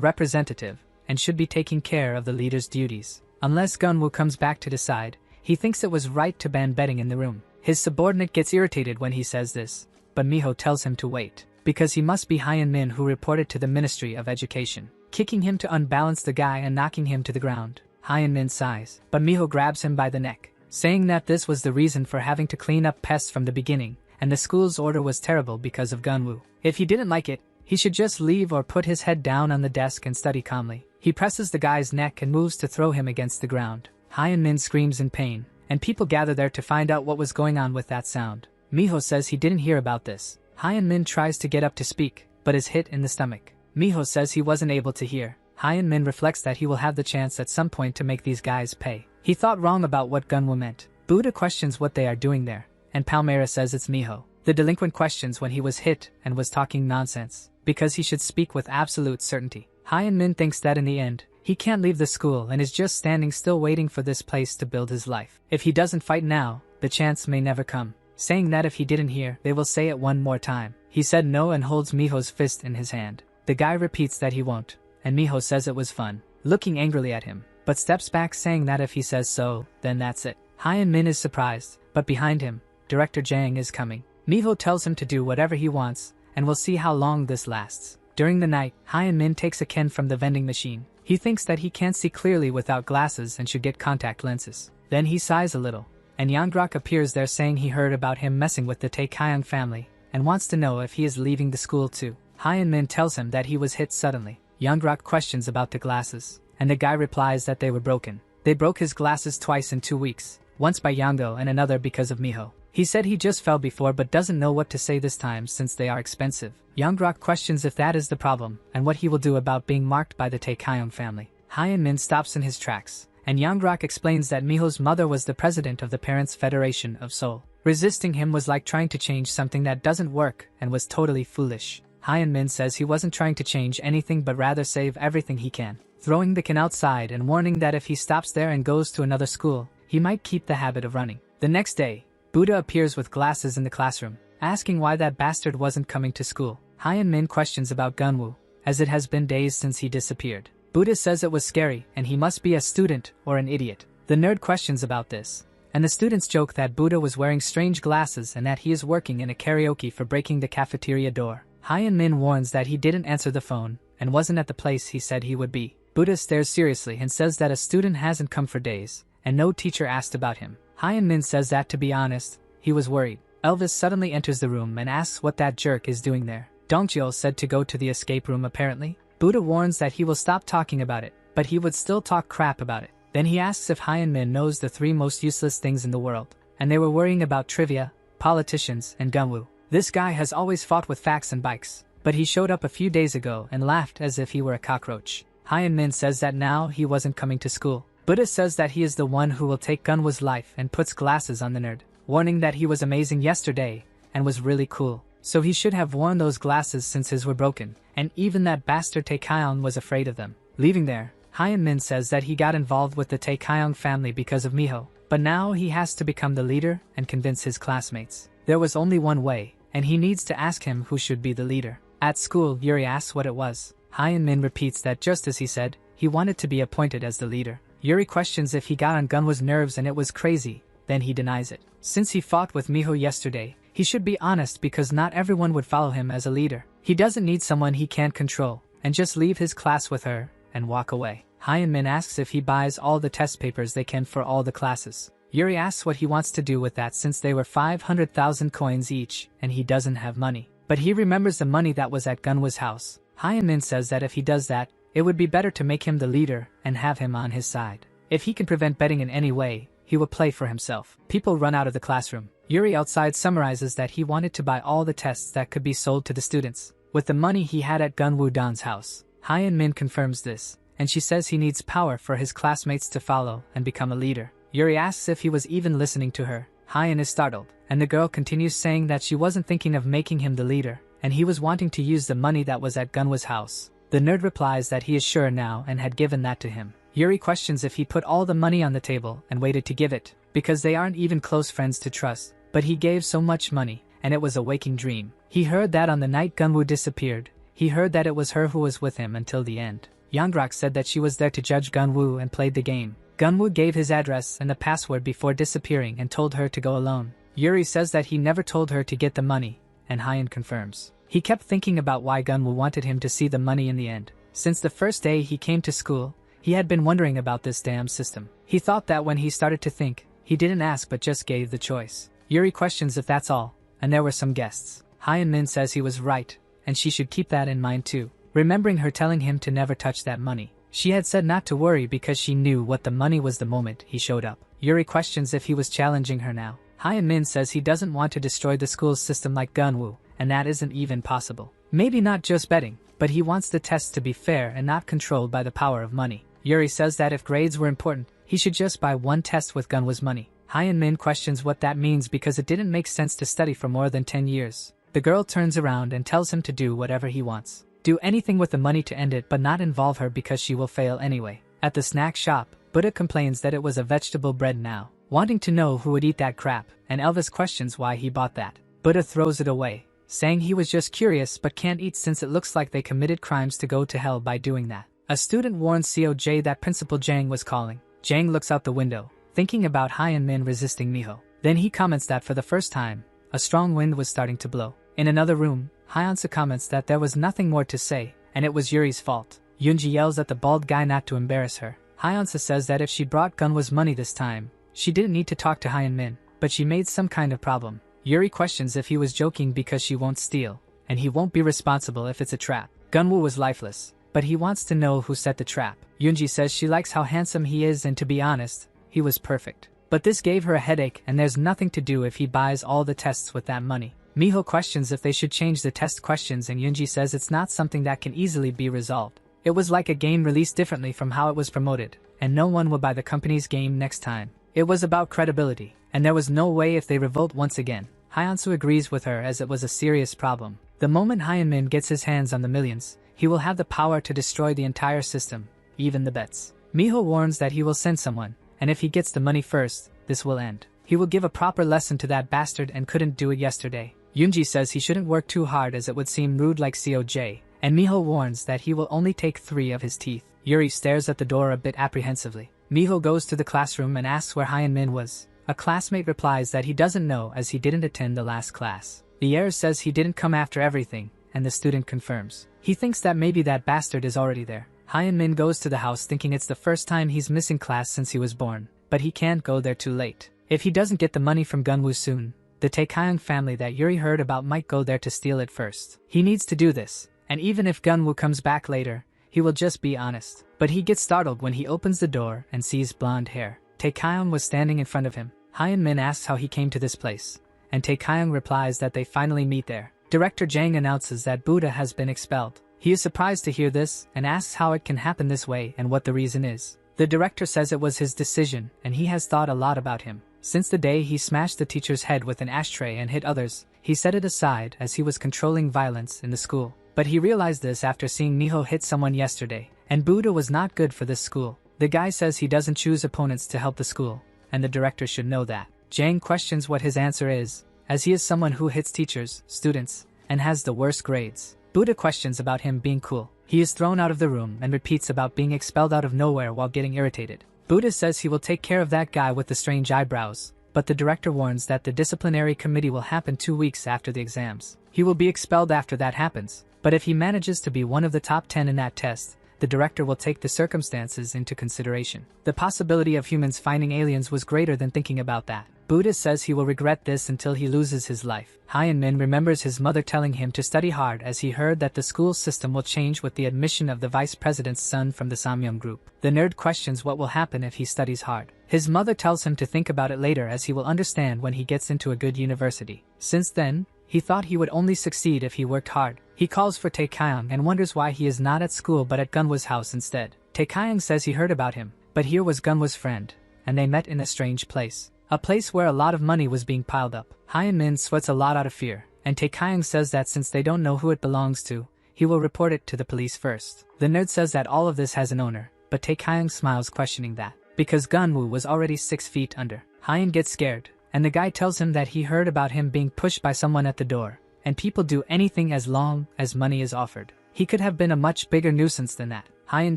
Speaker 1: representative, and should be taking care of the leader's duties. Unless Gunwoo comes back to decide, he thinks it was right to ban betting in the room. His subordinate gets irritated when he says this, but Miho tells him to wait, because he must be Hyun-min who reported to the Ministry of Education, kicking him to unbalance the guy and knocking him to the ground. Hyun-min sighs, but Miho grabs him by the neck, saying that this was the reason for having to clean up pests from the beginning, and the school's order was terrible because of Gunwoo. If he didn't like it, he should just leave or put his head down on the desk and study calmly. He presses the guy's neck and moves to throw him against the ground. Hyun-min screams in pain, and people gather there to find out what was going on with that sound. Miho says he didn't hear about this. Hyun-min tries to get up to speak, but is hit in the stomach. Miho says he wasn't able to hear. Hyun-min reflects that he will have the chance at some point to make these guys pay. He thought wrong about what Gunwoo meant. Buddha questions what they are doing there, and Palmyra says it's Miho. The delinquent questions when he was hit and was talking nonsense, because he should speak with absolute certainty. Hyun-min thinks that in the end, he can't leave the school and is just standing still waiting for this place to build his life. If he doesn't fight now, the chance may never come. Saying that if he didn't hear, they will say it one more time. He said no and holds Miho's fist in his hand. The guy repeats that he won't, and Miho says it was fun, looking angrily at him, but steps back saying that if he says so, then that's it. Hyun-min is surprised, but behind him, Director Jang is coming. Miho tells him to do whatever he wants, and we'll see how long this lasts. During the night, Hyun-min takes a ken from the vending machine. He thinks that he can't see clearly without glasses and should get contact lenses. Then he sighs a little, and Yangrok appears there saying he heard about him messing with the Taekyeon family, and wants to know if he is leaving the school too. Hyun-min tells him that he was hit suddenly. Yangrok questions about the glasses, and the guy replies that they were broken. They broke his glasses twice in 2 weeks, once by Yango and another because of Miho. He said he just fell before but doesn't know what to say this time since they are expensive. Yangrok questions if that is the problem, and what he will do about being marked by the Taekyeon family. Hyun-min stops in his tracks, and Yangrok explains that Miho's mother was the president of the Parents' Federation of Seoul. Resisting him was like trying to change something that doesn't work and was totally foolish. Hyun-min says he wasn't trying to change anything but rather save everything he can, throwing the ken outside and warning that if he stops there and goes to another school, he might keep the habit of running. The next day, Buddha appears with glasses in the classroom, asking why that bastard wasn't coming to school. Hyun-min questions about Gunwoo, as it has been days since he disappeared. Buddha says it was scary and he must be a student or an idiot. The nerd questions about this, and the students joke that Buddha was wearing strange glasses and that he is working in a karaoke for breaking the cafeteria door. Hyun-min warns that he didn't answer the phone and wasn't at the place he said he would be. Buddha stares seriously and says that a student hasn't come for days, and no teacher asked about him. Hyun-min says that to be honest, he was worried. Elvis suddenly enters the room and asks what that jerk is doing there. Dongcheol said to go to the escape room apparently. Buddha warns that he will stop talking about it, but he would still talk crap about it. Then he asks if Hyun-min knows the 3 most useless things in the world, and they were worrying about trivia, politicians, and Gunwoo. This guy has always fought with facts and bikes, but he showed up a few days ago and laughed as if he were a cockroach. Hyun-min says that now he wasn't coming to school. Buddha says that he is the one who will take Gunwoo's life and puts glasses on the nerd, warning that he was amazing yesterday and was really cool. So he should have worn those glasses since his were broken, and even that bastard Taekyeon was afraid of them. Leaving there, Hyun-min says that he got involved with the Taekyeon family because of Miho, but now he has to become the leader and convince his classmates. There was only one way, and he needs to ask him who should be the leader. At school, Yuri asks what it was. Hyun-min repeats that just as he said, he wanted to be appointed as the leader. Yuri questions if he got on Gunwoo's nerves and it was crazy, then he denies it. Since he fought with Miho yesterday, he should be honest because not everyone would follow him as a leader. He doesn't need someone he can't control, and just leave his class with her and walk away. Hyun-min asks if he buys all the test papers they can for all the classes. Yuri asks what he wants to do with that since they were 500,000 coins each and he doesn't have money. But he remembers the money that was at Gunwoo's house. Hyun-min says that if he does that, it would be better to make him the leader and have him on his side. If he can prevent betting in any way, he will play for himself. People run out of the classroom. Yuri outside summarizes that he wanted to buy all the tests that could be sold to the students. with the money he had at Gunwoo Dan's house. Hyun Min confirms this, and she says he needs power for his classmates to follow and become a leader. Yuri asks if he was even listening to her. Hyun is startled, and the girl continues saying that she wasn't thinking of making him the leader, and he was wanting to use the money that was at Gunwoo's house. The nerd replies that he is sure now and had given that to him. Yuri questions if he put all the money on the table and waited to give it, because they aren't even close friends to trust, but he gave so much money, and it was a waking dream. He heard that on the night Gunwoo disappeared, he heard that it was her who was with him until the end. Yanggrak said that she was there to judge Gunwoo and played the game. Gunwoo gave his address and the password before disappearing and told her to go alone. Yuri says that he never told her to get the money, and Hyun confirms. He kept thinking about why Gunwoo wanted him to see the money in the end. Since the first day he came to school, he had been wondering about this damn system. He thought that when he started to think, he didn't ask but just gave the choice. Yuri questions if that's all, and there were some guests. Hyun Min says he was right, and she should keep that in mind too, remembering her telling him to never touch that money. She had said not to worry because she knew what the money was the moment he showed up. Yuri questions if he was challenging her now. Hyun Min says he doesn't want to destroy the school's system like Gunwoo, and that isn't even possible. Maybe not just betting, but he wants the tests to be fair and not controlled by the power of money. Yuri says that if grades were important, he should just buy one test with Gunwoo's money. Hyun Min questions what that means because it didn't make sense to study for more than 10 years. The girl turns around and tells him to do whatever he wants. Do anything with the money to end it but not involve her because she will fail anyway. At the snack shop, Buddha complains that it was a vegetable bread now, wanting to know who would eat that crap, and Elvis questions why he bought that. Buddha throws it away, saying he was just curious but can't eat since it looks like they committed crimes to go to hell by doing that. A student warns Seo-jae that Principal Jang was calling. Jang looks out the window, thinking about Hyun Min resisting Miho. Then he comments that for the first time, a strong wind was starting to blow. In another room, Hyunsu comments that there was nothing more to say, and it was Yuri's fault. Yoonji yells at the bald guy not to embarrass her. Hyunsu says that if she brought Gunwoo's money this time, she didn't need to talk to Hyun Min, but she made some kind of problem. Yuri questions if he was joking because she won't steal, and he won't be responsible if it's a trap. Gunwoo was lifeless, but he wants to know who set the trap. Yoonji says she likes how handsome he is and to be honest, he was perfect. But this gave her a headache and there's nothing to do if he buys all the tests with that money. Miho questions if they should change the test questions and Yoonji says it's not something that can easily be resolved. It was like a game released differently from how it was promoted, and no one will buy the company's game next time. It was about credibility, and there was no way if they revolt once again. Hyunsu agrees with her as it was a serious problem. The moment Hyun Min gets his hands on the millions, he will have the power to destroy the entire system, even the bets. Miho warns that he will send someone, and if he gets the money first, this will end. He will give a proper lesson to that bastard and couldn't do it yesterday. Yoonji says he shouldn't work too hard as it would seem rude like Seo-jae, and Miho warns that he will only take 3 of his teeth. Yuri stares at the door a bit apprehensively. Miho goes to the classroom and asks where Hyun Min was. A classmate replies that he doesn't know as he didn't attend the last class. The heir says he didn't come after everything, and the student confirms. He thinks that maybe that bastard is already there. Hyun Min goes to the house thinking it's the first time he's missing class since he was born, but he can't go there too late. If he doesn't get the money from Gunwoo soon, the Taekyeong family that Yuri heard about might go there to steal it first. He needs to do this, and even if Gunwoo comes back later, he will just be honest. But he gets startled when he opens the door and sees blonde hair. Taekyeong was standing in front of him. Hyun Min asks how he came to this place, and Taekyeong replies that they finally meet there. Director Jang announces that Buddha has been expelled. He is surprised to hear this and asks how it can happen this way and what the reason is. The director says it was his decision and he has thought a lot about him. Since the day he smashed the teacher's head with an ashtray and hit others, he set it aside as he was controlling violence in the school. But he realized this after seeing Miho hit someone yesterday, and Buddha was not good for this school. The guy says he doesn't choose opponents to help the school, and the director should know that. Jang questions what his answer is, as he is someone who hits teachers, students, and has the worst grades. Buddha questions about him being cool. He is thrown out of the room and repeats about being expelled out of nowhere while getting irritated. Buddha says he will take care of that guy with the strange eyebrows, but the director warns that the disciplinary committee will happen 2 weeks after the exams. He will be expelled after that happens, but if he manages to be one of the top 10 in that test, the director will take the circumstances into consideration. The possibility of humans finding aliens was greater than thinking about that. Buddha says he will regret this until he loses his life. Hyun Min remembers his mother telling him to study hard as he heard that the school system will change with the admission of the vice president's son from the Samyang group. The nerd questions what will happen if he studies hard. His mother tells him to think about it later as he will understand when he gets into a good university. Since then, he thought he would only succeed if he worked hard. He calls for Taekyeong and wonders why he is not at school but at Gunwa's house instead. Taekyeong says he heard about him, but here was Gunwa's friend, and they met in a strange place. A place where a lot of money was being piled up. Hyun-min sweats a lot out of fear, and Taekyeong says that since they don't know who it belongs to, he will report it to the police first. The nerd says that all of this has an owner, but Taekyeong smiles questioning that, because Gunwoo was already 6 feet under. Hyun gets scared, and the guy tells him that he heard about him being pushed by someone at the door, and people do anything as long as money is offered. He could have been a much bigger nuisance than that. Hyun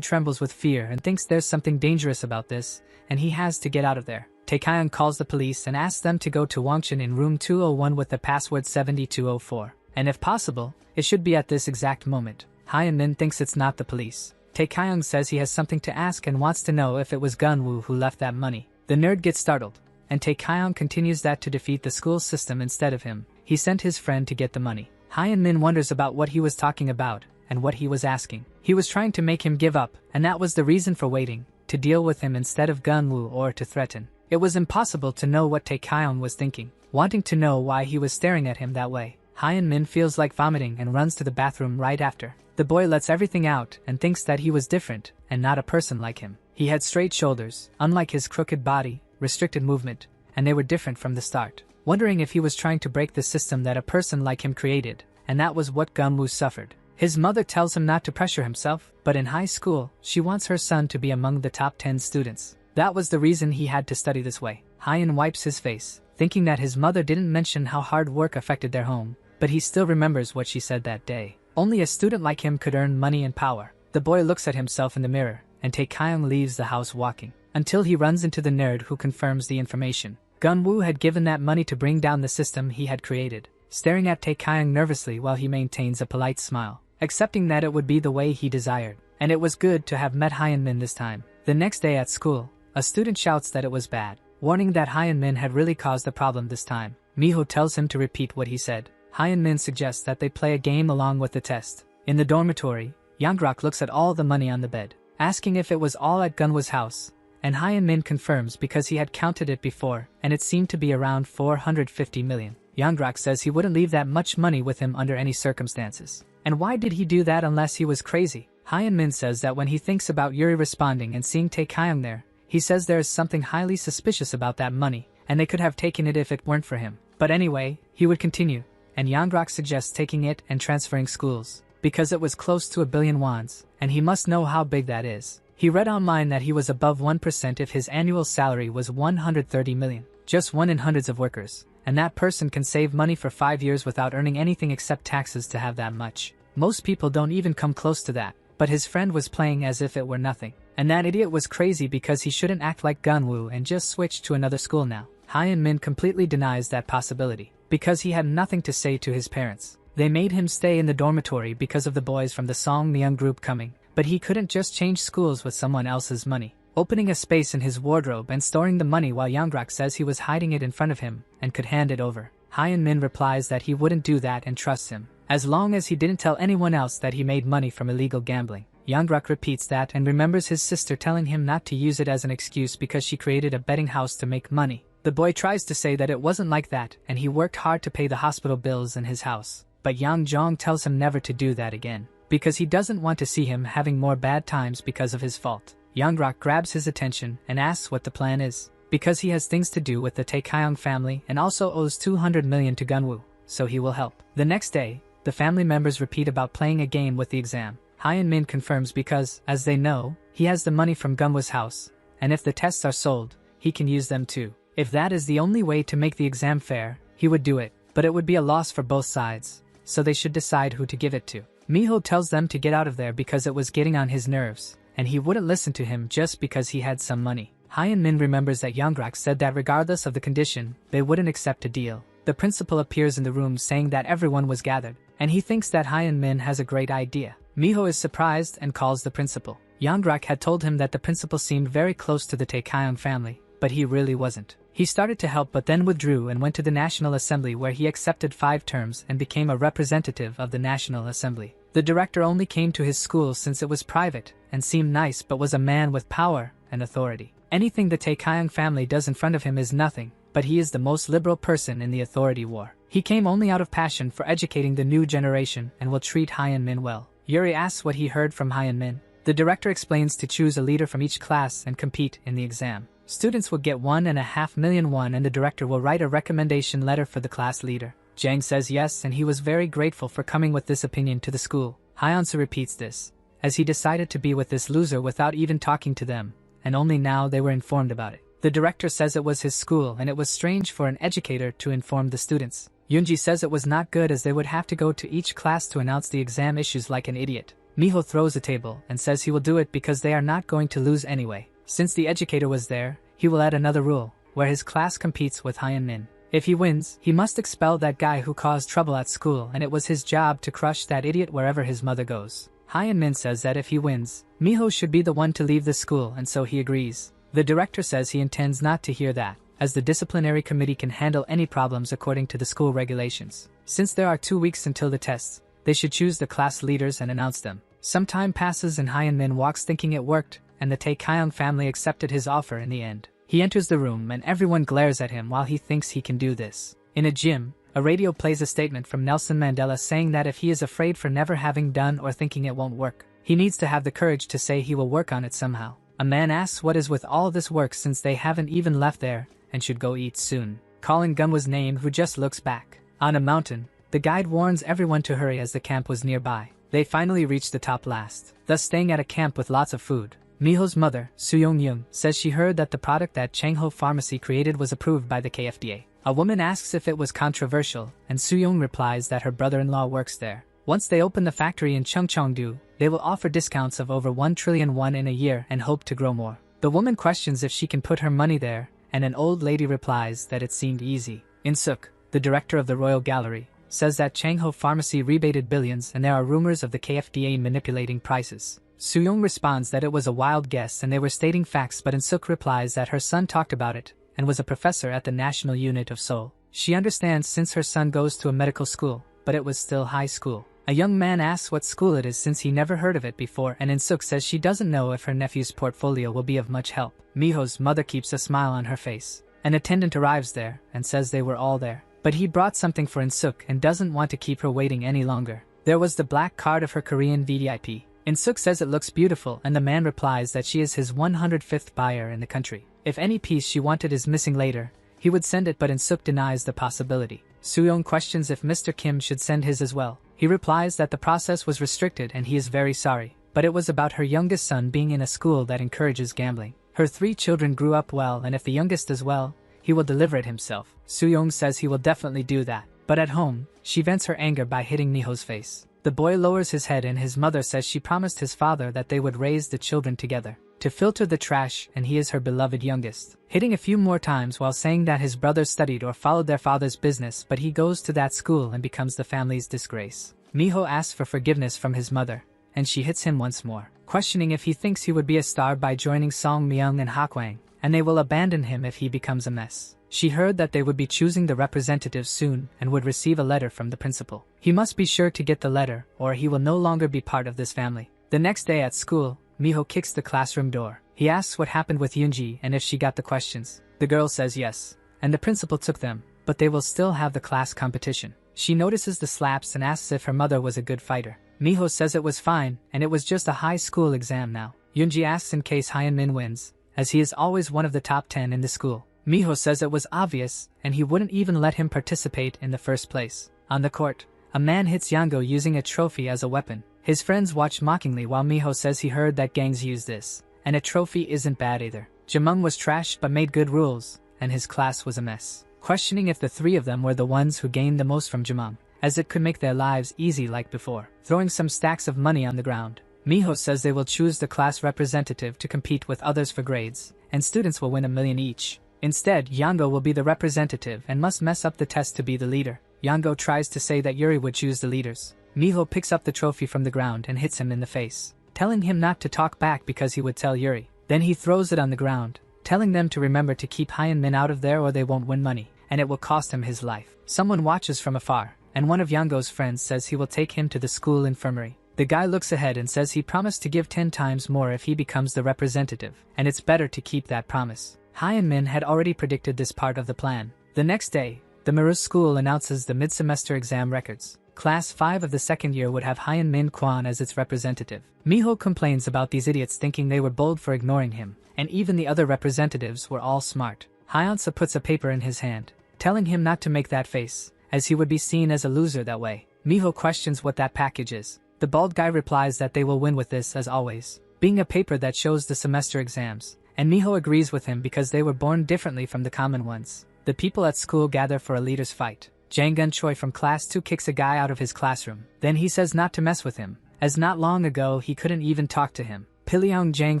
Speaker 1: trembles with fear and thinks there's something dangerous about this, and he has to get out of there. Taekyeong calls the police and asks them to go to Wangchun in room 201 with the password 7204. And if possible, it should be at this exact moment. Hyun-min thinks it's not the police. Taekyeong says he has something to ask and wants to know if it was Gunwoo who left that money. The nerd gets startled, and Taekyeong continues that to defeat the school system instead of him, he sent his friend to get the money. Hyun-min wonders about what he was talking about, and what he was asking. He was trying to make him give up, and that was the reason for waiting, to deal with him instead of Gunwoo or to threaten. It was impossible to know what Taekyeong was thinking, wanting to know why he was staring at him that way. Hyun-min feels like vomiting and runs to the bathroom right after. The boy lets everything out and thinks that he was different and not a person like him. He had straight shoulders, unlike his crooked body, restricted movement, and they were different from the start. Wondering if he was trying to break the system that a person like him created, and that was what Gunwoo suffered. His mother tells him not to pressure himself, but in high school, she wants her son to be among the top 10 students. That was the reason he had to study this way. Hyun wipes his face, thinking that his mother didn't mention how hard work affected their home, but he still remembers what she said that day. Only a student like him could earn money and power. The boy looks at himself in the mirror, and Taekyeong leaves the house walking, until he runs into the nerd who confirms the information. Gunwoo had given that money to bring down the system he had created, staring at Taekyeong nervously while he maintains a polite smile, accepting that it would be the way he desired. And it was good to have met Hyun-min this time. The next day at school, a student shouts that it was bad, warning that Hyun-min had really caused the problem this time. Miho tells him to repeat what he said. Hyun-min suggests that they play a game along with the test. In the dormitory, Yangrok looks at all the money on the bed, asking if it was all at Gunwa's house, and Hyun-min confirms because he had counted it before, and it seemed to be around 450 million. Yangrok says he wouldn't leave that much money with him under any circumstances. And why did he do that unless he was crazy? Hyun-min says that when he thinks about Yuri responding and seeing Taekyeong there, he says there is something highly suspicious about that money, and they could have taken it if it weren't for him. But anyway, he would continue, and Yangrok suggests taking it and transferring schools, because it was close to 1 billion wons, and he must know how big that is. He read online that he was above 1% if his annual salary was 130 million, just 1 in hundreds of workers, and that person can save money for 5 years without earning anything except taxes to have that much. Most people don't even come close to that, but his friend was playing as if it were nothing. And that idiot was crazy because he shouldn't act like Gunwoo and just switch to another school now. Hyun-min completely denies that possibility, because he had nothing to say to his parents. They made him stay in the dormitory because of the boys from the Song Myung group coming, but he couldn't just change schools with someone else's money. Opening a space in his wardrobe and storing the money while Yangrok says he was hiding it in front of him and could hand it over. Hyun-min replies that he wouldn't do that and trusts him, as long as he didn't tell anyone else that he made money from illegal gambling. Yangrok repeats that and remembers his sister telling him not to use it as an excuse because she created a betting house to make money. The boy tries to say that it wasn't like that and he worked hard to pay the hospital bills in his house, but Yang Jong tells him never to do that again, because he doesn't want to see him having more bad times because of his fault. Yangrok grabs his attention and asks what the plan is, because he has things to do with the Taekyeong family and also owes 200 million to Gunwoo, so he will help. The next day, the family members repeat about playing a game with the exam. Hyun-min confirms because, as they know, he has the money from Gunwa's house, and if the tests are sold, he can use them too. If that is the only way to make the exam fair, he would do it, but it would be a loss for both sides, so they should decide who to give it to. Miho tells them to get out of there because it was getting on his nerves, and he wouldn't listen to him just because he had some money. Hyun-min remembers that Yangrok said that regardless of the condition, they wouldn't accept a deal. The principal appears in the room saying that everyone was gathered, and he thinks that Hyun-min has a great idea. Miho is surprised and calls the principal. Yangrok had told him that the principal seemed very close to the Taekyeong family, but he really wasn't. He started to help but then withdrew and went to the National Assembly where he accepted 5 terms and became a representative of the National Assembly. The director only came to his school since it was private and seemed nice but was a man with power and authority. Anything the Taekyeong family does in front of him is nothing, but he is the most liberal person in the authority war. He came only out of passion for educating the new generation and will treat Hyun-min well. Yuri asks what he heard from Hyun-min. The director explains to choose a leader from each class and compete in the exam. Students will get 1.5 million won and the director will write a recommendation letter for the class leader. Jang says yes and he was very grateful for coming with this opinion to the school. Hyunsu repeats this, as he decided to be with this loser without even talking to them, and only now they were informed about it. The director says it was his school and it was strange for an educator to inform the students. Yoonji says it was not good as they would have to go to each class to announce the exam issues like an idiot. Miho throws a table and says he will do it because they are not going to lose anyway. Since the educator was there, he will add another rule, where his class competes with Hyun-min. If he wins, he must expel that guy who caused trouble at school and it was his job to crush that idiot wherever his mother goes. Hyun-min says that if he wins, Miho should be the one to leave the school and so he agrees. The director says he intends not to hear that, as the disciplinary committee can handle any problems according to the school regulations. Since there are 2 weeks until the tests, they should choose the class leaders and announce them. Some time passes and Hyun-min walks thinking it worked, and the Tae-kyung family accepted his offer in the end. He enters the room and everyone glares at him while he thinks he can do this. In a gym, a radio plays a statement from Nelson Mandela saying that if he is afraid for never having done or thinking it won't work, he needs to have the courage to say he will work on it somehow. A man asks what is with all this work since they haven't even left there, and should go eat soon. Calling Gunwa's name who just looks back. On a mountain, the guide warns everyone to hurry as the camp was nearby. They finally reach the top last, thus staying at a camp with lots of food. Miho's mother, Soo-young-young, says she heard that the product that Changho Pharmacy created was approved by the KFDA. A woman asks if it was controversial, and Soo-young replies that her brother-in-law works there. Once they open the factory in Cheongcheongdo, they will offer discounts of over 1 trillion won in a year and hope to grow more. The woman questions if she can put her money there, and an old lady replies that it seemed easy. In-suk, the director of the Royal Gallery, says that Changho Pharmacy rebated billions and there are rumors of the KFDA manipulating prices. Soo-young responds that it was a wild guess and they were stating facts, but In-suk replies that her son talked about it and was a professor at the National Unit of Seoul. She understands since her son goes to a medical school, but it was still high school. A young man asks what school it is since he never heard of it before, and In-suk says she doesn't know if her nephew's portfolio will be of much help. Miho's mother keeps a smile on her face. An attendant arrives there and says they were all there, but he brought something for In-suk and doesn't want to keep her waiting any longer. There was the black card of her Korean VDIP. In-suk says it looks beautiful and the man replies that she is his 105th buyer in the country. If any piece she wanted is missing later, he would send it, but In-suk denies the possibility. Soo-young questions if Mr. Kim should send his as well. He replies that the process was restricted and he is very sorry, but it was about her youngest son being in a school that encourages gambling. Her 3 children grew up well and if the youngest does well, he will deliver it himself. Soo-young says he will definitely do that. But at home, she vents her anger by hitting Miho's face. The boy lowers his head and his mother says she promised his father that they would raise the children together, to filter the trash, and he is her beloved youngest. Hitting a few more times while saying that his brothers studied or followed their father's business, but he goes to that school and becomes the family's disgrace. Miho asks for forgiveness from his mother, and she hits him once more, questioning if he thinks he would be a star by joining Song Myung and Hakwang, and they will abandon him if he becomes a mess. She heard that they would be choosing the representatives soon and would receive a letter from the principal. He must be sure to get the letter or he will no longer be part of this family. The next day at school, Miho kicks the classroom door. He asks what happened with Yoonji and if she got the questions. The girl says yes, and the principal took them, but they will still have the class competition. She notices the slaps and asks if her mother was a good fighter. Miho says it was fine and it was just a high school exam now. Yoonji asks in case Hyun-min wins, as he is always one of the top 10 in the school. Miho says it was obvious and he wouldn't even let him participate in the first place. On the court, a man hits Yango using a trophy as a weapon. His friends watch mockingly while Miho says he heard that gangs use this, and a trophy isn't bad either. Jamung was trash but made good rules, and his class was a mess. Questioning if the 3 of them were the ones who gained the most from Jamung, as it could make their lives easy like before. Throwing some stacks of money on the ground, Miho says they will choose the class representative to compete with others for grades, and students will win $1 million each. Instead, Yango will be the representative and must mess up the test to be the leader. Yango tries to say that Yuri would choose the leaders. Miho picks up the trophy from the ground and hits him in the face, telling him not to talk back because he would tell Yuri. Then he throws it on the ground, telling them to remember to keep Hyun-min out of there or they won't win money, and it will cost him his life. Someone watches from afar, and one of Yango's friends says he will take him to the school infirmary. The guy looks ahead and says he promised to give 10 times more if he becomes the representative, and it's better to keep that promise. Hyun-min had already predicted this part of the plan. The next day, The Maru school announces the mid-semester exam records. Class 5 of the second year would have Hyan Min Kwan as its representative. Miho complains about these idiots thinking they were bold for ignoring him, and even the other representatives were all smart. Hyunsa puts a paper in his hand, telling him not to make that face, as he would be seen as a loser that way. Miho questions what that package is. The bald guy replies that they will win with this as always, being a paper that shows the semester exams, and Miho agrees with him because they were born differently from the common ones. The people at school gather for a leader's fight. Jang Gun Choi from class 2 kicks a guy out of his classroom. Then he says not to mess with him, as not long ago he couldn't even talk to him. Piliang Jang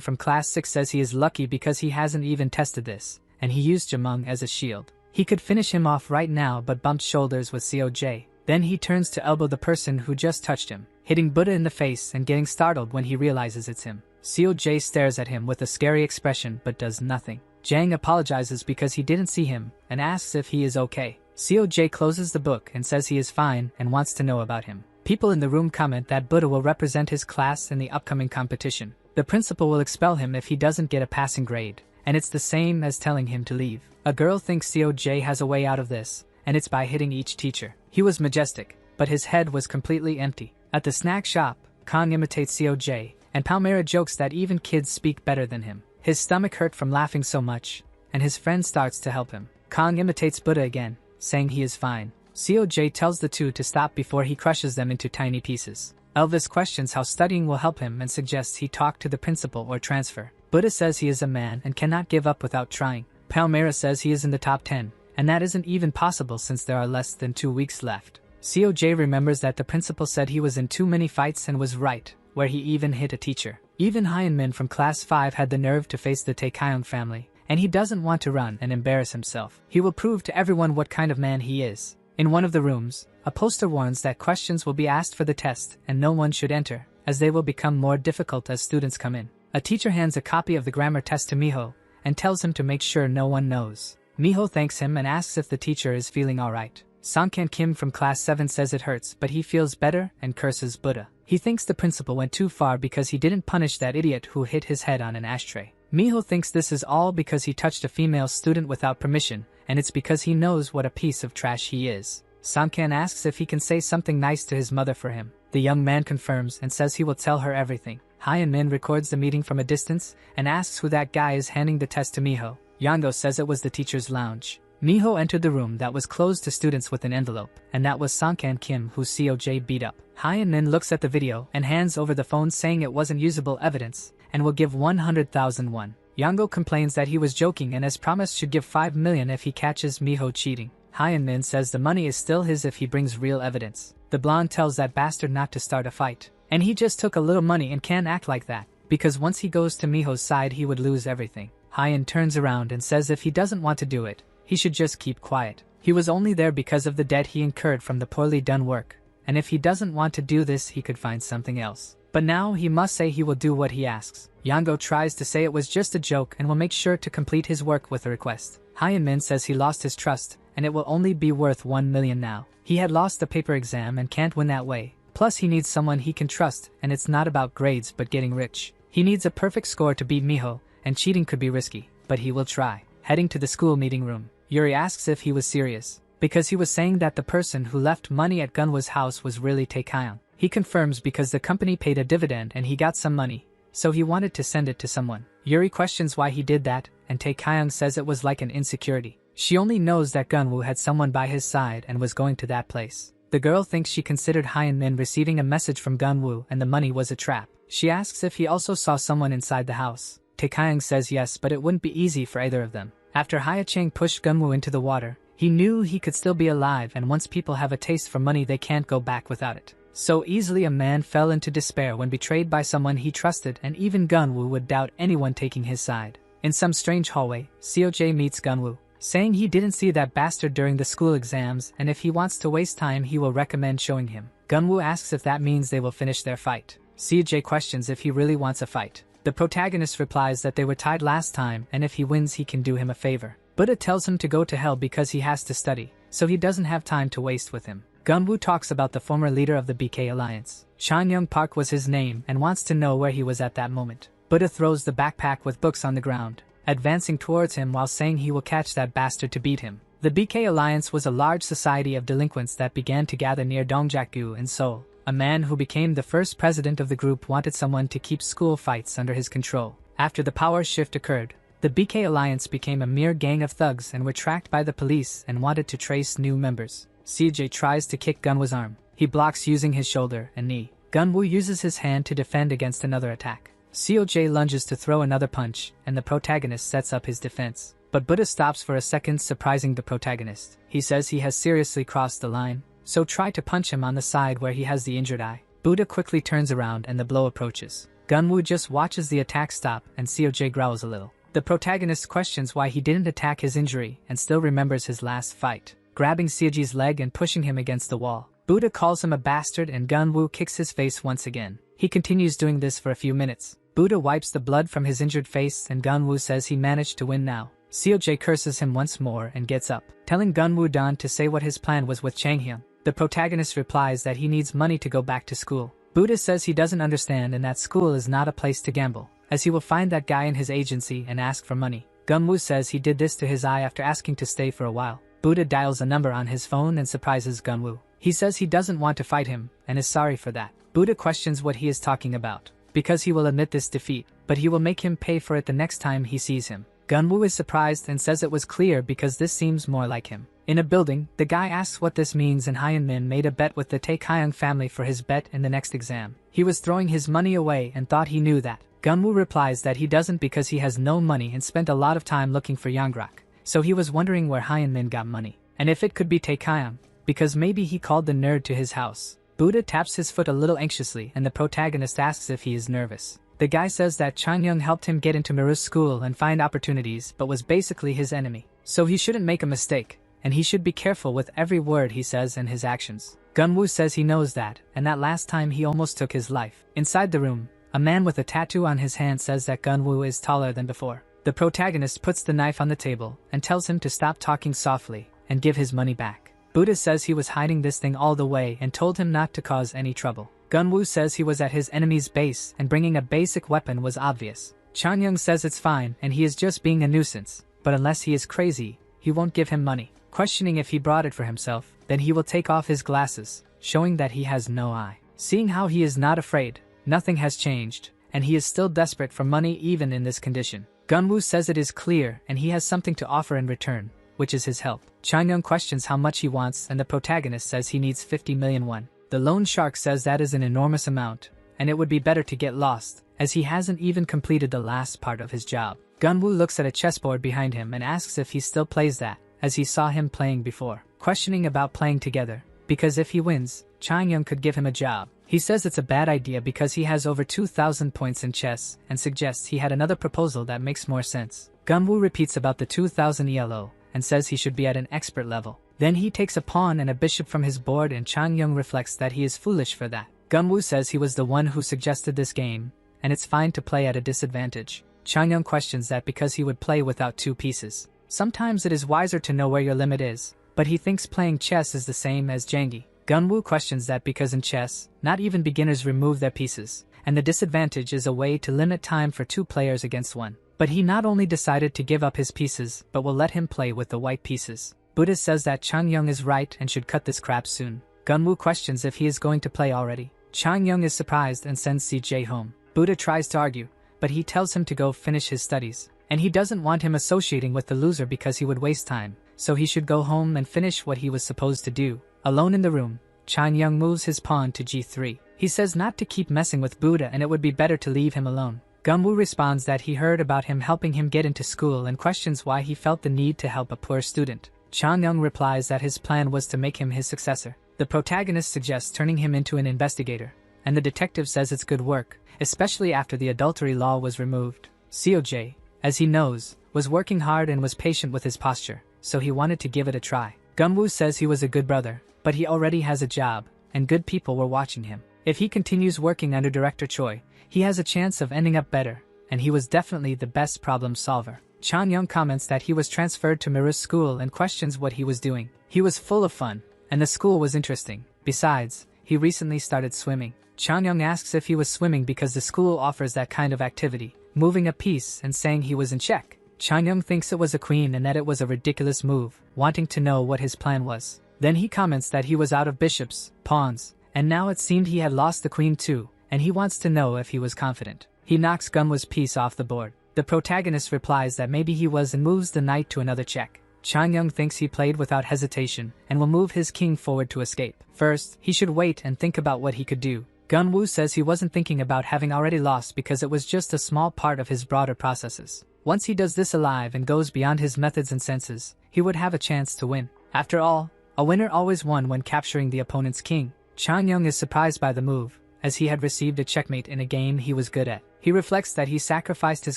Speaker 1: from class 6 says he is lucky because he hasn't even tested this, and he used Jamung as a shield. He could finish him off right now but bumped shoulders with COJ. Then he turns to elbow the person who just touched him, hitting Buddha in the face and getting startled when he realizes it's him. COJ stares at him with a scary expression but does nothing. Jang apologizes because he didn't see him and asks if he is okay. COJ closes the book and says he is fine and wants to know about him. People in the room comment that Buddha will represent his class in the upcoming competition. The principal will expel him if he doesn't get a passing grade, and it's the same as telling him to leave. A girl thinks COJ has a way out of this, and it's by hitting each teacher. He was majestic, but his head was completely empty. At the snack shop, Kong imitates COJ, and Palmera jokes that even kids speak better than him. His stomach hurt from laughing so much, and his friend starts to help him. Kong imitates Buddha again, saying he is fine. COJ tells the two to stop before he crushes them into tiny pieces. Elvis questions how studying will help him and suggests he talk to the principal or transfer. Buddha says he is a man and cannot give up without trying. Palmera says he is in the top 10, and that isn't even possible since there are less than 2 weeks left. COJ remembers that the principal said he was in too many fights and was right, where he even hit a teacher. Even Hyan Min from class 5 had the nerve to face the Taekyeong family, and he doesn't want to run and embarrass himself. He will prove to everyone what kind of man he is. In one of the rooms, a poster warns that questions will be asked for the test and no one should enter, as they will become more difficult as students come in. A teacher hands a copy of the grammar test to Miho and tells him to make sure no one knows. Miho thanks him and asks if the teacher is feeling alright. Songkan Kim from class 7 says it hurts but he feels better and curses Buddha. He thinks the principal went too far because he didn't punish that idiot who hit his head on an ashtray. Miho thinks this is all because he touched a female student without permission, and it's because he knows what a piece of trash he is. Songkan asks if he can say something nice to his mother for him. The young man confirms and says he will tell her everything. Hyan Min records the meeting from a distance and asks who that guy is handing the test to Miho. Yango says it was the teacher's lounge. Miho entered the room that was closed to students with an envelope, and that was Songkan Kim who COJ beat up. Hyan Min looks at the video and hands over the phone saying it wasn't usable evidence, and will give 100,000 won. Yango complains that he was joking and as promised should give 5 million if he catches Miho cheating. Hyan Min says the money is still his if he brings real evidence. The blonde tells that bastard not to start a fight. And he just took a little money and can't act like that, because once he goes to Miho's side he would lose everything. Hyan turns around and says if he doesn't want to do it, he should just keep quiet. He was only there because of the debt he incurred from the poorly done work, and if he doesn't want to do this he could find something else. But now he must say he will do what he asks. Yango tries to say it was just a joke and will make sure to complete his work with a request. Hyan Min says he lost his trust, and it will only be worth 1 million now. He had lost the paper exam and can't win that way. Plus he needs someone he can trust, and it's not about grades but getting rich. He needs a perfect score to beat Miho, and cheating could be risky, but he will try. Heading to the school meeting room, Yuri asks if he was serious, because he was saying that the person who left money at Gunwa's house was really Taekyeong. He confirms because the company paid a dividend and he got some money, so he wanted to send it to someone. Yuri questions why he did that, and Taekyeong says it was like an insecurity. She only knows that Gunwoo had someone by his side and was going to that place. The girl thinks she considered Hyan Min receiving a message from Gunwoo and the money was a trap. She asks if he also saw someone inside the house. Taekyeong says yes, but it wouldn't be easy for either of them. After Hyachang pushed Gunwoo into the water, he knew he could still be alive, and once people have a taste for money they can't go back without it. So easily a man fell into despair when betrayed by someone he trusted, and even Gunwoo would doubt anyone taking his side. In some strange hallway, COJ meets Gunwoo, saying he didn't see that bastard during the school exams and if he wants to waste time he will recommend showing him. Gunwoo asks if that means they will finish their fight. CJ questions if he really wants a fight. The protagonist replies that they were tied last time and if he wins he can do him a favor. Buddha tells him to go to hell because he has to study, so he doesn't have time to waste with him. Gunwoo talks about the former leader of the BK Alliance. Chanyoung Park was his name and wants to know where he was at that moment. Buddha throws the backpack with books on the ground, advancing towards him while saying he will catch that bastard to beat him. The BK Alliance was a large society of delinquents that began to gather near Dongjakgu in Seoul. A man who became the first president of the group wanted someone to keep school fights under his control. After the power shift occurred, the BK Alliance became a mere gang of thugs and were tracked by the police and wanted to trace new members. CJ tries to kick Gunwoo's arm. He blocks using his shoulder and knee. Gunwoo uses his hand to defend against another attack. CJ lunges to throw another punch, and the protagonist sets up his defense. But Buddha stops for a second, surprising the protagonist. He says he has seriously crossed the line, so try to punch him on the side where he has the injured eye. Buddha quickly turns around and the blow approaches. Gunwoo just watches the attack stop and CJ growls a little. The protagonist questions why he didn't attack his injury and still remembers his last fight, grabbing CJ's leg and pushing him against the wall. Buddha calls him a bastard and Gunwoo kicks his face once again. He continues doing this for a few minutes. Buddha wipes the blood from his injured face and Gunwoo says he managed to win now. CJ curses him once more and gets up, telling Gunwoo Dan to say what his plan was with Changhyun. The protagonist replies that he needs money to go back to school. Buddha says he doesn't understand and that school is not a place to gamble, as he will find that guy in his agency and ask for money. Gunwoo says he did this to his eye after asking to stay for a while. Buddha dials a number on his phone and surprises Gunwoo. He says he doesn't want to fight him and is sorry for that. Buddha questions what he is talking about, because he will admit this defeat, but he will make him pay for it the next time he sees him. Gunwoo is surprised and says it was clear because this seems more like him. In a building, the guy asks what this means and Hyun-min made a bet with the Tae-kyung family for his bet in the next exam. He was throwing his money away and thought he knew that. Gunwoo replies that he doesn't because he has no money and spent a lot of time looking for Yanggrak, so he was wondering where Hyun-min got money, and if it could be Tae-kyung, because maybe he called the nerd to his house. Buddha taps his foot a little anxiously and the protagonist asks if he is nervous. The guy says that Changhyun helped him get into Miru's school and find opportunities but was basically his enemy, so he shouldn't make a mistake, and he should be careful with every word he says and his actions. Gunwoo says he knows that, and that last time he almost took his life. Inside the room, a man with a tattoo on his hand says that Gunwoo is taller than before. The protagonist puts the knife on the table and tells him to stop talking softly and give his money back. Buddha says he was hiding this thing all the way and told him not to cause any trouble. Gunwoo says he was at his enemy's base and bringing a basic weapon was obvious. Changhyun says it's fine and he is just being a nuisance, but unless he is crazy, he won't give him money. Questioning if he brought it for himself, then he will take off his glasses, showing that he has no eye. Seeing how he is not afraid, nothing has changed, and he is still desperate for money even in this condition. Gunwoo says it is clear and he has something to offer in return, which is his help. Changhyun questions how much he wants and the protagonist says he needs 50 million won. The loan shark says that is an enormous amount, and it would be better to get lost, as he hasn't even completed the last part of his job. Gunwoo looks at a chessboard behind him and asks if he still plays that, as he saw him playing before, questioning about playing together, because if he wins, Changhyun could give him a job. He says it's a bad idea because he has over 2,000 points in chess, and suggests he had another proposal that makes more sense. Gunwoo repeats about the 2,000 ELO, and says he should be at an expert level. Then he takes a pawn and a bishop from his board and Changhyun reflects that he is foolish for that. Gunwoo says he was the one who suggested this game, and it's fine to play at a disadvantage. Changhyun questions that because he would play without 2 pieces. Sometimes it is wiser to know where your limit is, but he thinks playing chess is the same as Jangi. Gunwoo questions that because in chess, not even beginners remove their pieces, and the disadvantage is a way to limit time for 2 players against 1. But he not only decided to give up his pieces, but will let him play with the white pieces. Buddha says that Changhyun is right and should cut this crap soon. Gunwoo questions if he is going to play already. Changhyun is surprised and sends CJ home. Buddha tries to argue, but he tells him to go finish his studies, and he doesn't want him associating with the loser because he would waste time, so he should go home and finish what he was supposed to do. Alone in the room, Changhyun moves his pawn to g3. He says not to keep messing with Buddha and it would be better to leave him alone. Gunwoo responds that he heard about him helping him get into school and questions why he felt the need to help a poor student. Changhyun replies that his plan was to make him his successor. The protagonist suggests turning him into an investigator, and the detective says it's good work, especially after the adultery law was removed. COJ, as he knows, was working hard and was patient with his posture, so he wanted to give it a try. Gunwoo says he was a good brother, but he already has a job, and good people were watching him. If he continues working under Director Choi, he has a chance of ending up better, and he was definitely the best problem solver. Changhyun comments that he was transferred to Miru's school and questions what he was doing. He was full of fun, and the school was interesting. Besides, he recently started swimming. Changhyun asks if he was swimming because the school offers that kind of activity, moving a piece and saying he was in check. Chang-young thinks it was a queen and that it was a ridiculous move, wanting to know what his plan was. Then he comments that he was out of bishops, pawns, and now it seemed he had lost the queen too, and he wants to know if he was confident. He knocks Gunwoo's piece off the board. The protagonist replies that maybe he was and moves the knight to another check. Chang-young thinks he played without hesitation and will move his king forward to escape. First, he should wait and think about what he could do. Gunwoo says he wasn't thinking about having already lost because it was just a small part of his broader processes. Once he does this alive and goes beyond his methods and senses, he would have a chance to win. After all, a winner always won when capturing the opponent's king. Chang-young is surprised by the move, as he had received a checkmate in a game he was good at. He reflects that he sacrificed his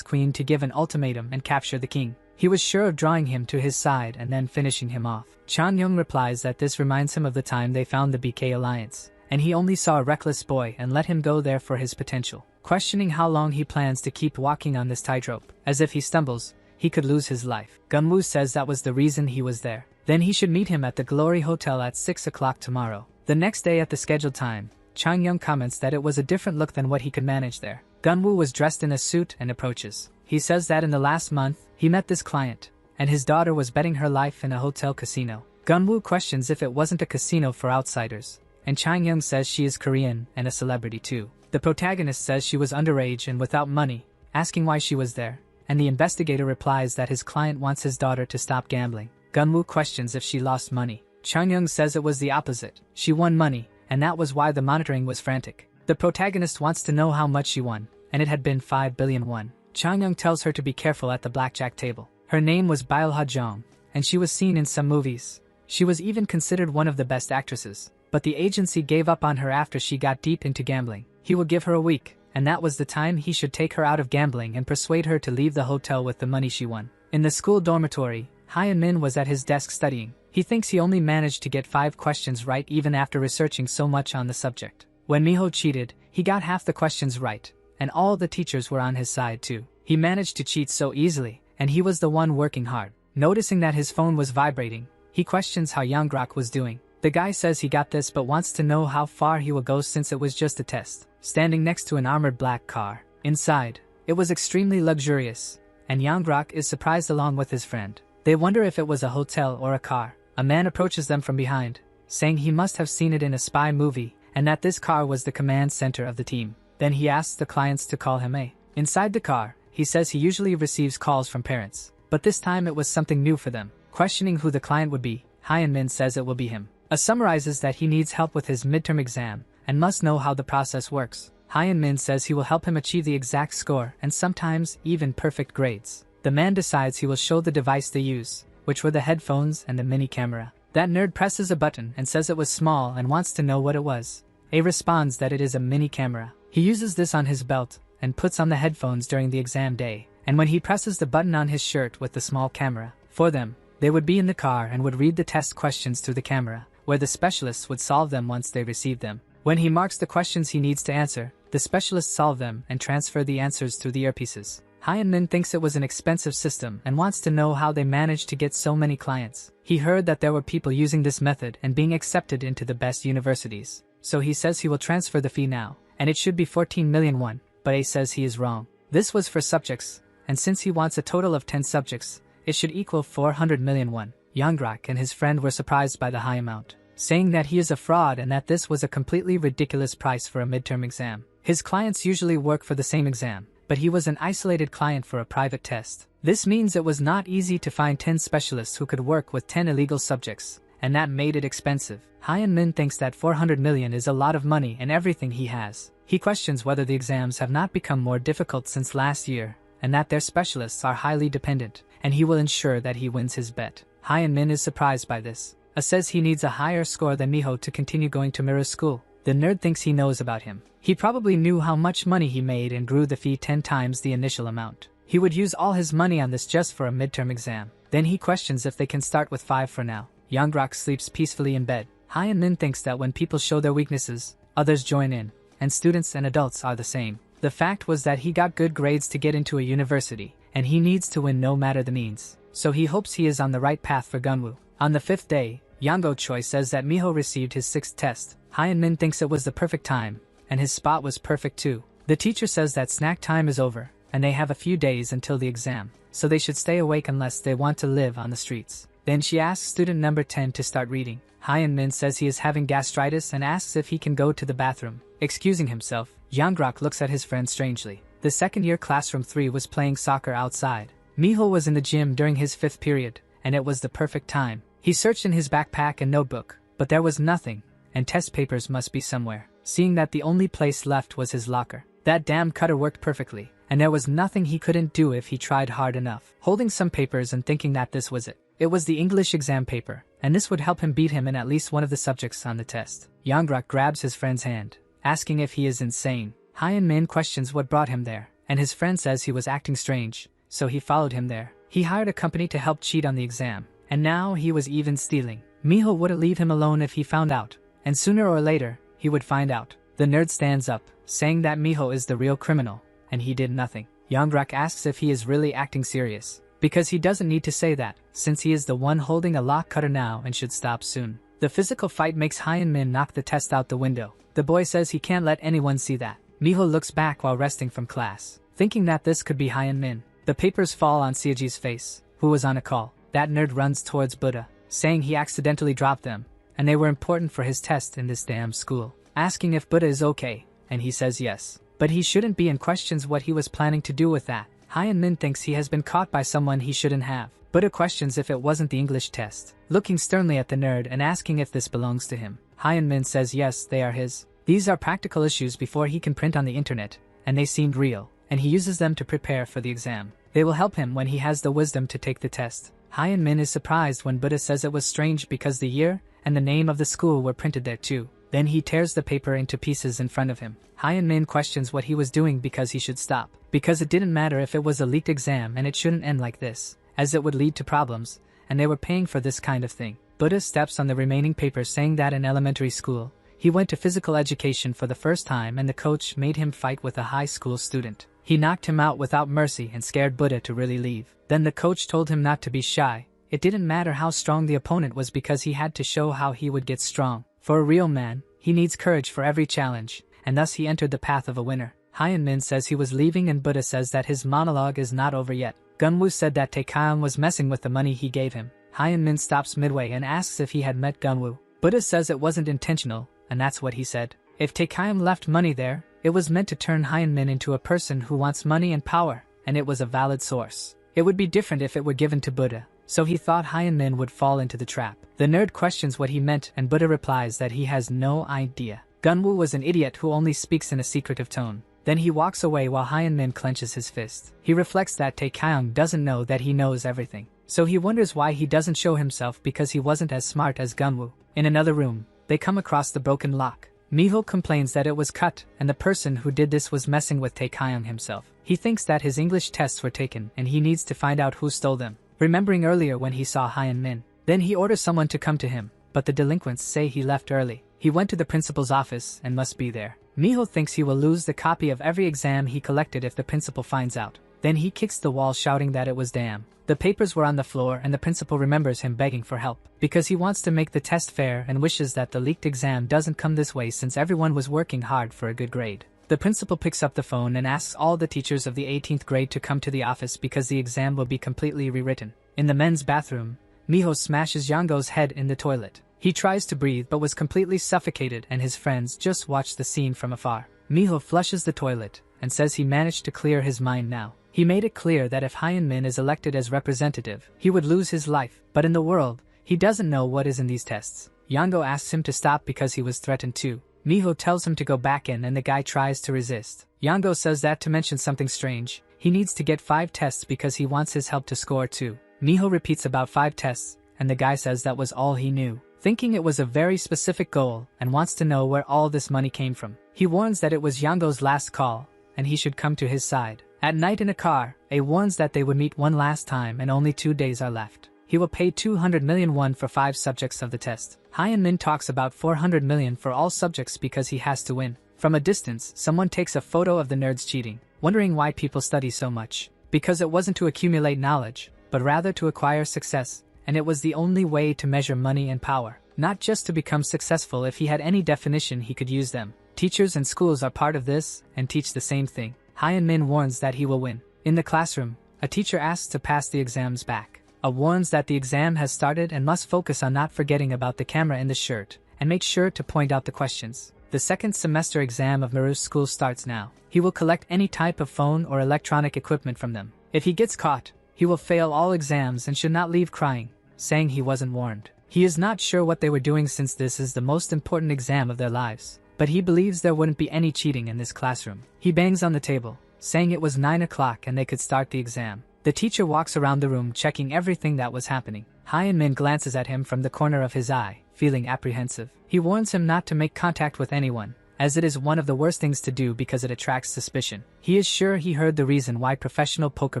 Speaker 1: queen to give an ultimatum and capture the king. He was sure of drawing him to his side and then finishing him off. Chang-young replies that this reminds him of the time they found the BK Alliance, and he only saw a reckless boy and let him go there for his potential. Questioning how long he plans to keep walking on this tightrope, as if he stumbles, he could lose his life. Gunwoo says that was the reason he was there. Then he should meet him at the Glory Hotel at 6 o'clock tomorrow. The next day at the scheduled time, Chang-young comments that it was a different look than what he could manage there. Gunwoo was dressed in a suit and approaches. He says that in the last month, he met this client, and his daughter was betting her life in a hotel casino. Gunwoo questions if it wasn't a casino for outsiders, and Chang-young says she is Korean and a celebrity too. The protagonist says she was underage and without money, asking why she was there, and the investigator replies that his client wants his daughter to stop gambling. Gunwoo questions if she lost money. Chang-young says it was the opposite. She won money, and that was why the monitoring was frantic. The protagonist wants to know how much she won, and it had been 5 billion won. Chang-young tells her to be careful at the blackjack table. Her name was Bilha Jong, and she was seen in some movies. She was even considered one of the best actresses, but the agency gave up on her after she got deep into gambling. He would give her a week, and that was the time he should take her out of gambling and persuade her to leave the hotel with the money she won. In the school dormitory, Hyun-min was at his desk studying. He thinks he only managed to get 5 questions right even after researching so much on the subject. When Miho cheated, he got half the questions right, and all the teachers were on his side too. He managed to cheat so easily, and he was the one working hard. Noticing that his phone was vibrating, he questions how Yangrok was doing. The guy says he got this but wants to know how far he will go since it was just a test. Standing next to an armored black car. Inside, it was extremely luxurious, and Yangrok is surprised along with his friend. They wonder if it was a hotel or a car. A man approaches them from behind, saying he must have seen it in a spy movie, and that this car was the command center of the team. Then he asks the clients to call him A. Inside the car, he says he usually receives calls from parents, but this time it was something new for them. Questioning who the client would be, Hyun-min says it will be him. A summarizes that he needs help with his midterm exam, and must know how the process works. Hyun-min says he will help him achieve the exact score and sometimes even perfect grades. The man decides he will show the device they use, which were the headphones and the mini camera. That nerd presses a button and says it was small and wants to know what it was. A responds that it is a mini camera. He uses this on his belt and puts on the headphones during the exam day, and when he presses the button on his shirt with the small camera, for them, they would be in the car and would read the test questions through the camera, where the specialists would solve them once they received them. When he marks the questions he needs to answer, the specialists solve them and transfer the answers through the earpieces. Hyun-min thinks it was an expensive system and wants to know how they managed to get so many clients. He heard that there were people using this method and being accepted into the best universities. So he says he will transfer the fee now, and it should be 14 million won, but A says he is wrong. This was for subjects, and since he wants a total of 10 subjects, it should equal 400 million won. Yangrok and his friend were surprised by the high amount, saying that he is a fraud and that this was a completely ridiculous price for a midterm exam. His clients usually work for the same exam, but he was an isolated client for a private test. This means it was not easy to find 10 specialists who could work with 10 illegal subjects, and that made it expensive. Hyun-min thinks that 400 million is a lot of money and everything he has. He questions whether the exams have not become more difficult since last year, and that their specialists are highly dependent, and he will ensure that he wins his bet. Hyun-min is surprised by this. Says he needs a higher score than Miho to continue going to mirror school. The nerd thinks he knows about him. He probably knew how much money he made and grew the fee 10 times the initial amount. He would use all his money on this just for a midterm exam. Then he questions if they can start with 5 for now. Yangrok sleeps peacefully in bed. Hyun-min thinks that when people show their weaknesses, others join in, and students and adults are the same. The fact was that he got good grades to get into a university, and he needs to win no matter the means. So he hopes he is on the right path for Gunwoo. On the 5th day, Yango Choi says that Miho received his 6th test. Hyun-min thinks it was the perfect time, and his spot was perfect too. The teacher says that snack time is over, and they have a few days until the exam. so they should stay awake unless they want to live on the streets. Then she asks student number 10 to start reading. Hyun Min says he is having gastritis and asks if he can go to the bathroom. Excusing himself, Yangrok looks at his friend strangely. The second-year classroom 3 was playing soccer outside. Miho was in the gym during his 5th period, and it was the perfect time. He searched in his backpack and notebook, but there was nothing, and test papers must be somewhere. Seeing that the only place left was his locker. That damn cutter worked perfectly, and there was nothing he couldn't do if he tried hard enough. Holding some papers and thinking that this was it. It was the English exam paper, and this would help him beat him in at least one of the subjects on the test. Yangrok grabs his friend's hand, asking if he is insane. Hyun Min questions what brought him there, and his friend says he was acting strange, so he followed him there. He hired a company to help cheat on the exam, and now he was even stealing. Miho wouldn't leave him alone if he found out, and sooner or later, he would find out. The nerd stands up, saying that Miho is the real criminal, and he did nothing. Yangrok asks if he is really acting serious, because he doesn't need to say that, since he is the one holding a lock cutter now and should stop soon. The physical fight makes Hyun Min knock the test out the window. The boy says he can't let anyone see that. Miho looks back while resting from class, thinking that this could be Hyun Min. The papers fall on Seoji's face, who was on a call. That nerd runs towards Buddha, saying he accidentally dropped them, and they were important for his test in this damn school. Asking if Buddha is okay, and he says yes. But he shouldn't be and questions what he was planning to do with that. Hyun Min thinks he has been caught by someone he shouldn't have. Buddha questions if it wasn't the English test, looking sternly at the nerd and asking if this belongs to him. Hyun Min says yes, they are his. These are practical issues before he can print on the internet, and they seemed real, and he uses them to prepare for the exam. They will help him when he has the wisdom to take the test. Hyun Min is surprised when Buddha says it was strange because the year and the name of the school were printed there too. Then he tears the paper into pieces in front of him. Hyun Min questions what he was doing because he should stop. Because it didn't matter if it was a leaked exam and it shouldn't end like this, as it would lead to problems, and they were paying for this kind of thing. Buddha steps on the remaining papers saying that in elementary school, he went to physical education for the first time and the coach made him fight with a high school student. He knocked him out without mercy and scared Buddha to really leave. Then the coach told him not to be shy. It didn't matter how strong the opponent was because he had to show how he would get strong. For a real man, he needs courage for every challenge, and thus he entered the path of a winner. Hyun Min says he was leaving and Buddha says that his monologue is not over yet. Gunwoo said that Taekyeon was messing with the money he gave him. Hyun Min stops midway and asks if he had met Gunwoo. Buddha says it wasn't intentional, and that's what he said. If Taekyeon left money there, it was meant to turn Hyun Min into a person who wants money and power, and it was a valid source. It would be different if it were given to Buddha, so he thought Hyun Min would fall into the trap. The nerd questions what he meant and Buddha replies that he has no idea. Gunwoo was an idiot who only speaks in a secretive tone. Then he walks away while Hyun Min clenches his fist. He reflects that Taekyeon doesn't know that he knows everything. So he wonders why he doesn't show himself because he wasn't as smart as Gunwoo. In another room, they come across the broken lock. Miho complains that it was cut and the person who did this was messing with Taekyeon himself. He thinks that his English tests were taken and he needs to find out who stole them, remembering earlier when he saw Hyun Min. Then he orders someone to come to him, but the delinquents say he left early. He went to the principal's office and must be there. Miho thinks he will lose the copy of every exam he collected if the principal finds out. Then he kicks the wall shouting that it was damn. The papers were on the floor and the principal remembers him begging for help, because he wants to make the test fair and wishes that the leaked exam doesn't come this way since everyone was working hard for a good grade. The principal picks up the phone and asks all the teachers of the 18th grade to come to the office because the exam will be completely rewritten. In the men's bathroom, Miho smashes Yango's head in the toilet. He tries to breathe but was completely suffocated and his friends just watch the scene from afar. Miho flushes the toilet and says he managed to clear his mind now. He made it clear that if Hyun Min is elected as representative, he would lose his life, but in the world, he doesn't know what is in these tests. Yango asks him to stop because he was threatened too. Miho tells him to go back in and the guy tries to resist. Yango says that to mention something strange, he needs to get 5 tests because he wants his help to score too. Miho repeats about 5 tests, and the guy says that was all he knew, thinking it was a very specific goal and wants to know where all this money came from. He warns that it was Yango's last call, and he should come to his side. At night in a car, A warns that they would meet one last time and only 2 days are left. He will pay 200 million won for 5 subjects of the test. Hyun Min talks about 400 million for all subjects because he has to win. From a distance, someone takes a photo of the nerds cheating, wondering why people study so much. Because it wasn't to accumulate knowledge, but rather to acquire success, and it was the only way to measure money and power. Not just to become successful. If he had any definition he could use them. Teachers and schools are part of this, and teach the same thing. Hyun Min warns that he will win. In the classroom, A teacher asks to pass the exams back. Warns that the exam has started and must focus on not forgetting about the camera in the shirt, and make sure to point out the questions. The second semester exam of Miru's school starts now. He will collect any type of phone or electronic equipment from them. If he gets caught, he will fail all exams and should not leave crying, saying he wasn't warned. He is not sure what they were doing since this is the most important exam of their lives, but he believes there wouldn't be any cheating in this classroom. He bangs on the table, saying it was 9 o'clock and they could start the exam. The teacher walks around the room checking everything that was happening. Hyun-min glances at him from the corner of his eye, feeling apprehensive. He warns him not to make contact with anyone, as it is one of the worst things to do because it attracts suspicion. He is sure he heard the reason why professional poker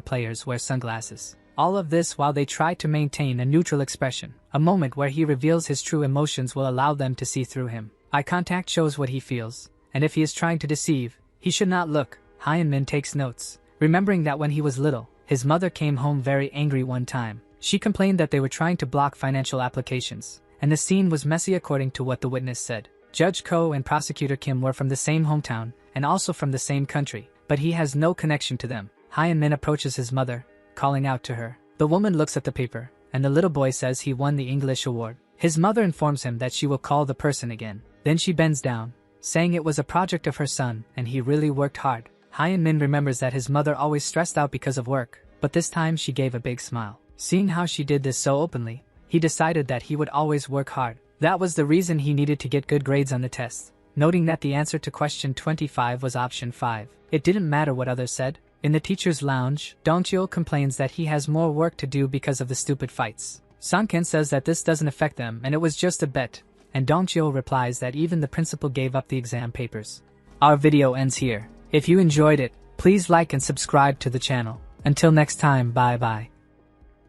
Speaker 1: players wear sunglasses. All of this while they try to maintain a neutral expression. A moment where he reveals his true emotions will allow them to see through him. Eye contact shows what he feels, and if he is trying to deceive, he should not look. Hyun-min takes notes, remembering that when he was little, his mother came home very angry one time. She complained that they were trying to block financial applications, and the scene was messy according to what the witness said. Judge Ko and Prosecutor Kim were from the same hometown, and also from the same country, but he has no connection to them. Hyun-min approaches his mother, calling out to her. The woman looks at the paper, and the little boy says he won the English award. His mother informs him that she will call the person again. Then she bends down, saying it was a project of her son and he really worked hard. Hyun-min remembers that his mother always stressed out because of work, but this time she gave a big smile. Seeing how she did this so openly, he decided that he would always work hard. That was the reason he needed to get good grades on the test, noting that the answer to question 25 was option 5. It didn't matter what others said. In the teacher's lounge, Dongcheol complains that he has more work to do because of the stupid fights. Sangkin says that this doesn't affect them and it was just a bet, and Dongcheol replies that even the principal gave up the exam papers. Our video ends here. If you enjoyed it, please like and subscribe to the channel. Until next time, bye bye.